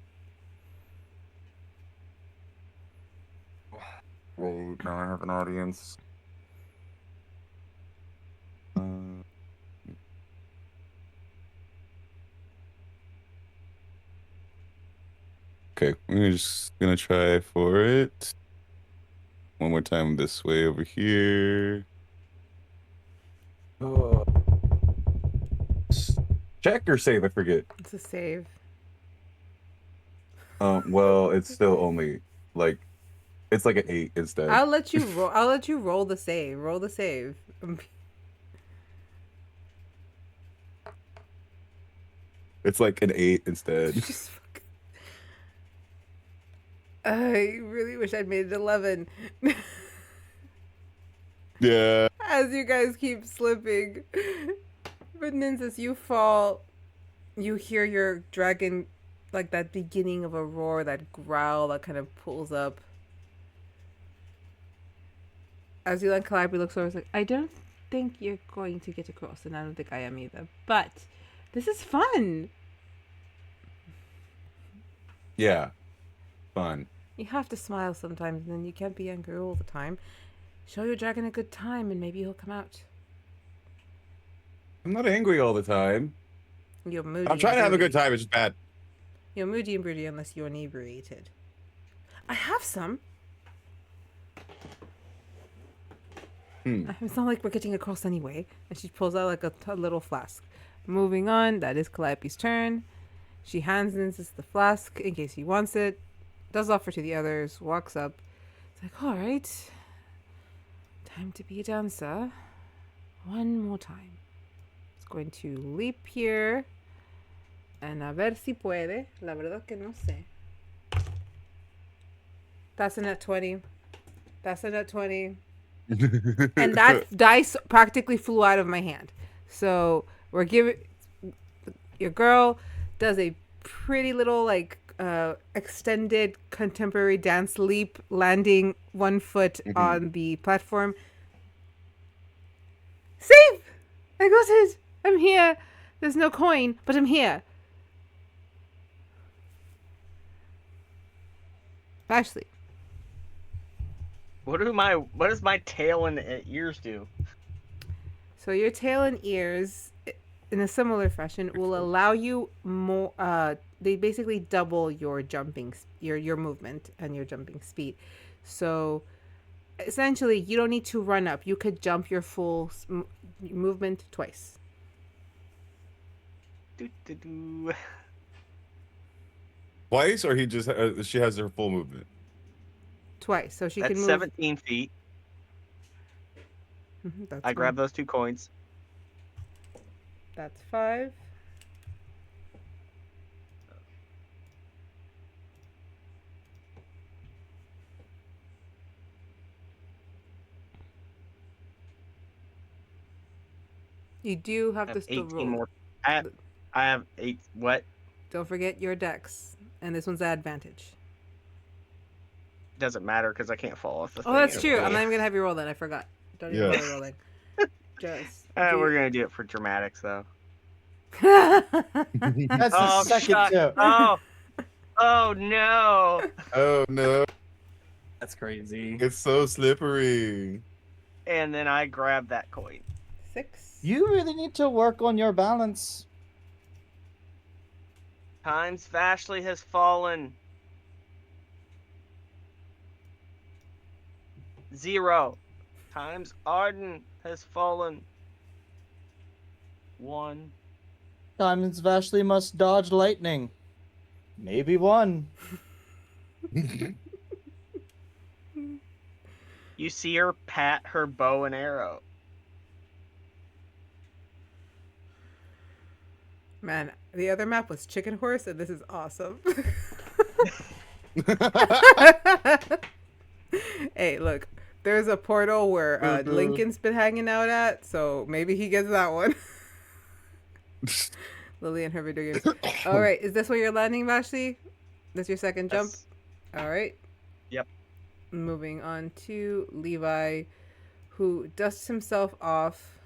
Well, now I have an audience. Okay, we're just gonna try for it. One more time this way over here. Check or save? I forget. It's a save. Well, it's still only like it's like an 8 instead. I'll let you roll. I'll let you roll the save. Roll the save. It's like an 8 instead. Just fucking... I really wish I'd made it 11. Yeah. As you guys keep slipping. But Nynzus, you fall. You hear your dragon, like that beginning of a roar, that growl that kind of pulls up. As you let Calliope looks over, it's like, I don't think you're going to get across, and I don't think I am either. But this is fun. Yeah. Fun. You have to smile sometimes, and then you can't be angry all the time. Show your dragon a good time, and maybe he'll come out. I'm not angry all the time. You're moody. I'm trying to have a good time. It's just bad. You're moody and broody unless you're inebriated. I have some. It's not like we're getting across anyway. And she pulls out like a little flask. Moving on, that is Calliope's turn. She hands Nynzus the flask in case he wants it. Does offer to the others. Walks up. It's like, all right. Time to be a dancer. One more time. It's going to leap here. And a ver si puede. La verdad que no sé. That's a net 20. That's a net 20. And that dice practically flew out of my hand. So we're giving... Your girl does a pretty little like extended contemporary dance leap, landing 1 foot on the platform. Save! I got it! I'm here! There's no coin, but I'm here. Vashley. What does my tail and ears do? So your tail and ears, in a similar fashion, will allow you more. They basically double your jumping, your movement and your jumping speed. So essentially, you don't need to run up. You could jump your full movement twice. Twice, or he just she has her full movement. Twice, so she That's can move 17 feet. That's I grab those 2 coins. That's 5. You do have to still 18 roll. more. I have 8. What? Don't forget your dex, and this one's at advantage. Doesn't matter because I can't fall off the thing. Oh, that's true. anyway. I'm not even gonna have you roll that. I forgot. Don't even bother rolling. Just. We're gonna do it for dramatics though. That's Oh, the second shut- tip. Oh no! Oh no, That's crazy. it's so slippery. And then I grab that coin. 6. You really need to work on your balance. Times Vashley has fallen. 0. Times Ardyn has fallen. 1. Times Vashley must dodge lightning. Maybe 1. You see her pat her bow and arrow. Man, the other map was Chicken Horse, and this is awesome. Hey, look. There's a portal where Linkyn's been hanging out at, so maybe he gets that one. Lily and her video games. All right, is this where you're landing, Vashley? That's your second jump? Yes. All right. Yep. Moving on to Levi, who dusts himself off,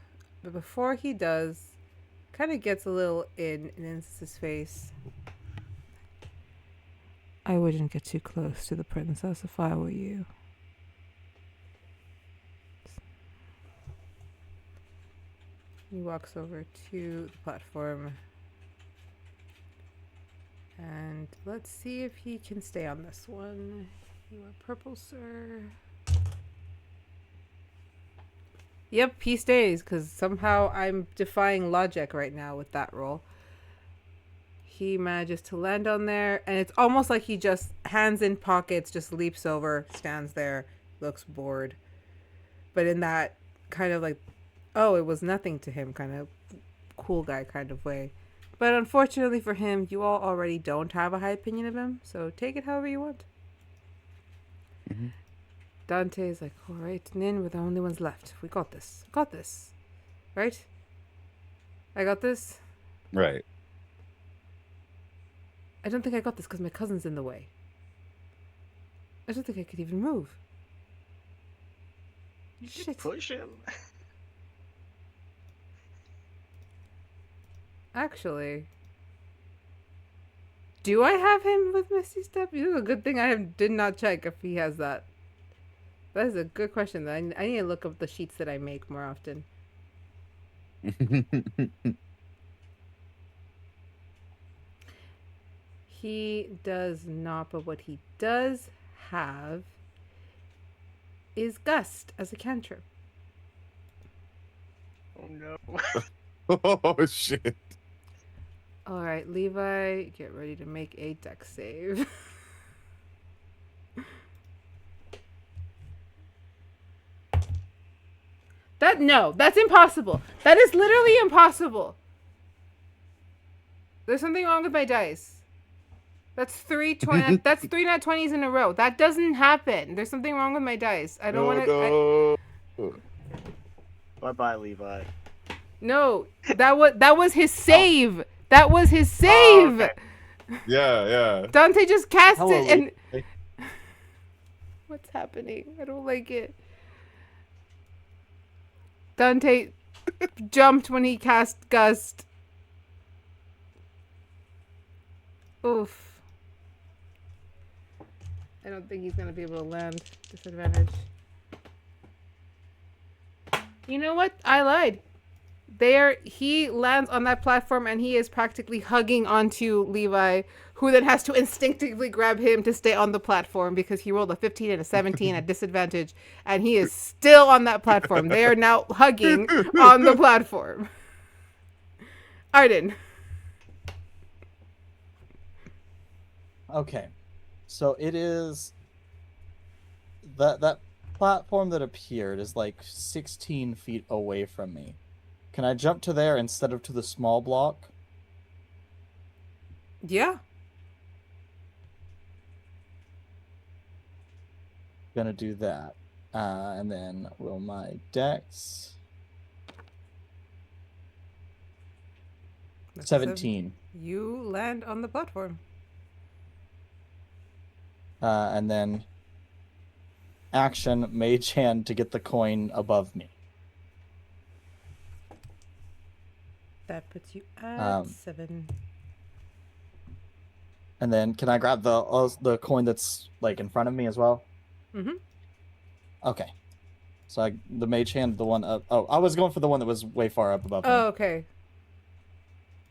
but before he does, kind of gets a little in Nynzus' face. I wouldn't get too close to the princess if I were you. He walks over to the platform. And let's see if he can stay on this one. You are purple, sir. Yep, he stays, because somehow I'm defying logic right now with that roll. He manages to land on there, and it's almost like he just, hands in pockets, just leaps over, stands there, looks bored. But in that kind of like, oh, it was nothing to him kind of cool guy kind of way. But unfortunately for him, you all already don't have a high opinion of him, so take it however you want. Mm-hmm. Dante's like, all right, Nyn, we're the only ones left. We got this. Got this. Right? I got this? Right. I don't think I got this because my cousin's in the way. I don't think I could even move. You should Shit. push him. Actually, do I have him with Misty Step? This is a good thing I did not check if he has that. That is a good question. I need to look up the sheets that I make more often. He does not, but what he does have is Gust as a cantrip. Oh no. Oh shit. All right, Levi, get ready to make a dex save. That's impossible. That is literally impossible. There's something wrong with my dice. That's 3 that's 3 nat 20s in a row. That doesn't happen. There's something wrong with my dice. I don't want to. No. Bye bye, Levi. No, that was his save. That was his save. Oh, okay. Yeah. Dante just cast Hello, it and... Lee. What's happening? I don't like it. Dante jumped when he cast Gust. Oof. I don't think he's going to be able to land. Disadvantage. You know what? I lied. He lands on that platform and he is practically hugging onto Levi, who then has to instinctively grab him to stay on the platform because he rolled a 15 and a 17 at disadvantage, and he is still on that platform. They are now hugging on the platform. Ardyn. Okay, so it is that platform that appeared is like 16 feet away from me. Can I jump to there instead of to the small block? Yeah. Gonna do that, and then roll my dex. 17. You land on the platform. And then action mage hand to get the coin above me. That puts you at 7. And then can I grab the coin that's like in front of me as well? Mm-hmm. Okay. So the mage hand, the one up. Oh, I was going for the one that was way far up above me. Oh, okay.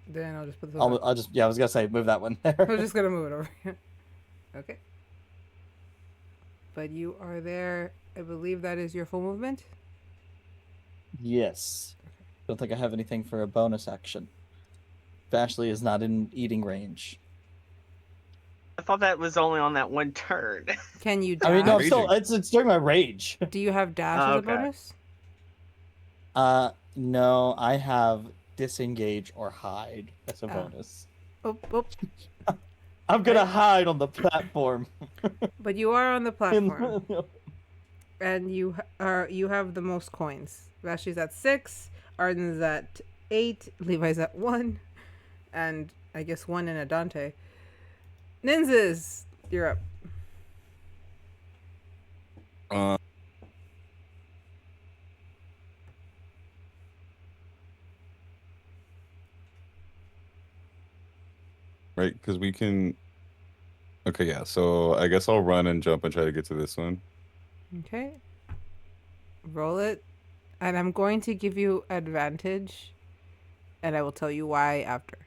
Then I'll just put this I'll just, I was gonna say move that one there. I'm just gonna move it over here. Okay. But you are there. I believe that is your full movement. Yes. Don't think I have anything for a bonus action. Vashley is not in eating range. I thought that was only on that one turn. Can you dash? I mean, no, Raging. still, it's during my rage. Do you have dash Oh, as a okay. bonus? No, I have disengage or hide as a Oh. bonus. Oh. I'm gonna hide on the platform. But you are on the platform, and you have the most coins. Vashley's at 6, Ardyn's at 8, Levi's at 1, and I guess 1 in a Dante. Nynzus, you're up. Right, because we can. Okay, yeah. So I guess I'll run and jump and try to get to this one. Okay. Roll it. And I'm going to give you advantage. And I will tell you why after.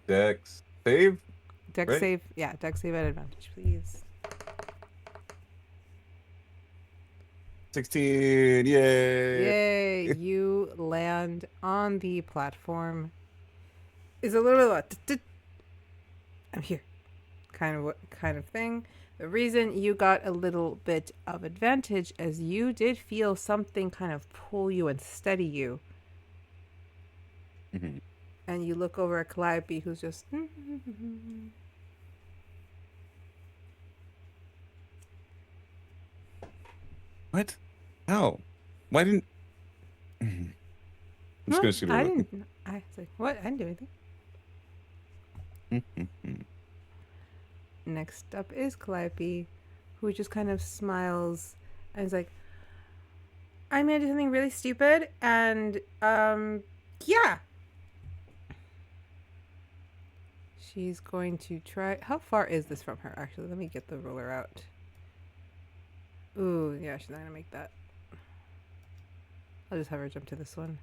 Dex save. Dex Right. save. Yeah, dex save at advantage, please. 16. Yay! Yay! You land on the platform. Is a little bit of a I'm here kind of thing. The reason you got a little bit of advantage is you did feel something kind of pull you and steady you. Mhm. And you look over at Calliope, who's just What? How? Why didn't? I'm just gonna shoot I her. didn't. I was like, what? I didn't do anything. Next up is Calliope, who just kind of smiles and is like, I'm gonna do something really stupid, and yeah. She's going to try. How far is this from her? Actually, let me get the ruler out. Ooh, yeah, she's not gonna make that. I'll just have her jump to this one.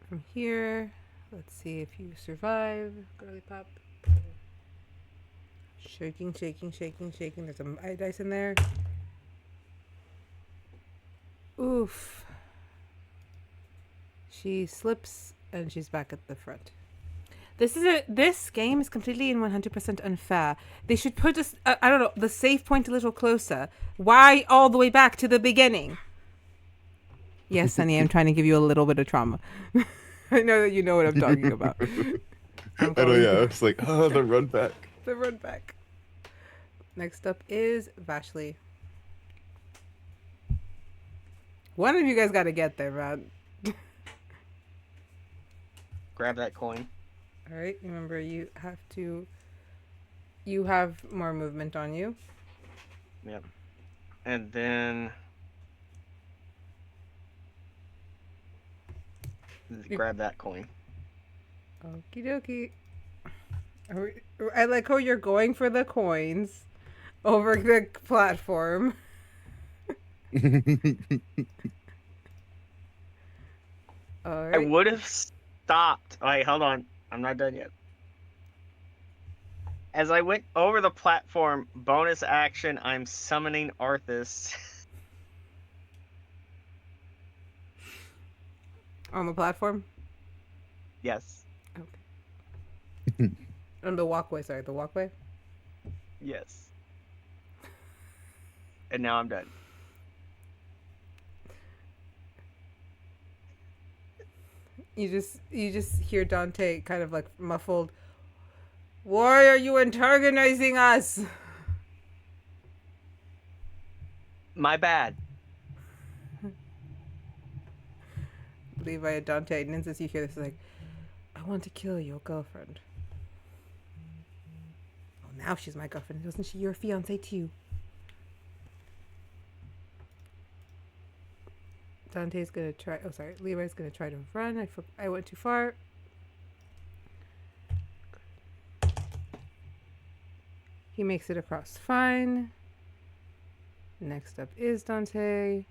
From here, let's see if you survive. Girly pop. Shaking. There's some eye dice in there. Oof. She slips and she's back at the front. This game is completely and 100% unfair. They should put us, I don't know, the save point a little closer. Why all the way back to the beginning? Yes, Sunny, I'm trying to give you a little bit of trauma. I know that you know what I'm talking about. I know, yeah. It's like, oh, the run back. The run back. Next up is Vashley. One of you guys got to get there, man. Grab that coin. All right. Remember, you have to. You have more movement on you. Yep. And then grab that coin. Okie dokie. I like how you're going for the coins over the platform. All right. I would have stopped. Wait, hold on. I'm not done yet. As I went over the platform, bonus action, I'm summoning Arthas. On the platform? Yes. Okay. On the walkway, sorry, the walkway? Yes. And now I'm done. You just hear Dante kind of like muffled. Why are you antagonizing us? My bad. Levi, Dante, Nynzus, you hear this like, I want to kill your girlfriend. Oh, now she's my girlfriend. Wasn't she your fiance too? Dante's gonna try. Oh, sorry. Levi's gonna try to run. I went too far. He makes it across fine. Next up is Dante,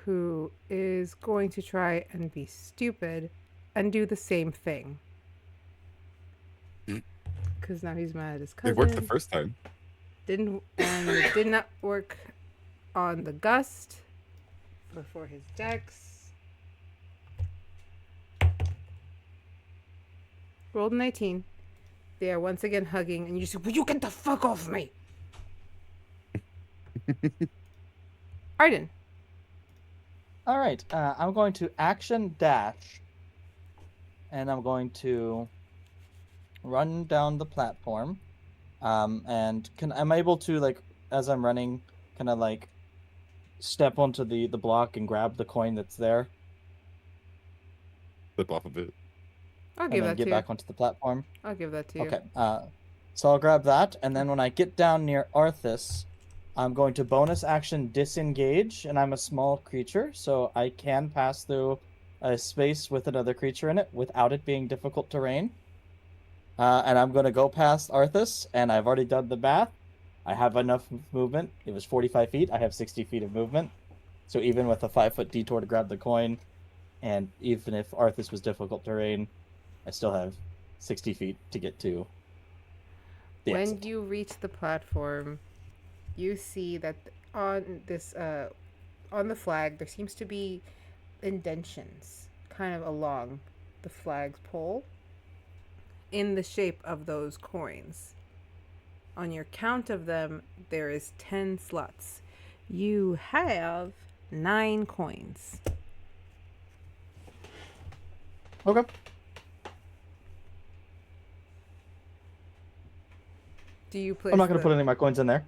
who is going to try and be stupid and do the same thing. Because now he's mad at his cousin. It worked the first time. It did not work on the gust for his dex. Rolled a 19. They are once again hugging, and you say, "Will you get the fuck off me?" Ardyn. All right, I'm going to action dash, and I'm going to run down the platform, and I'm able to, like, as I'm running, kind of like step onto the block and grab the coin that's there. Flip off of it. I'll give that to you. Get back onto the platform. I'll give that to you. Okay, so I'll grab that, and then when I get down near Arthas, I'm going to bonus action disengage, and I'm a small creature, so I can pass through a space with another creature in it without it being difficult terrain. And I'm going to go past Arthas, and I've already done the math. I have enough movement. It was 45 feet. I have 60 feet of movement. So even with a 5-foot detour to grab the coin, and even if Arthas was difficult terrain, I still have 60 feet to get to the When exit. you reach the platform, you see that on this on the flag there seems to be indentions kind of along the flag's pole in the shape of those coins. On your count of them, there is 10 slots. You have 9 coins. Okay. Do you place I'm not going to put any of my coins in there.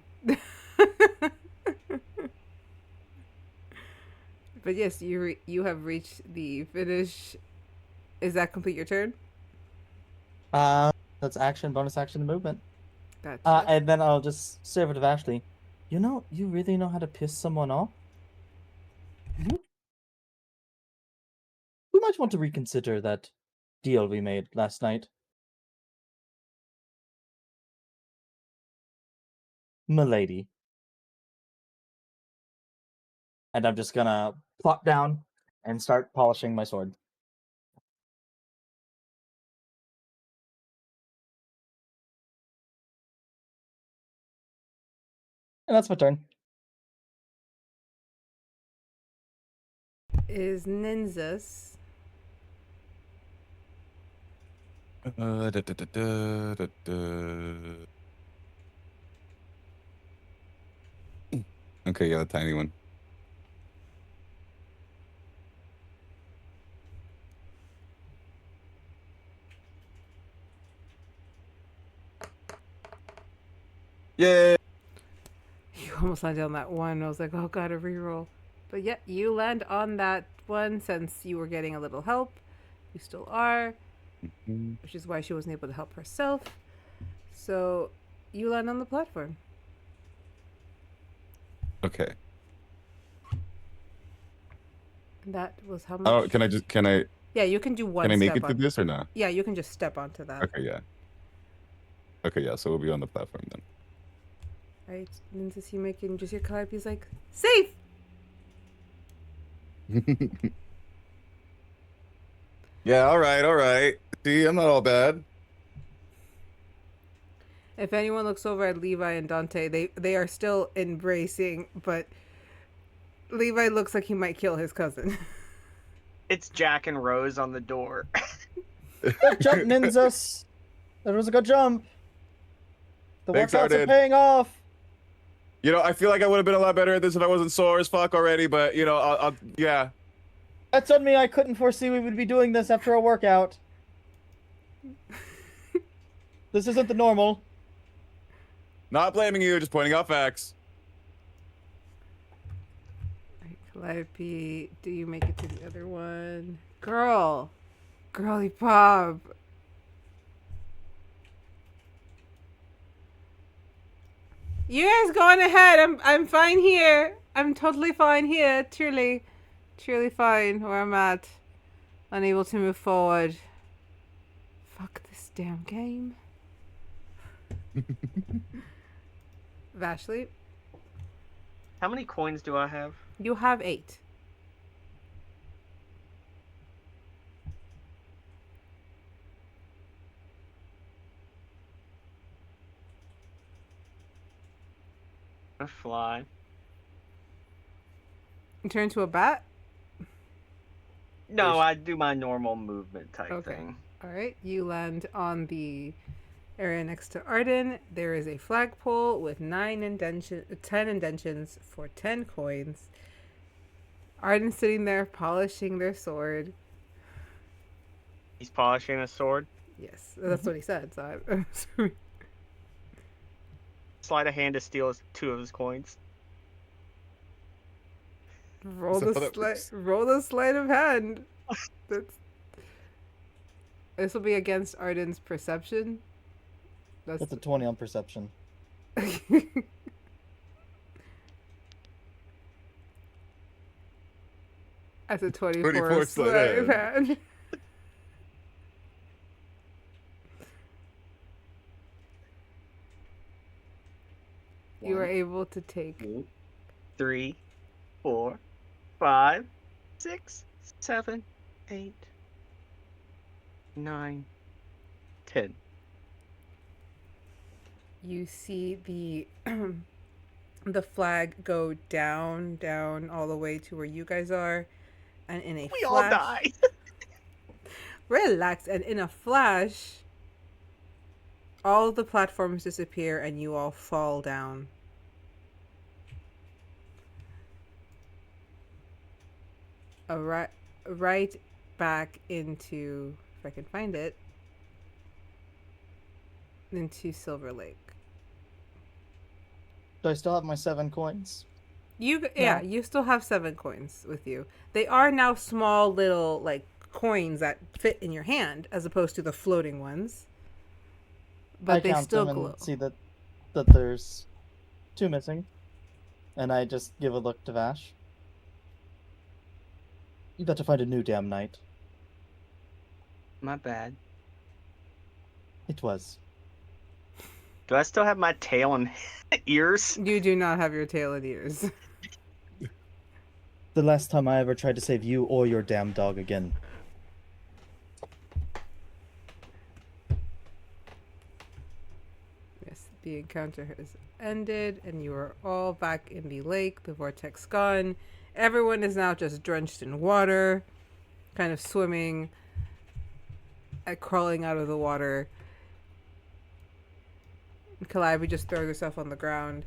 But yes, you have reached the finish. Is that complete your turn? That's action, bonus action, and movement. Gotcha. And then I'll just say over to Vashley, you really know how to piss someone off? We might want to reconsider that deal we made last night. Milady. And I'm just gonna plop down and start polishing my sword. And that's my turn. Is Nynzus. Okay, yeah, the tiny one. Yay! You almost landed on that one. I was like, oh god, a reroll. But yeah, you land on that one since you were getting a little help. You still are. which is why she wasn't able to help herself. So you land on the platform. Okay. That was how much? Oh, can I Yeah, you can do one. Can I make step it to on... this or not? Yeah, you can just step onto that. Okay, yeah. Okay, yeah. So we'll be on the platform then. Right, Nynzus, you making just your Calliope's like safe. Yeah. All right. All right. See, I'm not all bad. If anyone looks over at Levi and Dante, they are still embracing, but Levi looks like he might kill his cousin. It's Jack and Rose on the door. Good jump, Nynzus. That was a good jump. The Thanks, workouts are Ardyn. paying off. You know, I feel like I would have been a lot better at this if I wasn't sore as fuck already. But you know, I'll yeah. That's on me. I couldn't foresee we would be doing this after a workout. This isn't the normal. Not blaming you, just pointing out facts. Right, Calliope, do you make it to the other one? Girly pop. You guys go on ahead. I'm fine here. I'm totally fine here. Truly fine where I'm at. Unable to move forward. Fuck this damn game. Vashley, How many coins do I have? you have 8. I fly. You turn into a bat? No, I do my normal movement type thing. Alright, you land on the area next to Ardyn. There is a flagpole with 10 indentions for 10 coins. Ardyn's sitting there polishing their sword. He's polishing a sword. Yes, that's what he said, so I'm assuming. Slide a hand to steal 2 of his coins. Roll the sleight of hand. This will be against Ardyn's perception. That's a 20 on perception. That's a 24 sleight of hand. You are able to take 2, 3, 4, 5, 6, 7, 8, 9, 10. You see the the flag go down all the way to where you guys are, and in a We flash, all die. relax, and in a flash, all of the platforms disappear and you all fall down. Right back into, if I can find it, into Silver Lake. Do I still have my 7 coins? You still have 7 coins with you. They are now small little like coins that fit in your hand as opposed to the floating ones. But I they count still them glow. and see that there's 2 missing. And I just give a look to Vash. You better find a new damn knight. My bad. It was. Do I still have my tail and ears? You do not have your tail and ears. The last time I ever tried to save you or your damn dog again. Yes, the encounter has ended, and you are all back in the lake. The vortex gone. Everyone is now just drenched in water, kind of swimming, crawling out of the water. Calliope just throws herself on the ground.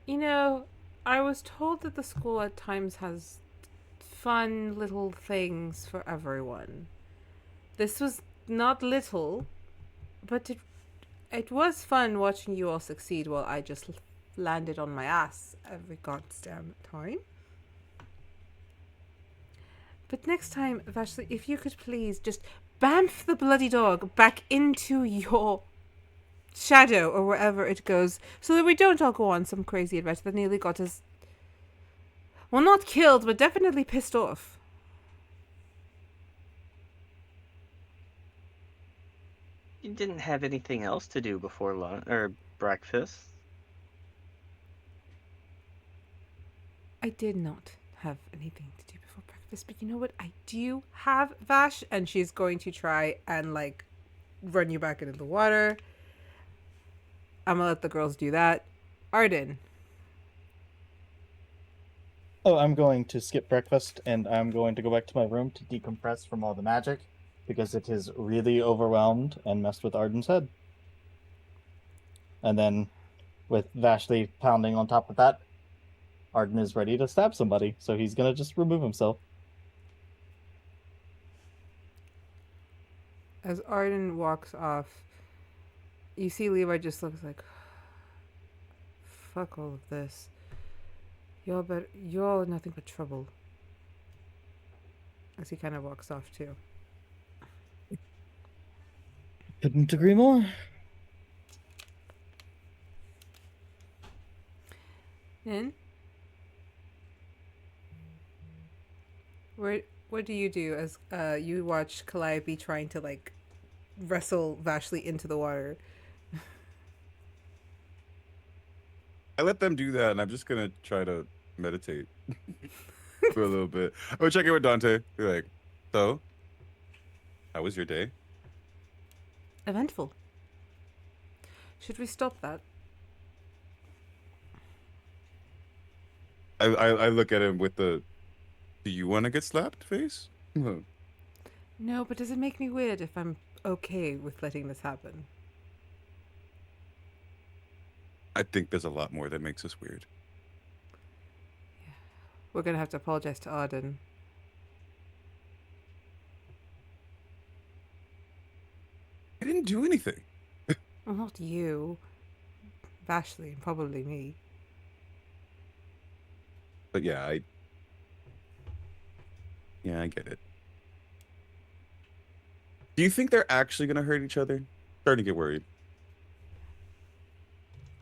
You know, I was told that the school at times has fun little things for everyone. This was not little, but it was fun watching you all succeed while I just landed on my ass every goddamn time. But next time, Vashley, if you could please just bamf the bloody dog back into your shadow or wherever it goes, so that we don't all go on some crazy adventure that nearly got us, well, not killed, but definitely pissed off. You didn't have anything else to do before lunch or breakfast. I did not have anything to do before breakfast, but you know what I do have, Vash? And she's going to try and, like, run you back into the water. I'm gonna let the girls do that. Ardyn. Oh, I'm going to skip breakfast, and I'm going to go back to my room to decompress from all the magic, because it is really overwhelmed and messed with Ardyn's head. And then, with Vashley pounding on top of that, Ardyn is ready to stab somebody, so he's gonna just remove himself. As Ardyn walks off, you see Levi just looks like, fuck all of this. Y'all are nothing but trouble. As he kind of walks off too. Couldn't agree more. Nin? What do you do as you watch Calliope trying to, like, wrestle Vashley into the water? I let them do that, and I'm just gonna try to meditate for a little bit. I'm gonna check in with Dante. Be like, so, how was your day? Eventful. Should we stop that? I look at him with the, do you want to get slapped face? No, but does it make me weird if I'm okay with letting this happen? I think there's a lot more that makes us weird. Yeah. We're gonna have to apologize to Ardyn. I didn't do anything. Well, not you. Vashley, and probably me. But yeah, I get it. Do you think they're actually gonna hurt each other? Starting to get worried.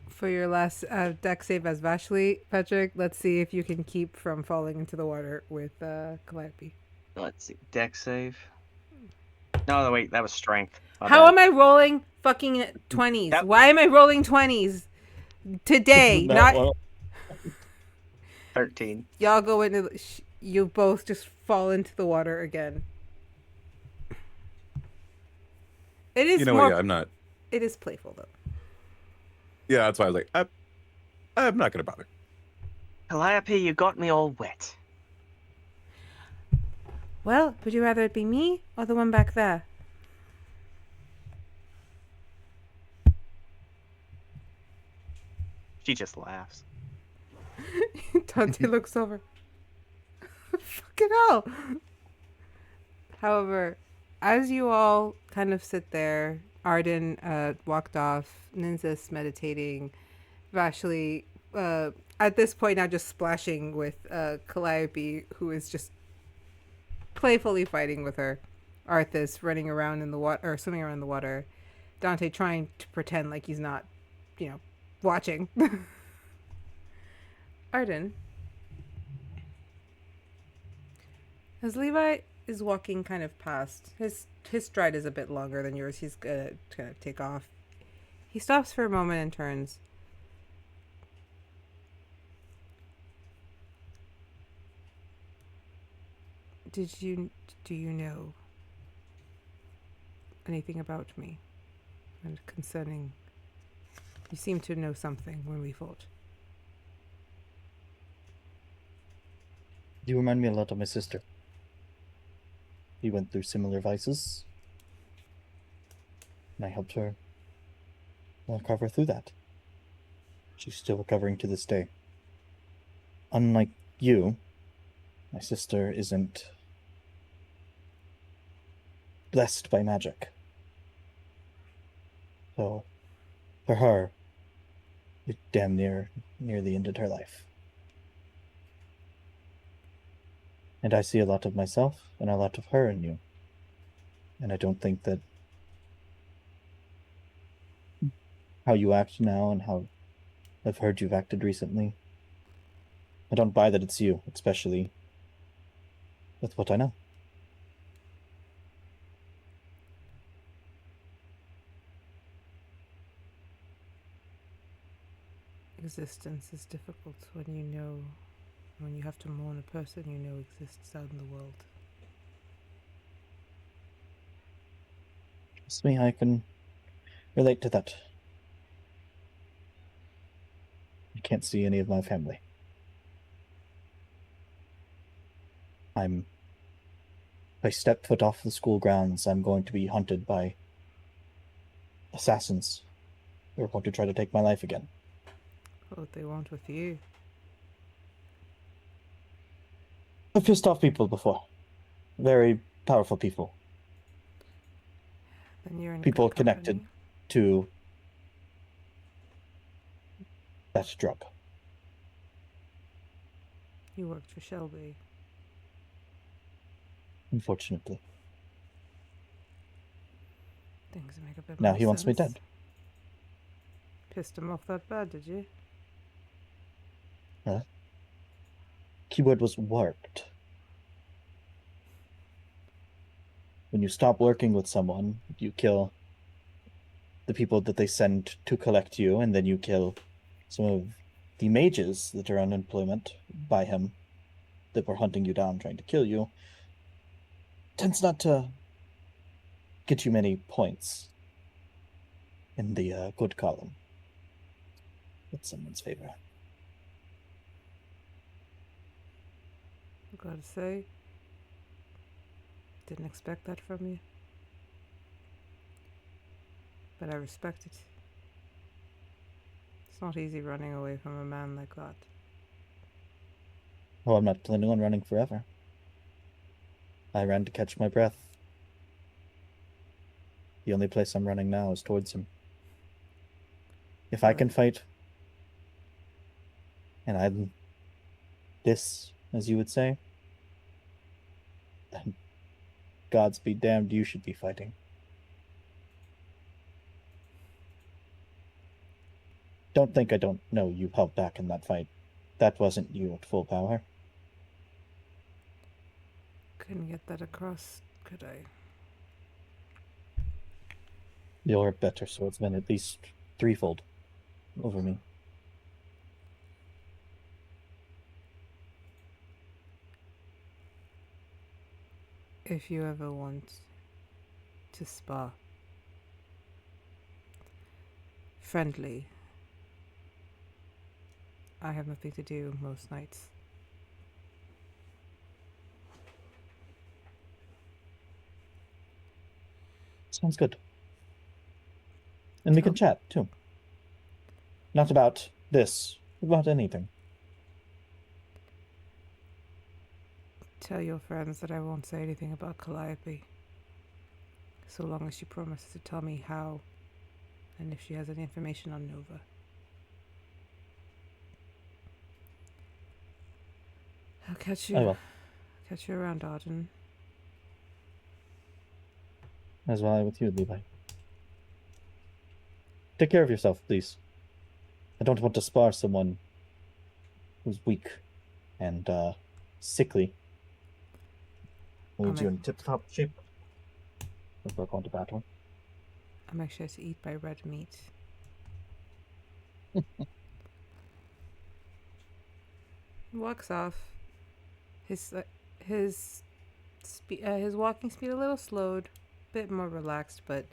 For your last deck save as Vashley, Patrick, let's see if you can keep from falling into the water with Calliope. Let's see. Deck save. No, wait, that was strength. How am I rolling fucking 20s? That- Why am I rolling 20s today? Not Well, 13. y'all go into. You both just fall into the water again. It is. You know more, what? Yeah, I'm not. It is playful though. Yeah, that's why I was like, I'm not gonna bother. Calliope, you got me all wet. Well, would you rather it be me or the one back there? She just laughs. Dante looks over. Fucking hell. However, as you all kind of sit there, Ardyn walked off, Nynzus meditating, Vashley at this point now just splashing with Calliope, who is just playfully fighting with her. Arthas running around in the water, or swimming around in the water. Dante trying to pretend like he's not, watching. Ardyn. As Levi is walking kind of past, his stride is a bit longer than yours. He's gonna kind of take off. He stops for a moment and turns. Do you know anything about me and concerning? You seem to know something when we fought. you remind me a lot of my sister. We went through similar vices, and I helped her recover through that. She's still recovering to this day. Unlike you, my sister isn't blessed by magic. So, for her, it damn nearly ended her life. And I see a lot of myself and a lot of her in you. And I don't think that how you act now and how I've heard you've acted recently, I don't buy that it's you, especially with what I know. Existence is difficult when you have to mourn a person you know exists out in the world. Trust me, I can relate to that. I can't see any of my family. If I step foot off the school grounds, I'm going to be hunted by assassins who are going to try to take my life again. What they want with you. I've pissed off people before. Very powerful people. Then you're in People good connected company. to that drug. You worked for Shelby. Unfortunately. Things make a bit Now more he wants me sense. dead. Pissed him off that bad, did you? Keyword was worked. When you stop working with someone, you kill the people that they send to collect you, and then you kill some of the mages that are on employment by him that were hunting you down, trying to kill you. Tends not to get you many points in the good column. That's someone's favor. I gotta say, didn't expect that from you. But I respect it. It's not easy running away from a man like that. Oh, I'm not planning on running forever. I ran to catch my breath. The only place I'm running now is towards him. If I can fight, and I'm this, as you would say, then gods be damned, you should be fighting. Don't think I don't know you held back in that fight. That wasn't you at full power. Couldn't get that across, could I? You're a better swordsman, at least threefold over me. If you ever want to spar, friendly, I have nothing to do most nights. Sounds good. And we can chat, too. Not about this, about anything. Tell your friends that I won't say anything about Calliope, so long as she promises to tell me how, and if she has any information on Nova. I'll catch you. I will. Catch you around, Ardyn. As well I with you, Levi. Take care of yourself, please. I don't want to spar someone who's weak and sickly. Leaves you in tip-top shape before going to battle. I'll make sure to eat my red meat. Walks off. His walking speed a little slowed, a bit more relaxed, but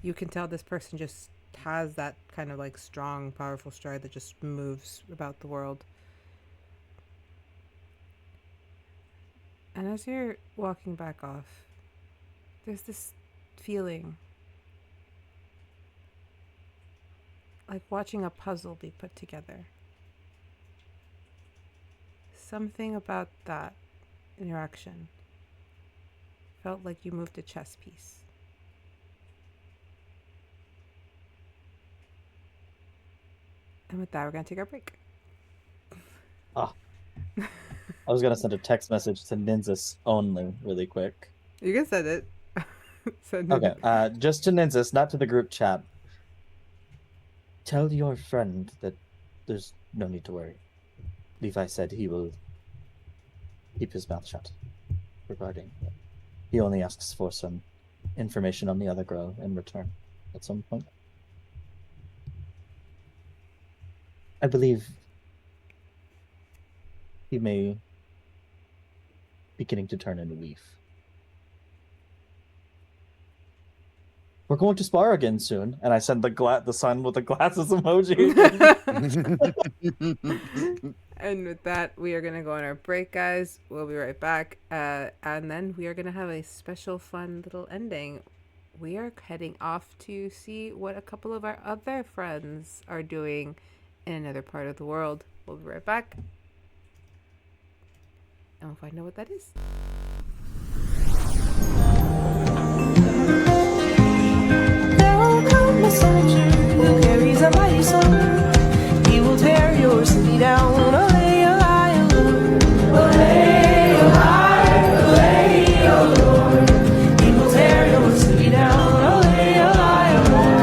you can tell this person just has that kind of like strong, powerful stride that just moves about the world. And as you're walking back off, there's this feeling like watching a puzzle be put together. Something about that interaction felt like you moved a chess piece. And with that, we're going to take our break. Ah. I was gonna send a text message to Nynzus only, really quick. You can send it. Send Okay, it. just to Nynzus, not to the group chat. Tell your friend that there's no need to worry. Levi said he will keep his mouth shut regarding. He only asks for some information on the other girl in return at some point. I believe he may be getting to turn into Leaf. We're going to spar again soon, and I send the sun with the glasses emoji. And with that, we are going to go on our break, guys. We'll be right back. And then we are going to have a special fun little ending. We are heading off to see what a couple of our other friends are doing in another part of the world. We'll be right back. And we'll find out what that is. Who carries a mighty sword? He will tear your city down. Olay, olay, olay, olay, olay, Lord. He will tear your city down. Olay, olay, olay.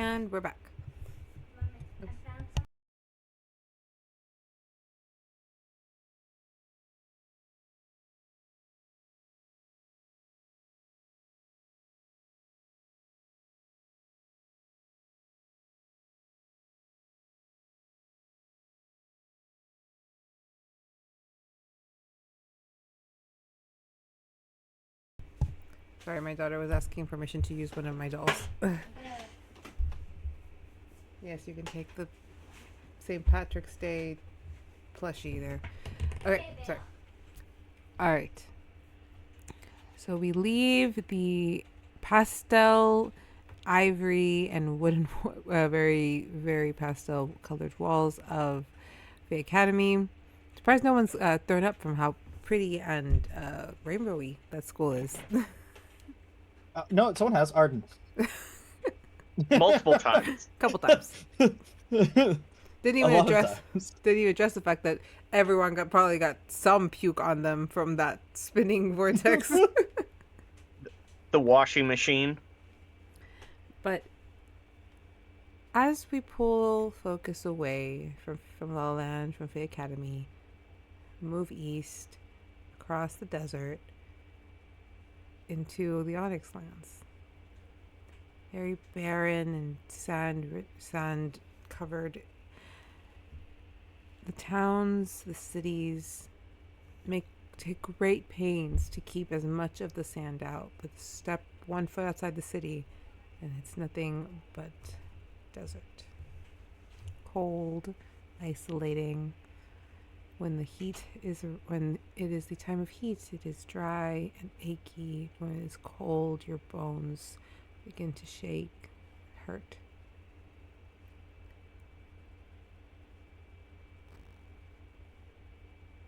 And we're back. Sorry, my daughter was asking permission to use one of my dolls. Yes, you can take the St. Patrick's Day plushie there. Okay, sorry. All right. So we leave the pastel, ivory, and wooden, very, very pastel colored walls of Fae Academy. Surprised no one's thrown up from how pretty and rainbowy that school is. No, someone has. Ardyn. Multiple times. Couple times. Didn't even lot of address times. didn't even address the fact that everyone probably got some puke on them from that spinning vortex. The washing machine. But as we pull focus away from Lala Land, from Fae Academy, move east across the desert into the Onyx Lands. Very barren and sand covered. The towns, the cities take great pains to keep as much of the sand out. But step 1 foot outside the city and it's nothing but desert. Cold, isolating. When it is the time of heat, it is dry and achy. When it is cold, your bones begin to shake, hurt.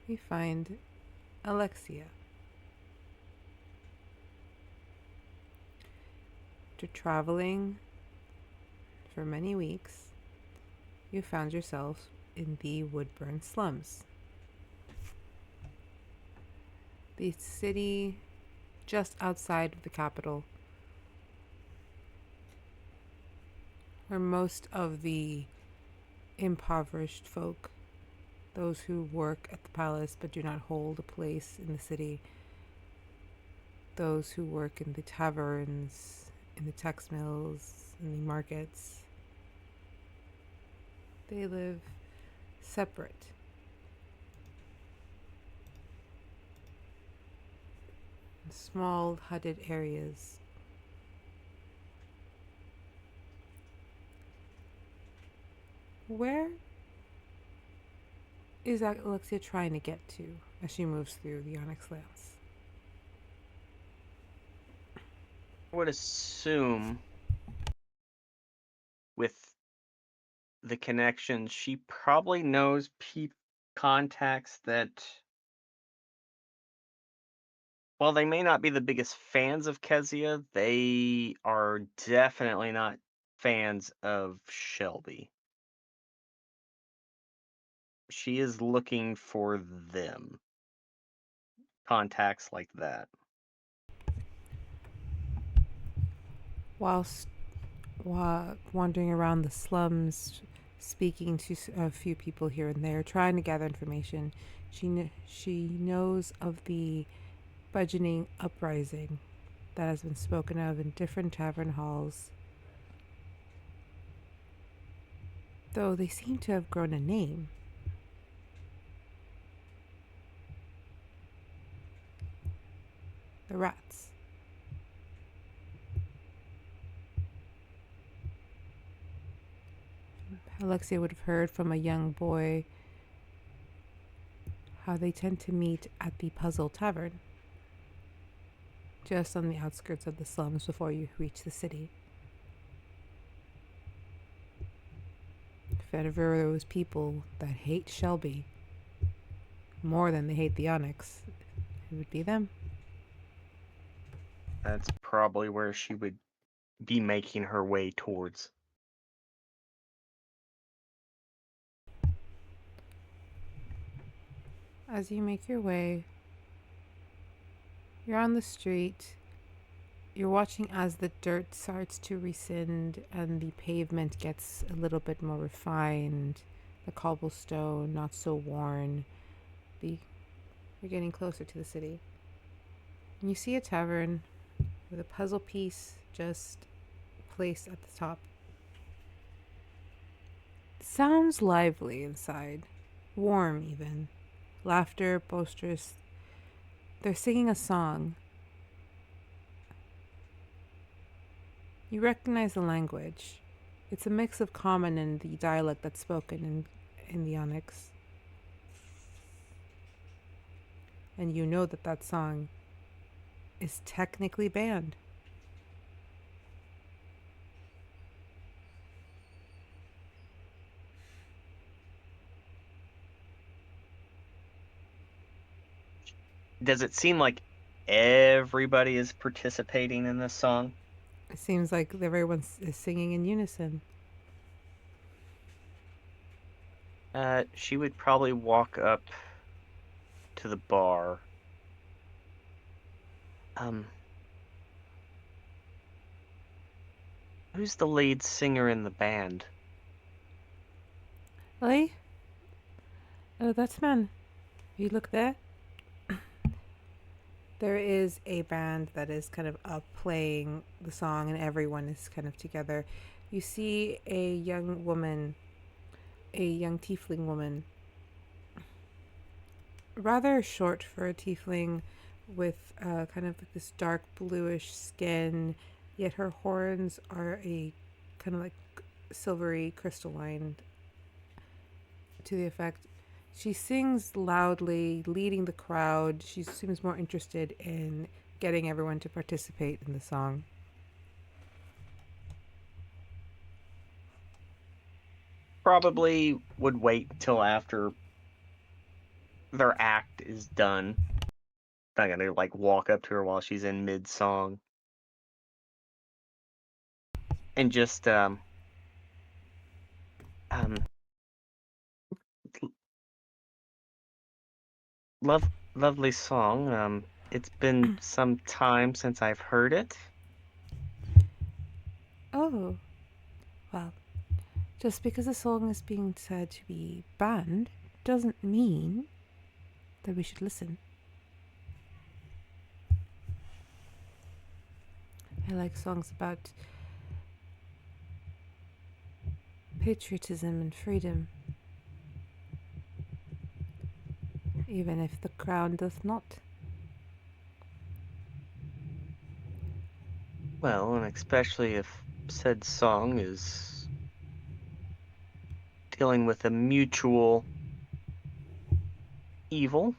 We find Alexia. After traveling for many weeks, you found yourself in the Woodburn slums. The city just outside of the capital, where most of the impoverished folk, those who work at the palace but do not hold a place in the city, those who work in the taverns, in the textiles, in the markets. They live separate. In small hutted areas. Where is Alexia trying to get to as she moves through the Onyx Lands? I would assume with the connections, she probably knows contacts that, while they may not be the biggest fans of Kezia, they are definitely not fans of Shelby. She is looking for them. Contacts like that. Whilst wandering around the slums, speaking to a few people here and there, trying to gather information, she knows of the budgeting uprising that has been spoken of in different tavern halls. Though they seem to have grown a name. The rats. Alexia would have heard from a young boy how they tend to meet at the Puzzle Tavern, just on the outskirts of the slums before you reach the city. If ever there was people that hate Shelby more than they hate the Onyx, it would be them. That's probably where she would be making her way towards. As you make your way, you're on the street. You're watching as the dirt starts to rescind and the pavement gets a little bit more refined. The cobblestone not so worn. You're getting closer to the city. And you see a tavern with a puzzle piece just placed at the top. It sounds lively inside. Warm even. Laughter, boisterous. They're singing a song. You recognize the language. It's a mix of common and the dialect that's spoken in the Onyx. And you know that song is technically banned. Does it seem like everybody is participating in this song? It seems like everyone is singing in unison. She would probably walk up to the bar. Who's the lead singer in the band? Hey? Oh, that's man. You look there? There is a band that is kind of up playing the song and everyone is kind of together. You see a young woman, a young tiefling woman, rather short for a tiefling, with kind of this dark bluish skin, yet her horns are a kind of like silvery crystalline to the effect. She sings loudly, leading the crowd. She seems more interested in getting everyone to participate in the song. Probably would wait till after their act is done. Not gonna like walk up to her while she's in mid-song. And just lovely song. It's been some time since I've heard it. Oh, well, Just because a song is being said to be banned doesn't mean that we should listen. I like songs about patriotism and freedom, even if the crown doth not. Well, and especially if said song is dealing with a mutual evil.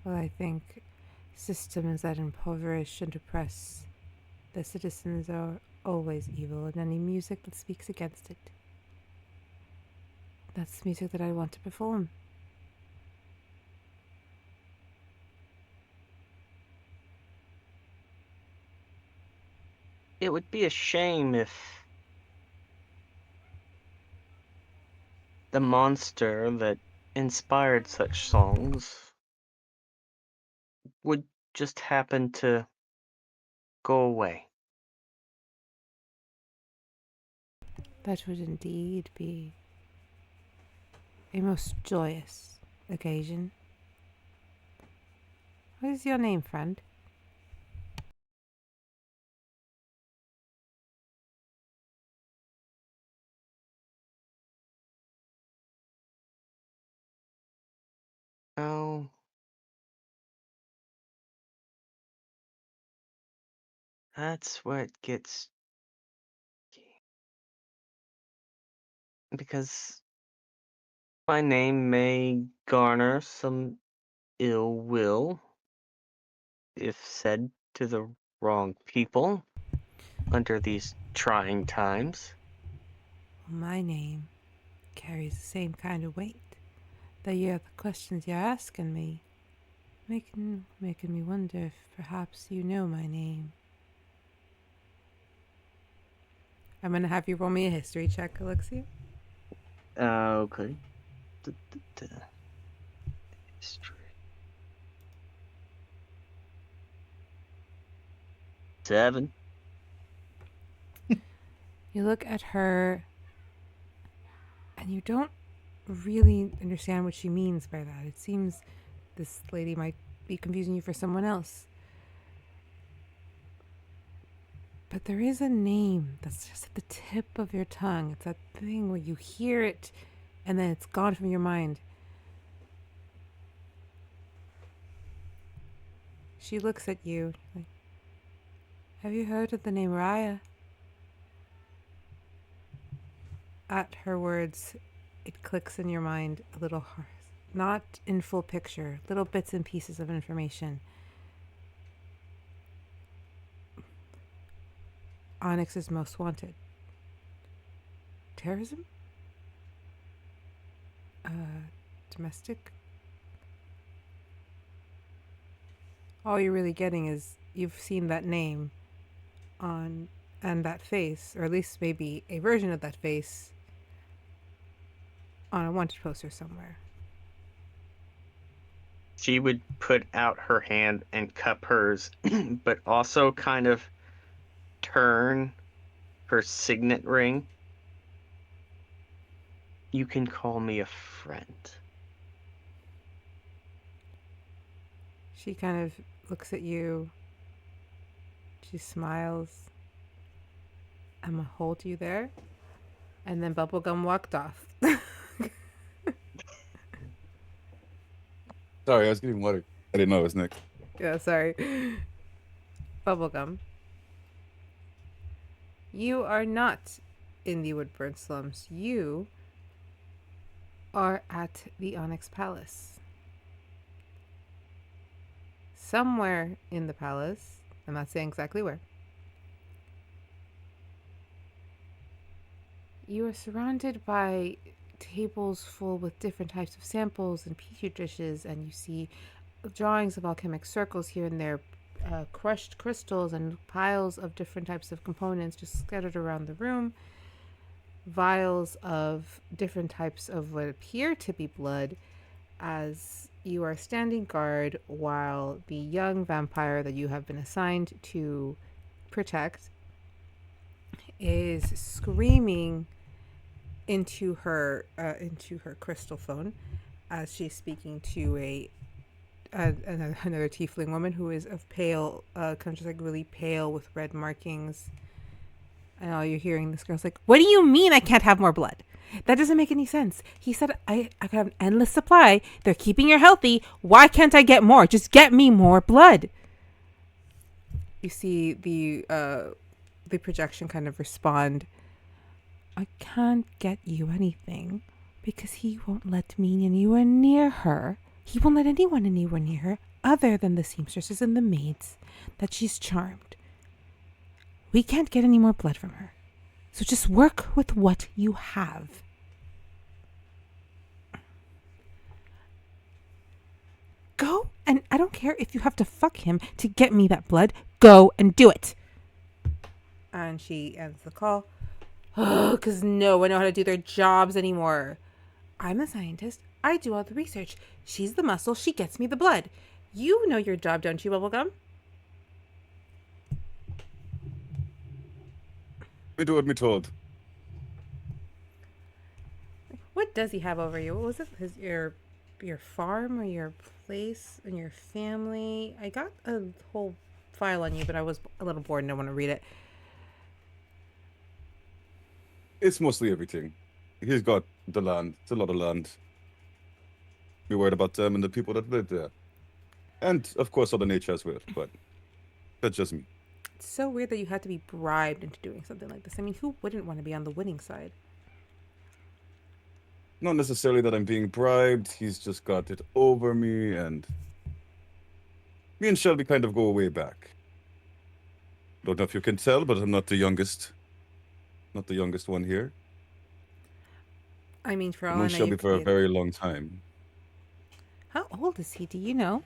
Well, I think systems that impoverish and oppress the citizens are always evil, and any music that speaks against it, that's the music that I want to perform. It would be a shame if the monster that inspired such songs would just happen to go away. That would indeed be a most joyous occasion. What is your name, friend? Oh. That's where it gets... Because my name may garner some ill will if said to the wrong people under these trying times. My name carries the same kind of weight. The questions you're asking me, making me wonder if perhaps you know my name. I'm gonna have you roll me a history check, Alexia. Okay. History. 7. You look at her and you don't really understand what she means by that. It seems this lady might be confusing you for someone else. But there is a name that's just at the tip of your tongue. It's that thing where you hear it and then it's gone from your mind. She looks at you like, have you heard of the name Raya? At her words, it clicks in your mind a little hard. Not in full picture, little bits and pieces of information. Onyx is most wanted. Terrorism? Domestic? All you're really getting is you've seen that name on and that face, or at least maybe a version of that face on a wanted poster somewhere. She would put out her hand and cup hers, but also kind of turn her signet ring. You can call me a friend. She kind of looks at you. She smiles. I'm gonna hold you there. And then Bubblegum walked off. Sorry, I was getting water. I didn't know it was next. Yeah, sorry. Bubblegum. You are not in the Woodburn slums. You are at the Onyx Palace. Somewhere in the palace, I'm not saying exactly where, you are surrounded by tables full with different types of samples and petri dishes, and you see drawings of alchemic circles here and there, crushed crystals and piles of different types of components just scattered around the room, vials of different types of what appear to be blood, as you are standing guard while the young vampire that you have been assigned to protect is screaming into her crystal phone as she's speaking to another tiefling woman who is of pale, kind of just like really pale with red markings. And all you're hearing, this girl's like, "What do you mean I can't have more blood? That doesn't make any sense. He said I could have an endless supply. They're keeping her healthy. Why can't I get more? Just get me more blood." You see the projection kind of respond, "I can't get you anything because he won't let me anywhere near her. He won't let anyone anywhere near her other than the seamstresses and the maids that she's charmed. We can't get any more blood from her. So just work with what you have." Go, and I don't care if you have to fuck him to get me that blood. Go and do it. And she ends the call. Oh, because no one knows how to do their jobs anymore. I'm the scientist. I do all the research. She's the muscle. She gets me the blood. You know your job, don't you, Bubblegum? We do what we told. What does he have over you? What was it? Your farm or your place and your family? I got a whole file on you, but I was a little bored and I want to read it. It's mostly everything. He's got the land. It's a lot of land. Be worried about them and the people that live there. And, of course, other nature as well. But that's just me. It's so weird that you had to be bribed into doing something like this. I mean, who wouldn't want to be on the winning side? Not necessarily that I'm being bribed. He's just got it over me, and me and Shelby kind of go way back. Don't know if you can tell, but I'm not the youngest. Not the youngest one here. I mean, for all I've I known know, Shelby you for a could be... very long time. How old is he? Do you know?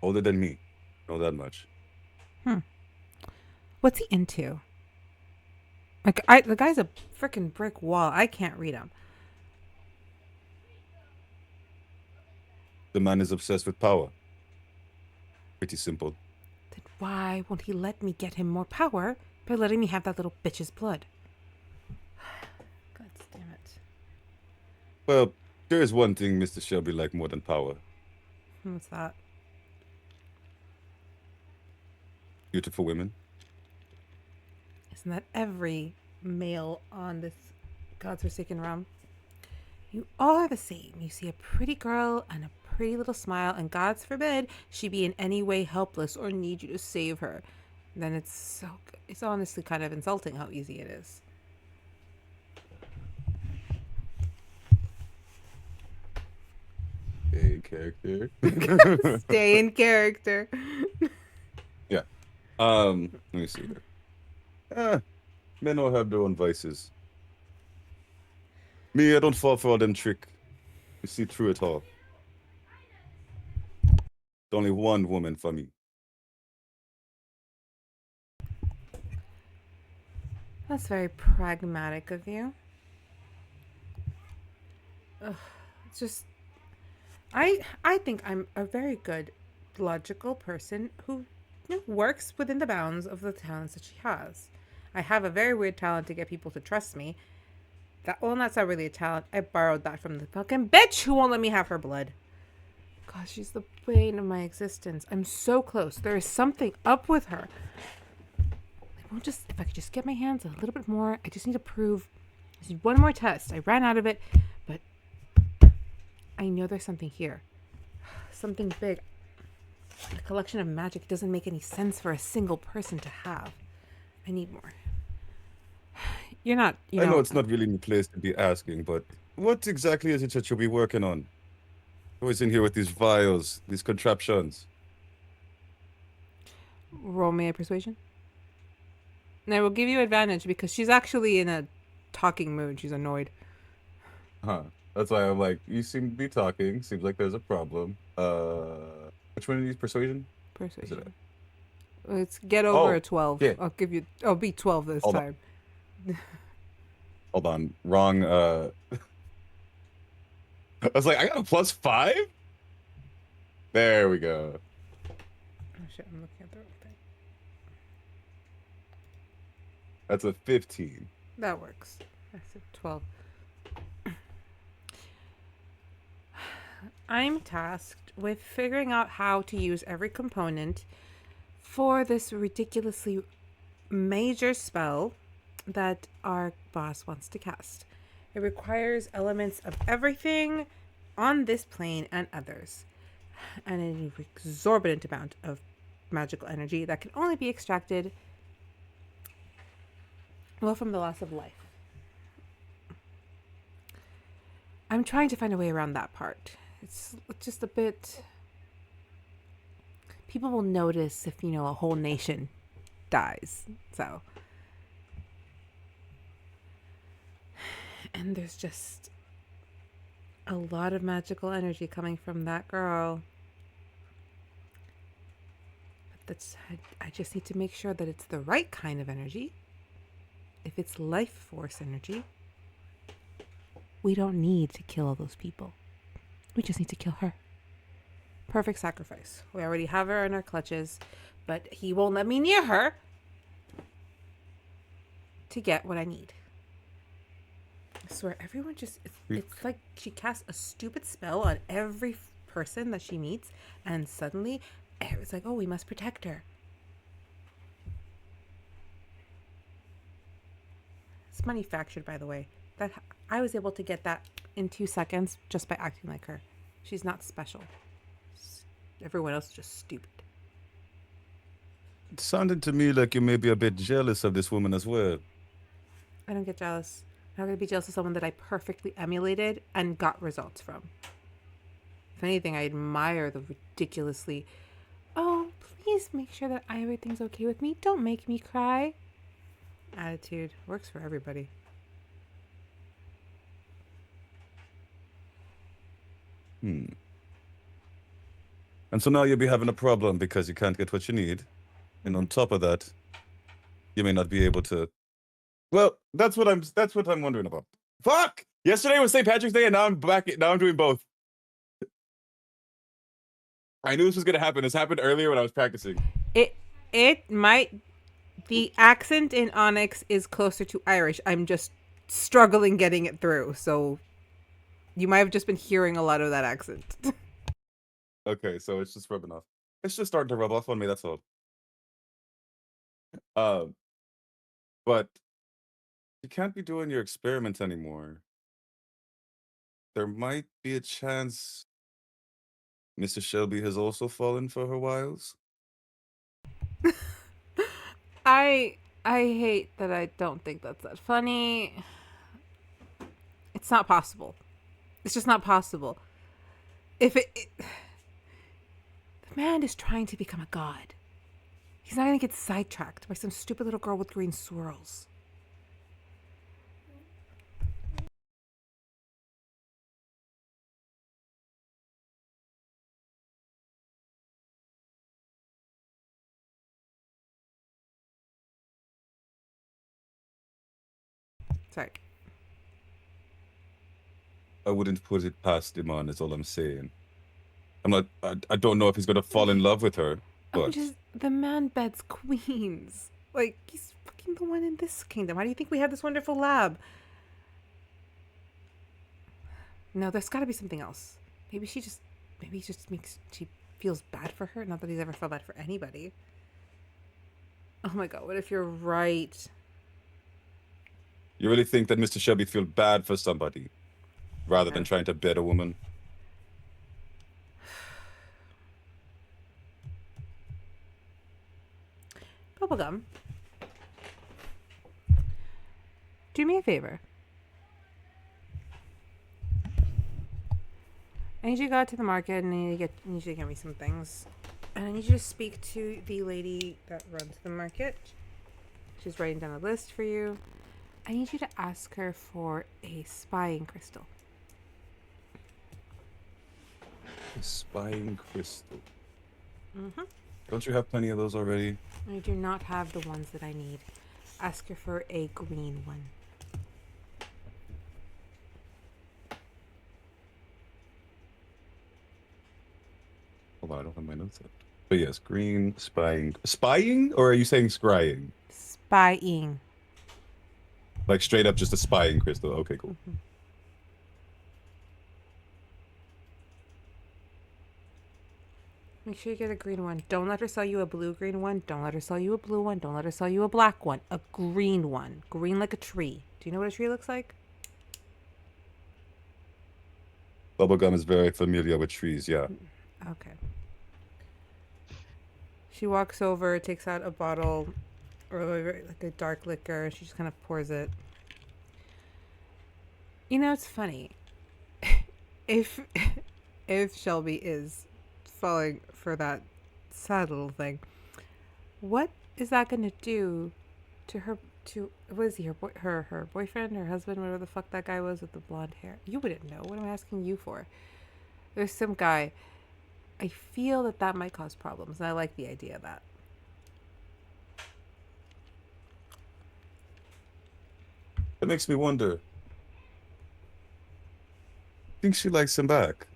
Older than me. Not that much. What's he into? Like, the guy's a freaking brick wall. I can't read him. The man is obsessed with power. Pretty simple. Then why won't he let me get him more power by letting me have that little bitch's blood? God damn it. Well, there is one thing Mr. Shelby likes more than power. What's that? Beautiful women. Isn't that every male on this God's forsaken realm? You all are the same. You see a pretty girl and a pretty little smile, and God's forbid she be in any way helpless or need you to save her. Then it's honestly kind of insulting how easy it is. Stay in character. Stay in character. Yeah. Let me see here. Men all have their own vices. Me, I don't fall for all them trick. You see through it all. There's only one woman for me. That's very pragmatic of you. It's just... I think I'm a very good, logical person who works within the bounds of the talents that she has. I have a very weird talent to get people to trust me. That's not really a talent. I borrowed that from the fucking bitch who won't let me have her blood. God, she's the bane of my existence. I'm so close. There is something up with her. If I could just get my hands a little bit more. I just need to prove. I just need one more test. I ran out of it, but I know there's something here. Something big. A collection of magic doesn't make any sense for a single person to have. I need more. You're not, I know it's not really my place to be asking, but what exactly is it that you'll be working on? Always in here with these vials, these contraptions. Roll me a persuasion. And I will give you advantage because she's actually in a talking mood. She's annoyed. Huh. That's why I'm like, you seem to be talking. Seems like there's a problem. Which one of these? Persuasion? Persuasion. Let's get over a 12. Yeah. I'll be 12 this time. Hold on. Wrong. I was like, I got a +5? There we go. shit, I'm looking at the wrong thing. That's a 15. That works. That's a 12. I'm tasked with figuring out how to use every component for this ridiculously major spell that our boss wants to cast. It requires elements of everything on this plane and others, and an exorbitant amount of magical energy that can only be extracted, well, from the loss of life. I'm trying to find a way around that part. It's just a bit... People will notice if, a whole nation dies. So... And there's just a lot of magical energy coming from that girl. But I just need to make sure that it's the right kind of energy. If it's life force energy, we don't need to kill all those people. We just need to kill her. Perfect sacrifice. We already have her in our clutches, but he won't let me near her to get what I need. I swear, everyone just... It's like she casts a stupid spell on every person that she meets, and suddenly it's like, oh, we must protect her. It's manufactured, by the way. That I was able to get that in 2 seconds just by acting like her. She's not special. Everyone else is just stupid. It sounded to me like you may be a bit jealous of this woman as well. I don't get jealous. I'm not going to be jealous of someone that I perfectly emulated and got results from. If anything, I admire the ridiculously, oh, please make sure that everything's okay with me. Don't make me cry attitude. Works for everybody. And so now you'll be having a problem because you can't get what you need. And on top of that, you may not be able to... Well, that's what I'm wondering about. Fuck! Yesterday was St. Patrick's Day and now I'm doing both. I knew this was gonna happen. This happened earlier when I was practicing. It might... The accent in Onyx is closer to Irish. I'm just struggling getting it through, so you might have just been hearing a lot of that accent. Okay, so it's just rubbing off. It's just starting to rub off on me, that's all. But you can't be doing your experiment anymore. There might be a chance Mr. Shelby has also fallen for her wiles. I hate that I don't think that's that funny. It's not possible. It's just not possible. The man is trying to become a god. He's not going to get sidetracked by some stupid little girl with green swirls. Sorry. I wouldn't put it past him, on, is all I'm saying. I don't know if he's gonna fall in love with her, but... The man beds queens. Like, he's fucking the one in this kingdom. How do you think we have this wonderful lab? No, there's gotta be something else. Maybe he just she feels bad for her. Not that he's ever felt bad for anybody. Oh my god, what if you're right? You really think that Mr. Shelby feel bad for somebody rather than trying to bed a woman? Bubblegum. Do me a favor. I need you to go out to the market and I need you to get me some things. And I need you to speak to the lady that runs the market. She's writing down a list for you. I need you to ask her for a spying crystal. A spying crystal. Mm-hmm. Don't you have plenty of those already? I do not have the ones that I need. Ask her for a green one. Hold on, I don't have my notes up. But yes, green spying. Spying, or are you saying scrying? Spying. Like straight up just a spying crystal. Okay, cool. Mhm. Make sure you get a green one. Don't let her sell you a blue-green one. Don't let her sell you a blue one. Don't let her sell you a black one. A green one. Green like a tree. Do you know what a tree looks like? Bubblegum is very familiar with trees, yeah. Okay. She walks over, takes out a bottle or like a dark liquor. She just kind of pours it. You know, it's funny. if if Shelby is falling for that sad little thing, what is that going to do to her? To what is he? Her boyfriend, her husband, whatever the fuck that guy was with the blonde hair. You wouldn't know. What am I asking you for? There's some guy. I feel that might cause problems, and I like the idea of that. That makes me wonder. Think she likes him back?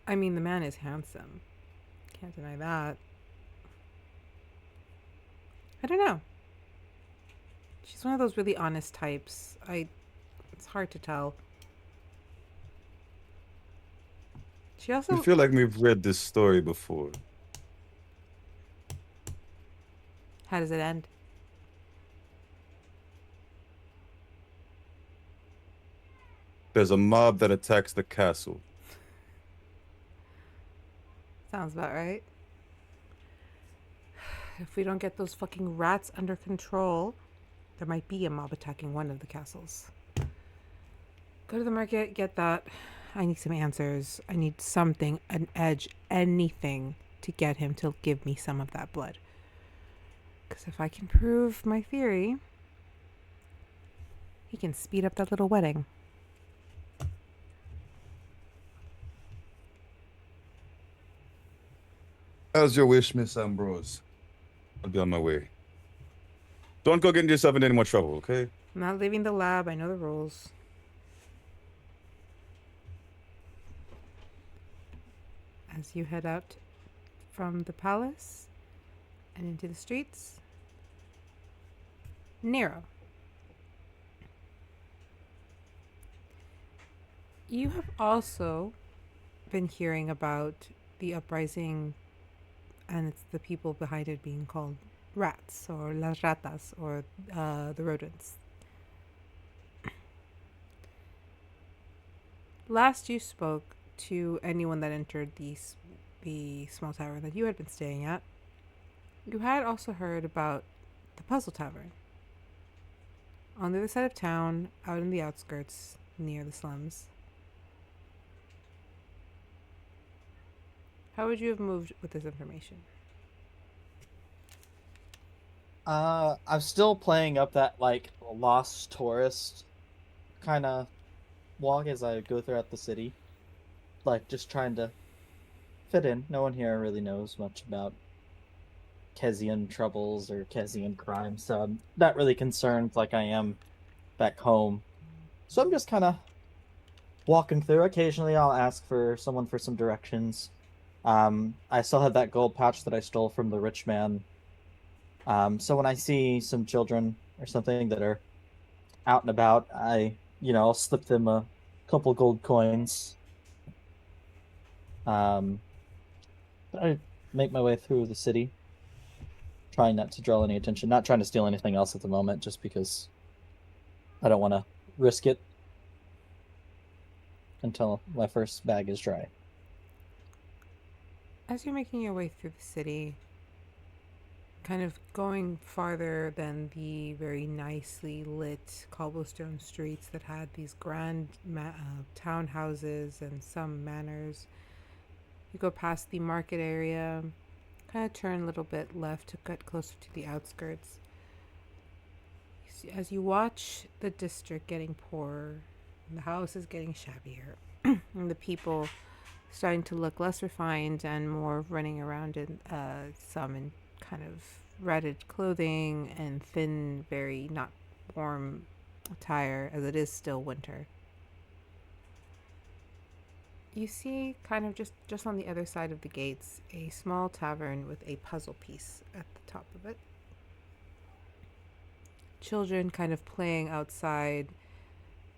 I mean, the man is handsome. Can't deny that. I don't know. She's one of those really honest types. It's hard to tell. She also... I feel like we've read this story before. How does it end? There's a mob that attacks the castle. Sounds about right. If we don't get those fucking rats under control, there might be a mob attacking one of the castles. Go to the market, get that. I need some answers. I need something, an edge, anything to get him to give me some of that blood. Because if I can prove my theory, he can speed up that little wedding. How's your wish, Miss Ambrose? I'll be on my way. Don't go getting yourself in any more trouble, okay? I'm not leaving the lab. I know the rules. As you head out from the palace and into the streets, Nero. You have also been hearing about the uprising, and it's the people behind it being called rats, or las ratas, or the rodents. Last you spoke to anyone that entered the small tavern that you had been staying at, you had also heard about the Puzzle Tavern on the other side of town, out in the outskirts, near the slums. How would you have moved with this information? I'm still playing up that, like, lost tourist kind of walk as I go throughout the city. Like, just trying to fit in. No one here really knows much about Kezian troubles or Kezian crimes, so I'm not really concerned like I am back home. So I'm just kind of walking through. Occasionally I'll ask for someone for some directions. I still have that gold pouch that I stole from the rich man. So when I see some children or something that are out and about, I'll slip them a couple gold coins. I make my way through the city, trying not to draw any attention, not trying to steal anything else at the moment, just because I don't want to risk it until my first bag is dry. As you're making your way through the city, kind of going farther than the very nicely lit cobblestone streets that had these grand townhouses and some manors, you go past the market area, kind of turn a little bit left to get closer to the outskirts. As you watch the district getting poorer, and the houses getting shabbier, and the people starting to look less refined and more running around in some in kind of ratted clothing and thin, very not warm attire, as it is still winter. You see, kind of just on the other side of the gates, a small tavern with a puzzle piece at the top of it. Children kind of playing outside.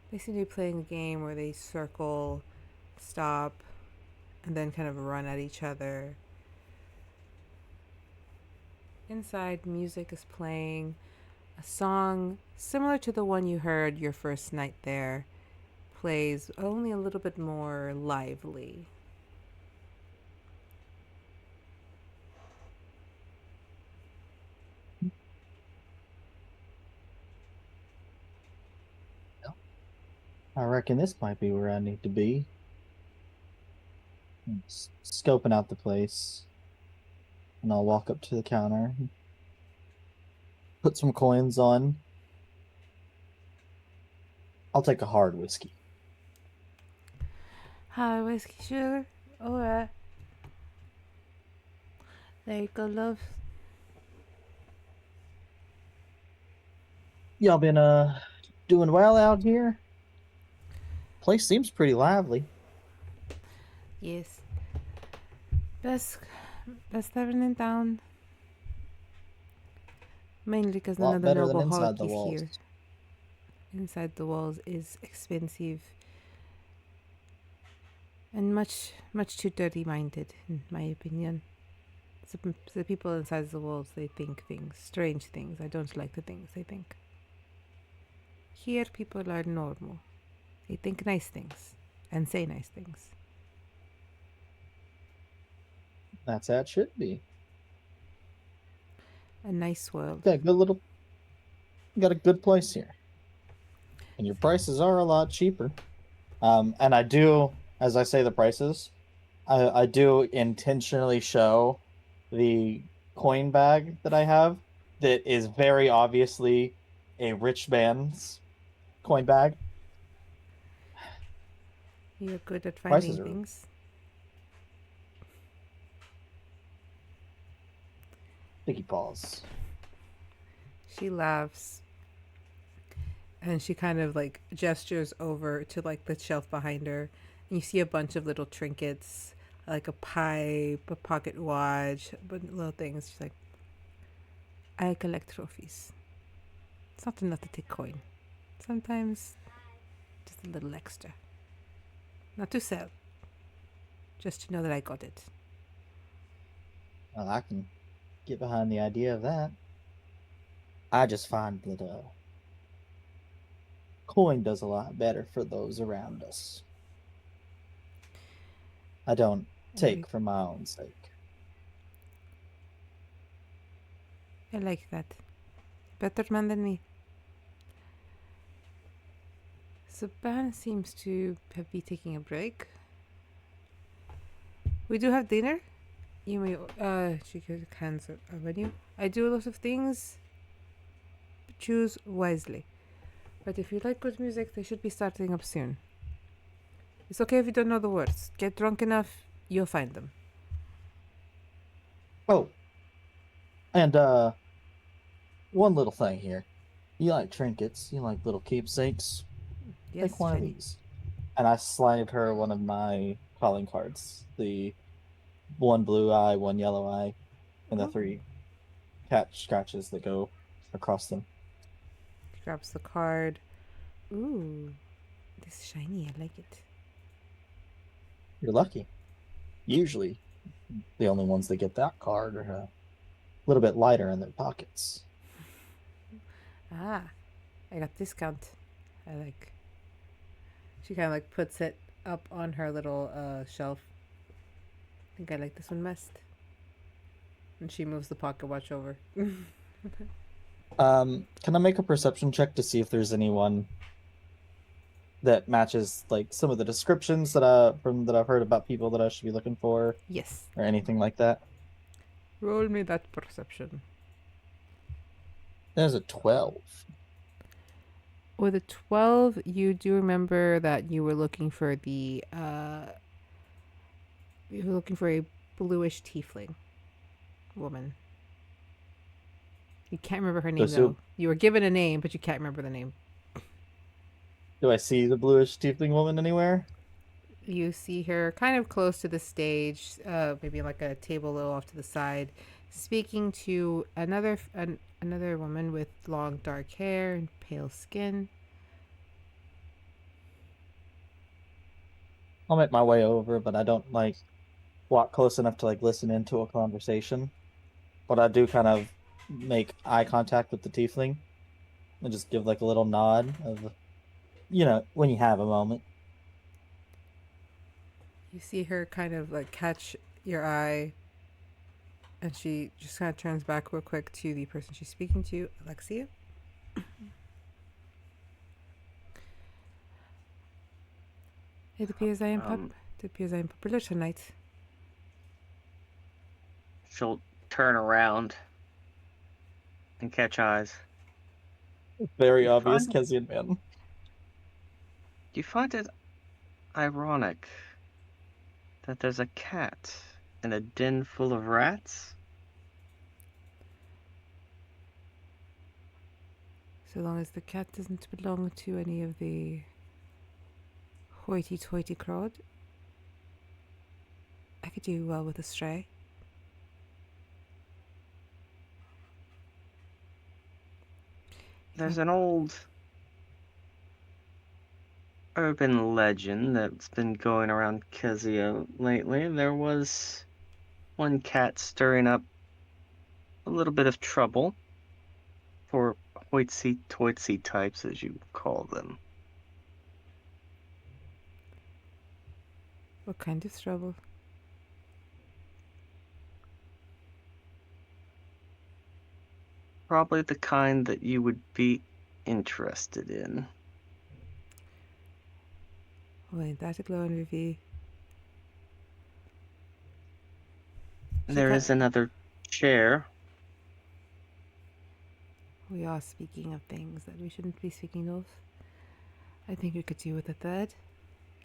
They seem to be playing a game where they circle, stop, and then kind of run at each other. Inside, music is playing. A song similar to the one you heard your first night there plays, only a little bit more lively. I reckon this might be where I need to be. Scoping out the place. And I'll walk up to the counter. Put some coins on. I'll take a hard whiskey. Hard whiskey, sugar. Alright. There you go, love. Y'all been doing well out here? Place seems pretty lively. Yes. Best tavern in town. Mainly because none Lot of the better than noble inside hog the is walls. here. Inside the walls is expensive and much too dirty-minded, in my opinion. The people inside the walls, they think things, strange things. I don't like the things they think. Here, people are normal. They think nice things and say nice things. That's how it should be. A nice world. Got a good place here. And your prices are a lot cheaper. And I do, as I say the prices, I do intentionally show the coin bag that I have that is very obviously a rich man's coin bag. You're good at Prices finding are- things. Sticky paws. She laughs. And she kind of like gestures over to like the shelf behind her. And you see a bunch of little trinkets, like a pipe, a pocket watch, but little things. She's like, I collect trophies. It's not enough to take coin. Sometimes just a little extra. Not to sell. Just to know that I got it. Well, I can get behind the idea of that. I just find that coin does a lot better for those around us. I don't take for my own sake. I like that. Better man than me. Saban seems to be taking a break. We do have dinner. You may, she could cancel a menu. I do a lot of things. Choose wisely. But if you like good music, they should be starting up soon. It's okay if you don't know the words. Get drunk enough, you'll find them. Oh. And, one little thing here. You like trinkets, you like little keepsakes. Yes, Take one of Jenny. these. And I slide her one of my calling cards. The one blue eye, one yellow eye, and the 3 cat scratches that go across them. Grabs the card. Ooh, this is shiny. I like it. You're lucky. Usually, the only ones that get that card are a little bit lighter in their pockets. Ah, I got discount. I like. She kind of like puts it up on her little shelf. I think I like this one best. And she moves the pocket watch over. Can I make a perception check to see if there's anyone that matches like some of the descriptions that I've heard about people that I should be looking for, Yes. or anything like that? Roll me that perception. There's a 12. With a 12, you do remember that you were looking for the you were looking for a bluish tiefling woman. You can't remember her name though. You were given a name, but you can't remember the name. Do I see the bluish tiefling woman anywhere? You see her kind of close to the stage, maybe like a table a little off to the side, speaking to another woman with long dark hair and pale skin. I'll make my way over, but I don't like walk close enough to like listen into a conversation. But I do kind of make eye contact with the tiefling and just give like a little nod of, when you have a moment. You see her kind of like catch your eye, and she just kind of turns back real quick to the person she's speaking to, Alexia. It appears I am popular tonight. She'll turn around and catch eyes. Very You obvious find- Kezian man. Do you find it ironic that there's a cat in a den full of rats? So long as the cat doesn't belong to any of the hoity-toity crowd, I could do well with a stray. There's an old urban legend that's been going around Kezia lately. There was one cat stirring up a little bit of trouble for hoitsy-toitsy types, as you call them. What kind of trouble? Probably the kind that you would be interested in. Oh, ain't that a glowing review? There is another chair. We are speaking of things that we shouldn't be speaking of. I think we could do with a third.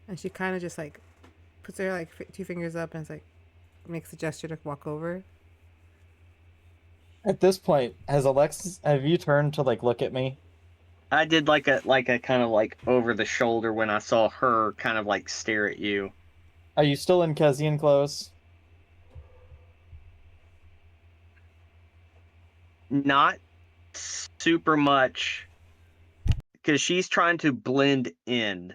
And she kind of just like puts her like two fingers up and it's like makes a gesture to walk over. At this point, have you turned to like look at me? I did like a kind of like over the shoulder when I saw her kind of like stare at you. Are you still in Kezian clothes? Not super much, because she's trying to blend in.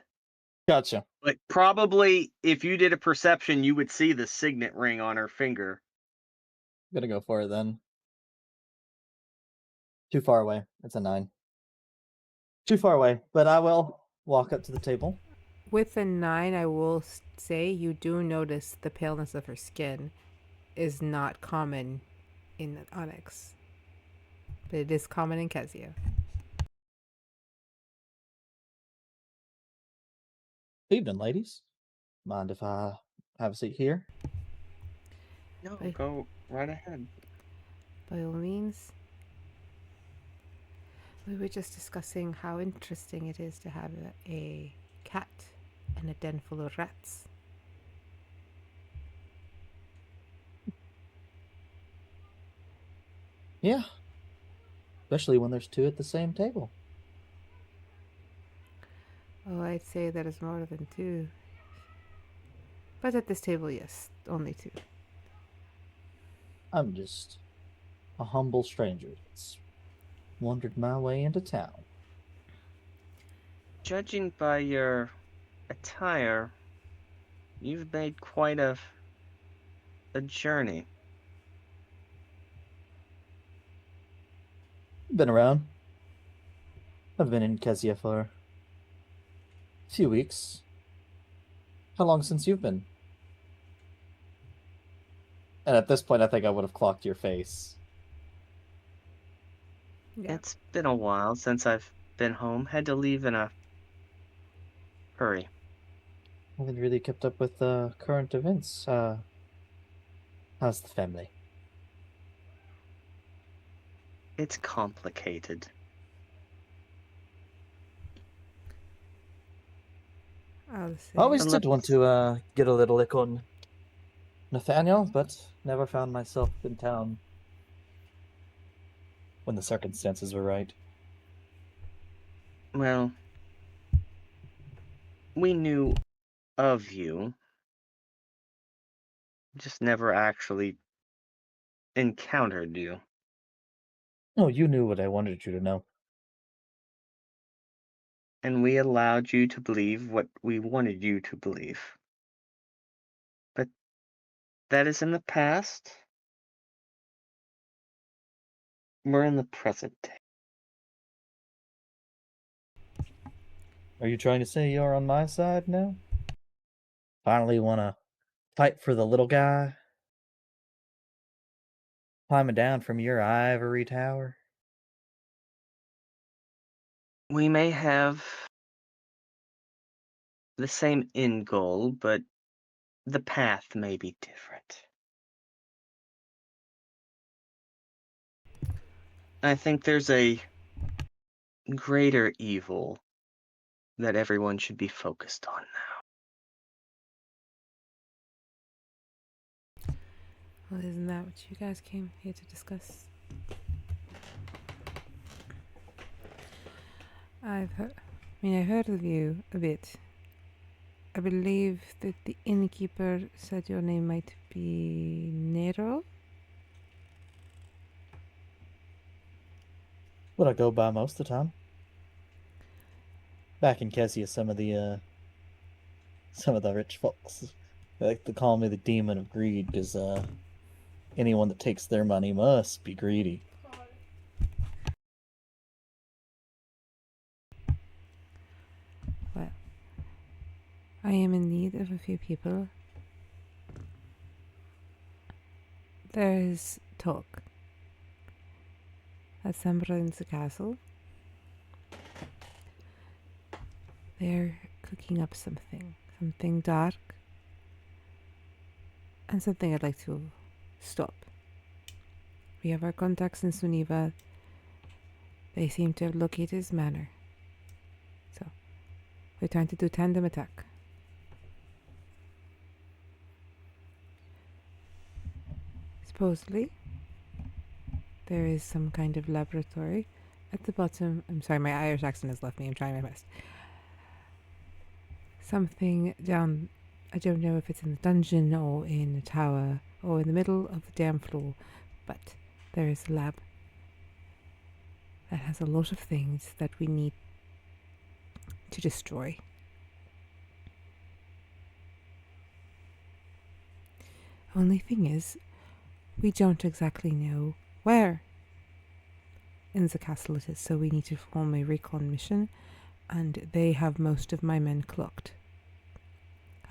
Gotcha. But probably if you did a perception, you would see the signet ring on her finger. I'm gonna go for it then. Too far away. It's a 9. Too far away, but I will walk up to the table. With a 9, I will say you do notice the paleness of her skin is not common in Onyx. But it is common in Kezia. Evening, ladies. Mind if I have a seat here? No, Right. go right ahead. By all means. We were just discussing how interesting it is to have a cat in a den full of rats. Yeah. Especially when there's 2 at the same table. Oh, I'd say there is more than 2. But at this table, yes, only 2. I'm just a humble stranger that's wandered my way into town. Judging by your attire, you've made quite a journey. Been around. I've been in Kezia for a few weeks. How long since you've been? And at this point, I think I would have clocked your face. Yeah. It's been a while since I've been home. Had to leave in a hurry. I haven't really kept up with current events. How's the family? It's complicated. I'll say. I always did want to get a little lick on Nathaniel, but never found myself in town when the circumstances were right. Well, we knew of you. Just never actually encountered you. Oh, you knew what I wanted you to know. And we allowed you to believe what we wanted you to believe. But that is in the past. We're in the present day. Are you trying to say you're on my side now? Finally wanna fight for the little guy? Climbing down from your ivory tower? We may have the same end goal, but the path may be different. I think there's a greater evil that everyone should be focused on now. Well, isn't that what you guys came here to discuss? I heard of you a bit. I believe that the innkeeper said your name might be Nero? What I go by most of the time. Back in Kessia, some of the rich folks they like to call me the demon of greed, because anyone that takes their money must be greedy. Well, I am in need of a few people. There is talk at Sembren's castle. They're cooking up something dark, and something I'd like to stop. We have our contacts in Suniva. They seem to have located his manor. So, we're trying to do tandem attack. Supposedly, there is some kind of laboratory at the bottom. I'm sorry, my Irish accent has left me. I'm trying my best. Something down, I don't know if it's in the dungeon or in the tower or in the middle of the damn floor, but there is a lab that has a lot of things that we need to destroy. Only thing is, we don't exactly know where in the castle it is, so we need to form a recon mission, and they have most of my men clocked.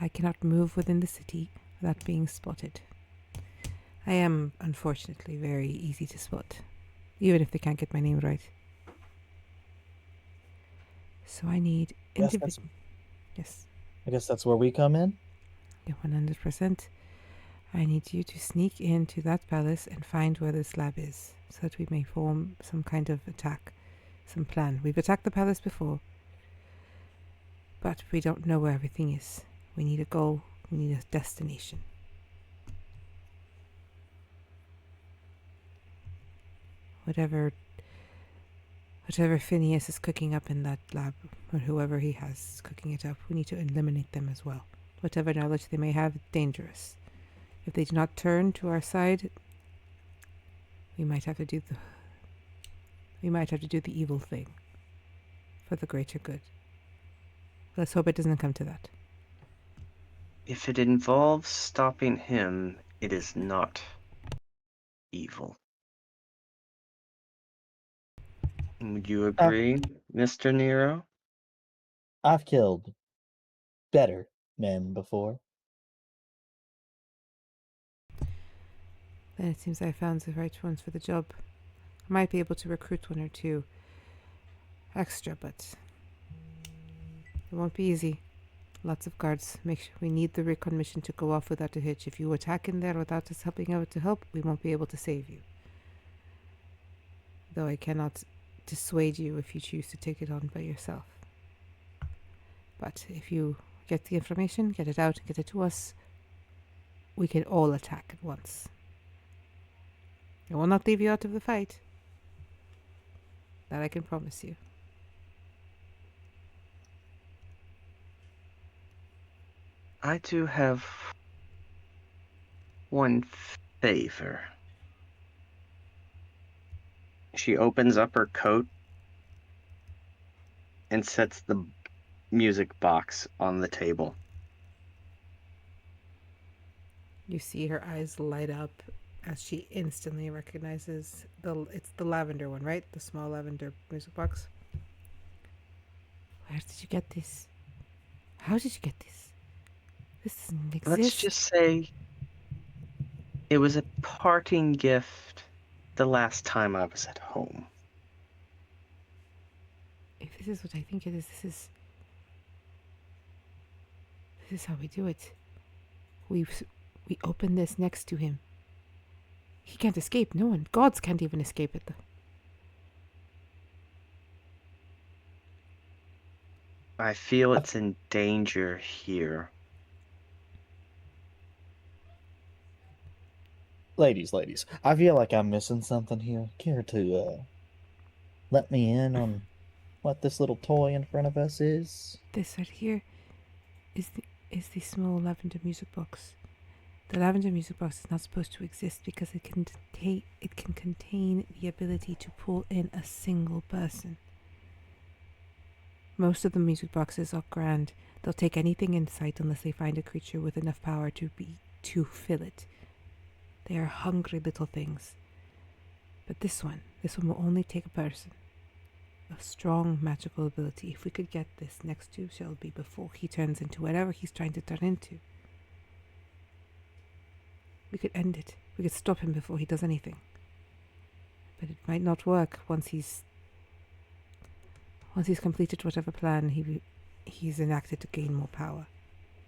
I cannot move within the city without being spotted. I am, unfortunately, very easy to spot, even if they can't get my name right. So I need individual. Yes. I guess that's where we come in. Yeah, 100%. I need you to sneak into that palace and find where this lab is, so that we may form some kind of attack, some plan. We've attacked the palace before, but we don't know where everything is. We need a goal. We need a destination. Whatever Phineas is cooking up in that lab, or whoever he has cooking it up, we need to eliminate them as well. Whatever knowledge they may have, dangerous. If they do not turn to our side, we might have to do the evil thing for the greater good. Let's hope it doesn't come to that. If it involves stopping him, it is not evil. Would you agree, Mr. Nero? I've killed better men before. Then it seems I found the right ones for the job. I might be able to recruit one or two extra, but it won't be easy. Lots of guards. Make sure we need the recon mission to go off without a hitch. If you attack in there without us helping out to help, we won't be able to save you. Though I cannot dissuade you if you choose to take it on by yourself. But if you get the information, get it out, get it to us, we can all attack at once. I will not leave you out of the fight. That I can promise you. I do have one favor. She opens up her coat and sets the music box on the table. You see her eyes light up as she instantly recognizes it's the lavender one, right? The small lavender music box. Where did you get this? How did you get this? This doesn't exist. Let's just say it was a parting gift the last time I was at home. If this is what I think it is, this is how we do it. We open this next to him. He can't escape. No one. Gods can't even escape it. I feel it's in danger here. Ladies, I feel like I'm missing something here. Care to let me in on what this little toy in front of us is? This right here is the small lavender music box. The lavender music box is not supposed to exist because it can contain the ability to pull in a single person. Most of the music boxes are grand. They'll take anything in sight unless they find a creature with enough power to fill it. They are hungry little things. But this one will only take a person. A strong magical ability. If we could get this next to Shelby before he turns into whatever he's trying to turn into, we could end it. We could stop him before he does anything. But it might not work once he's completed whatever plan he's enacted to gain more power.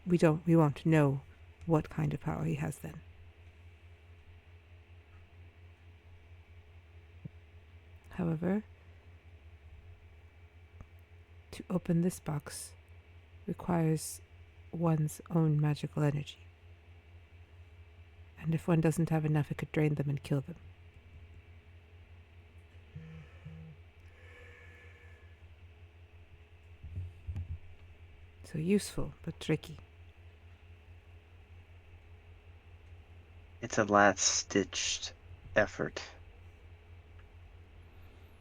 We won't know what kind of power he has then. However, to open this box requires one's own magical energy. And if one doesn't have enough, it could drain them and kill them. So useful, but tricky. It's a last-ditched effort.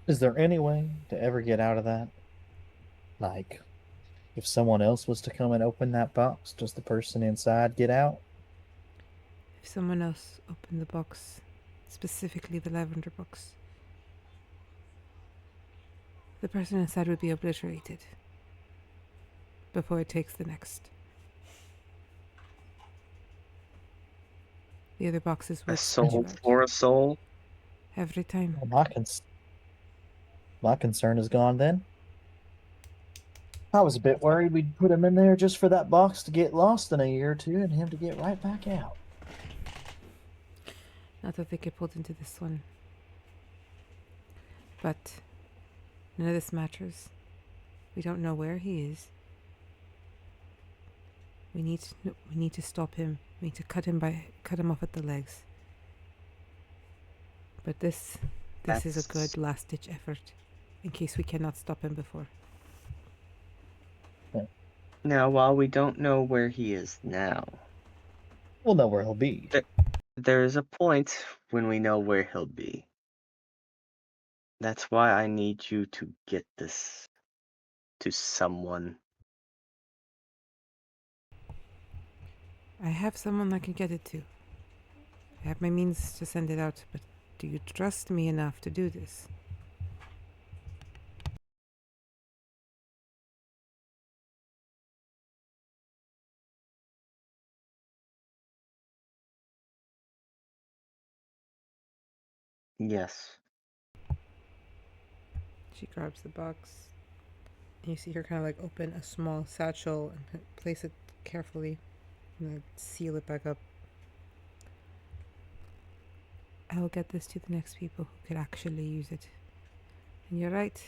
Is there any way to ever get out of that? Like, if someone else was to come and open that box, does the person inside get out? If someone else opened the box, specifically the lavender box, the person inside would be obliterated before it takes the next. The other boxes would A soul spread out. for a soul? Every time. Well, my concern is gone then. I was a bit worried we'd put him in there just for that box to get lost in a year or two and him to get right back out. Not that they get pulled into this one. But none of this matters. We don't know where he is. We need to stop him. We need to cut him off at the legs. But this is a good last-ditch effort in case we cannot stop him before. Now, while we don't know where he is now, We'll know where he'll be. there is a point when we know where he'll be. That's why I need you to get this to someone. I have someone I can get it to. I have my means to send it out, but do you trust me enough to do this? Yes. She grabs the box. And you see her kind of like open a small satchel and place it carefully and then seal it back up. I will get this to the next people who could actually use it. And you're right.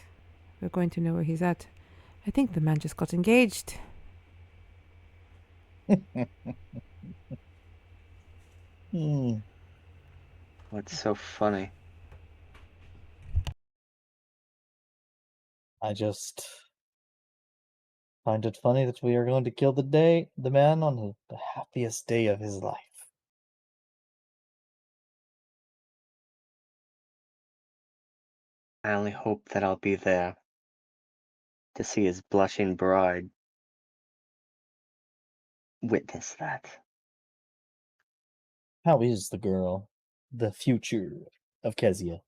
We're going to know where he's at. I think the man just got engaged. What's so funny? I just Find it funny that we are going to kill the man on the happiest day of his life. I only hope that I'll be there to see his blushing bride witness that. How is the girl? The future of Kezia?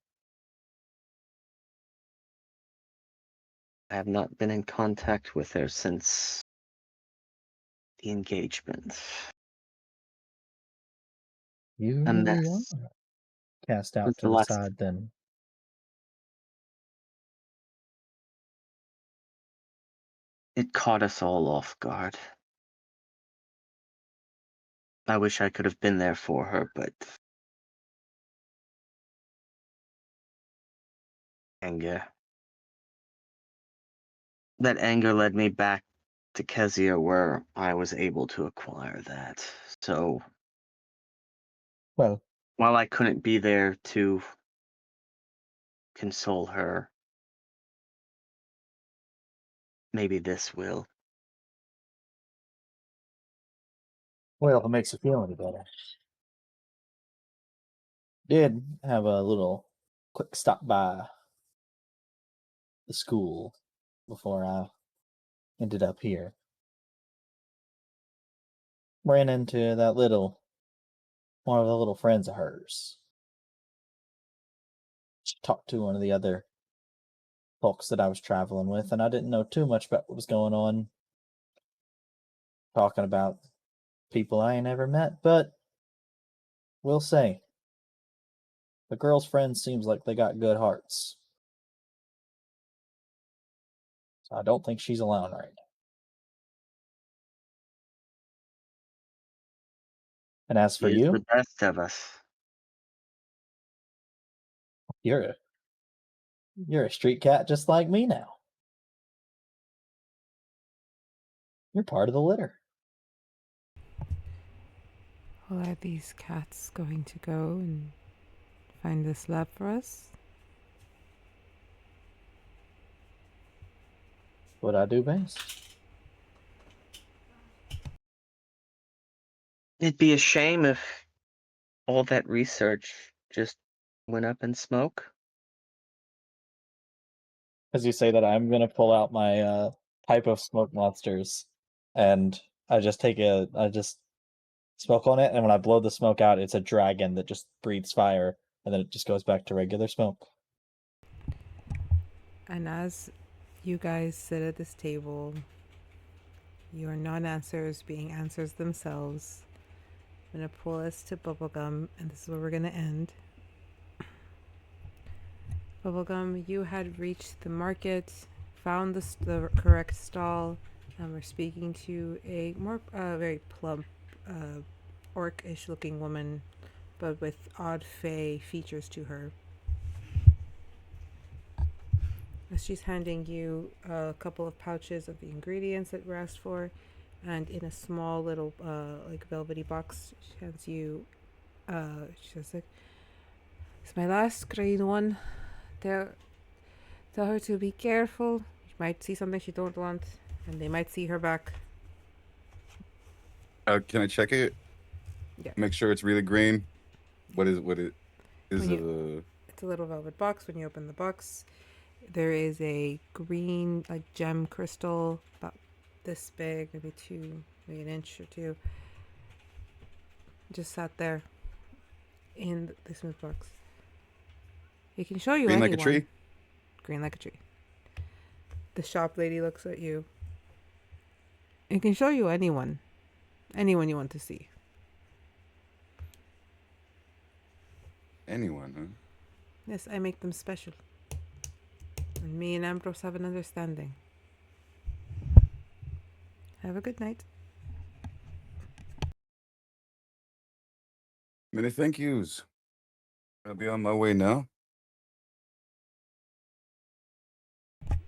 I have not been in contact with her since the engagement. You A really are mess. cast out Since to the the last side then. It caught us all off guard. I wish I could have been there for her, but anger. That anger led me back to Kezia, where I was able to acquire that. So Well, while I couldn't be there to console her, maybe this will. if it makes you feel any better. Did have a little quick stop by the school before I ended up here. Ran into one of the little friends of hers. She talked to one of the other folks that I was traveling with, and I didn't know too much about what was going on. Talking about people I ain't ever met, but we'll say the girl's friend seems like they got good hearts. So I don't think she's alone right now. And as for He is you, the best of us. you're a street cat just like me now. You're part of the litter. Well, are these cats going to go and find this lab for us? What I do best. It'd be a shame if all that research just went up in smoke. As you say that, I'm gonna pull out my type of smoke monsters, and I just smoke on it, and when I blow the smoke out, it's a dragon that just breathes fire, and then it just goes back to regular smoke. And as you guys sit at this table, your non-answers being answers themselves, I'm going to pull us to Bubblegum, and this is where we're going to end. Bubblegum, you had reached the market, found the correct stall, and we're speaking to a more very plump, orc-ish looking woman, but with odd Fae features to her. As she's handing you a couple of pouches of the ingredients that were asked for, and in a small little like velvety box, she hands you. She says, like, "It's my last green one. Tell her to be careful. She might see something she don't want, and they might see her back." Can I check it? Yeah. Make sure it's really green. What is It's a little velvet box. When you open the box, there is a green like gem crystal about this big, maybe an inch or two. Just sat there in the smooth box. It can show you green anyone. like a tree? Green like a tree. The shop lady looks at you. It can show you anyone. Anyone you want to see. Anyone, huh? Yes, I make them special. And me and Ambrose have an understanding. Have a good night. Many thank yous. I'll be on my way now.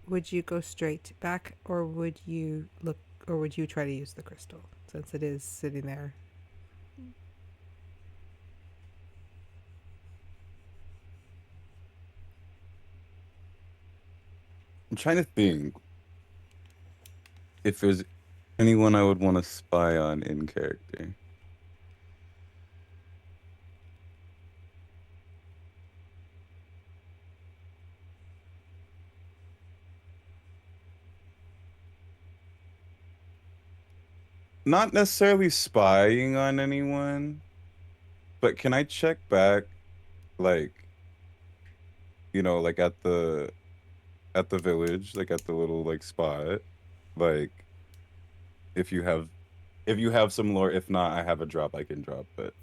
Would you go straight back, or would you try to use the crystal, since it is sitting there? I'm trying to think. if there's anyone I would want to spy on in character. Not necessarily spying on anyone, but can I check back, like, like at the village, like at the little like spot, like if you have some lore. If not, I have a drop I can drop. But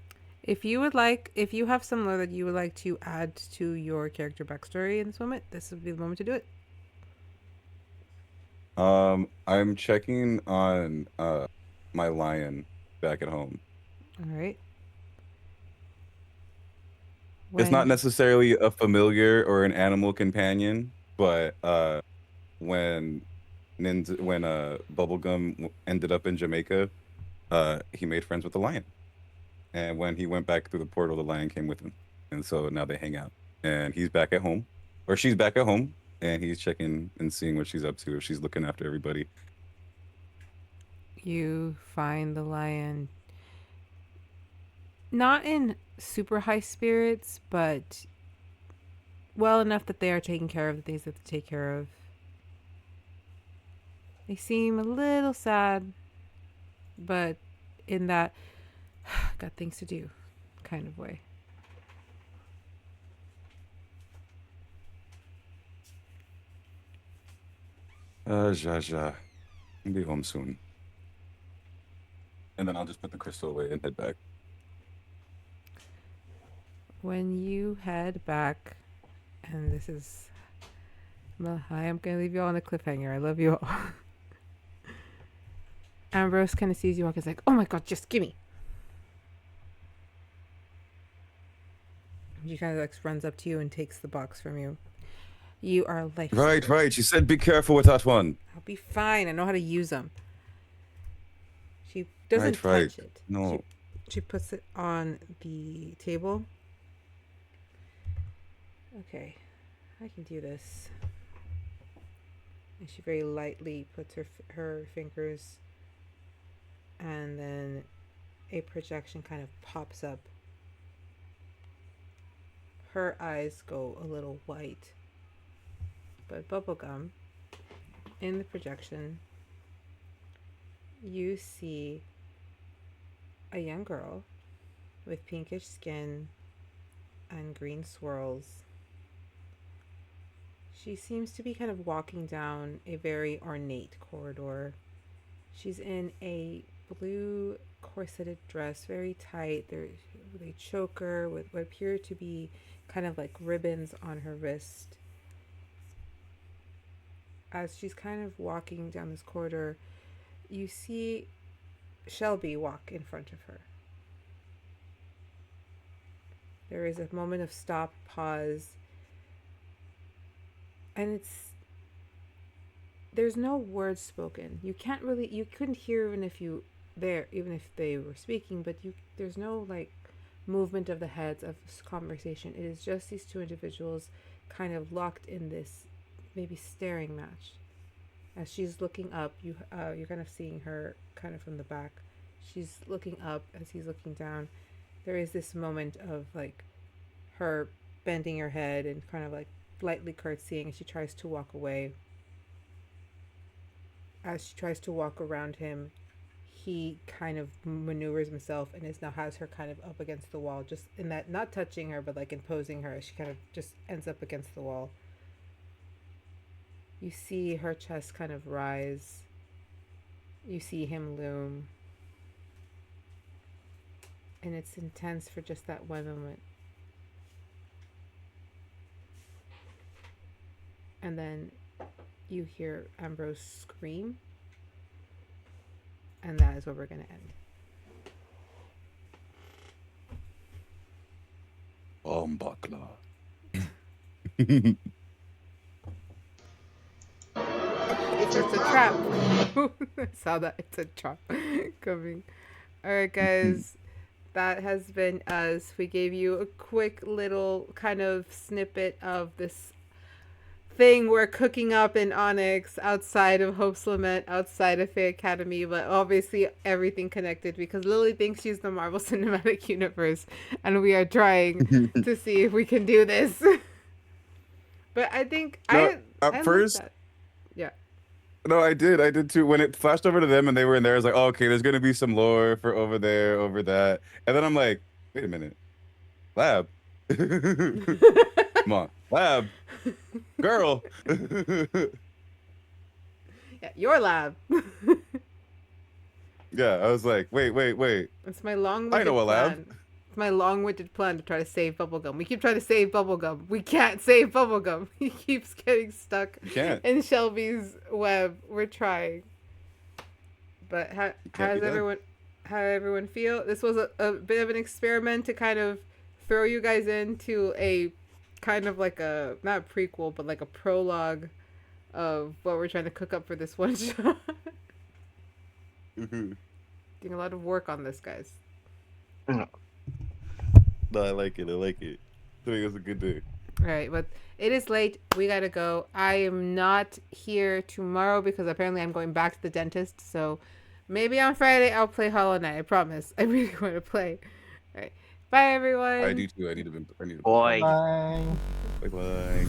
if you have some lore that you would like to add to your character backstory in this moment, this would be the moment to do it. I'm checking on my lion back at home. All right. It's not necessarily a familiar or an animal companion, but when Bubblegum ended up in Jamaica, he made friends with the lion. And when he went back through the portal, the lion came with him. And so now they hang out. And he's back at home, or she's back at home, and he's checking and seeing what she's up to, if she's looking after everybody. You find the lion not in super high spirits, but well enough that they are taking care of the things they have to take care of. They seem a little sad, but in that got things to do kind of way. Jaja. I'll be home soon. And then I'll just put the crystal away and head back. When you head back, and this is, well, I am going to leave you all on a cliffhanger. I love you all. Ambrose kind of sees you walk and is like, oh my god, just gimme. She kind of like runs up to you and takes the box from you. You are life. Right. You said be careful with that one. I'll be fine. I know how to use them. She doesn't touch it. No. She puts it on the table. Okay, I can do this. And she very lightly puts her fingers, and then a projection kind of pops up. Her eyes go a little white, but Bubblegum, in the projection, you see a young girl with pinkish skin and green swirls. She seems to be kind of walking down a very ornate corridor. She's in a blue corseted dress, very tight. They choke her with what appear to be kind of like ribbons on her wrist. As she's kind of walking down this corridor, you see Shelby walk in front of her. There is a moment of stop, pause, and there's no words spoken. You couldn't hear even if they were speaking, but there's no like movement of the heads of conversation. It is just these two individuals kind of locked in this maybe staring match. As she's looking up, you're kind of seeing her kind of from the back. She's looking up as he's looking down. There is this moment of like her bending her head and kind of like lightly curtsying as she tries to walk away. As she tries to walk around him, he kind of maneuvers himself and now has her kind of up against the wall, just in that, not touching her, but like imposing her. She kind of just ends up against the wall. You see her chest kind of rise. You see him loom. And it's intense for just that one moment. And then you hear Ambrose scream. And that is where we're going to end. Bakla. It's a trap. I saw that. It's a trap coming. Alright, guys. That has been us. We gave you a quick little kind of snippet of this thing we're cooking up in Onyx outside of Hope's Lament, outside of Fae Academy, but obviously everything connected because Lily thinks she's the Marvel Cinematic Universe, and we are trying to see if we can do this. But I think I like first. that. Yeah. No, I did too. When it flashed over to them and they were in there, I was like, oh, okay, there's gonna be some lore for over there, over that, and then I'm like, wait a minute, lab. Come on, lab, girl. Yeah, your lab. Yeah, I was like, wait. It's my long-winded I know a lab. plan. It's my long-winded plan to try to save Bubblegum. We keep trying to save Bubblegum. We can't save Bubblegum. He keeps getting stuck can't. in Shelby's web. We're trying. But how does everyone feel? This was a bit of an experiment to kind of throw you guys into a kind of like a, not a prequel, but like a prologue of what we're trying to cook up for this one shot. Doing a lot of work on this, guys. No, I like it. I think it's a good day. All right, but it is late. We gotta go. I am not here tomorrow because apparently I'm going back to the dentist. So maybe on Friday I'll play Hollow Knight. I promise. I really want to play. All right, bye everyone. I do too. I need to. Boy. Bye. Bye.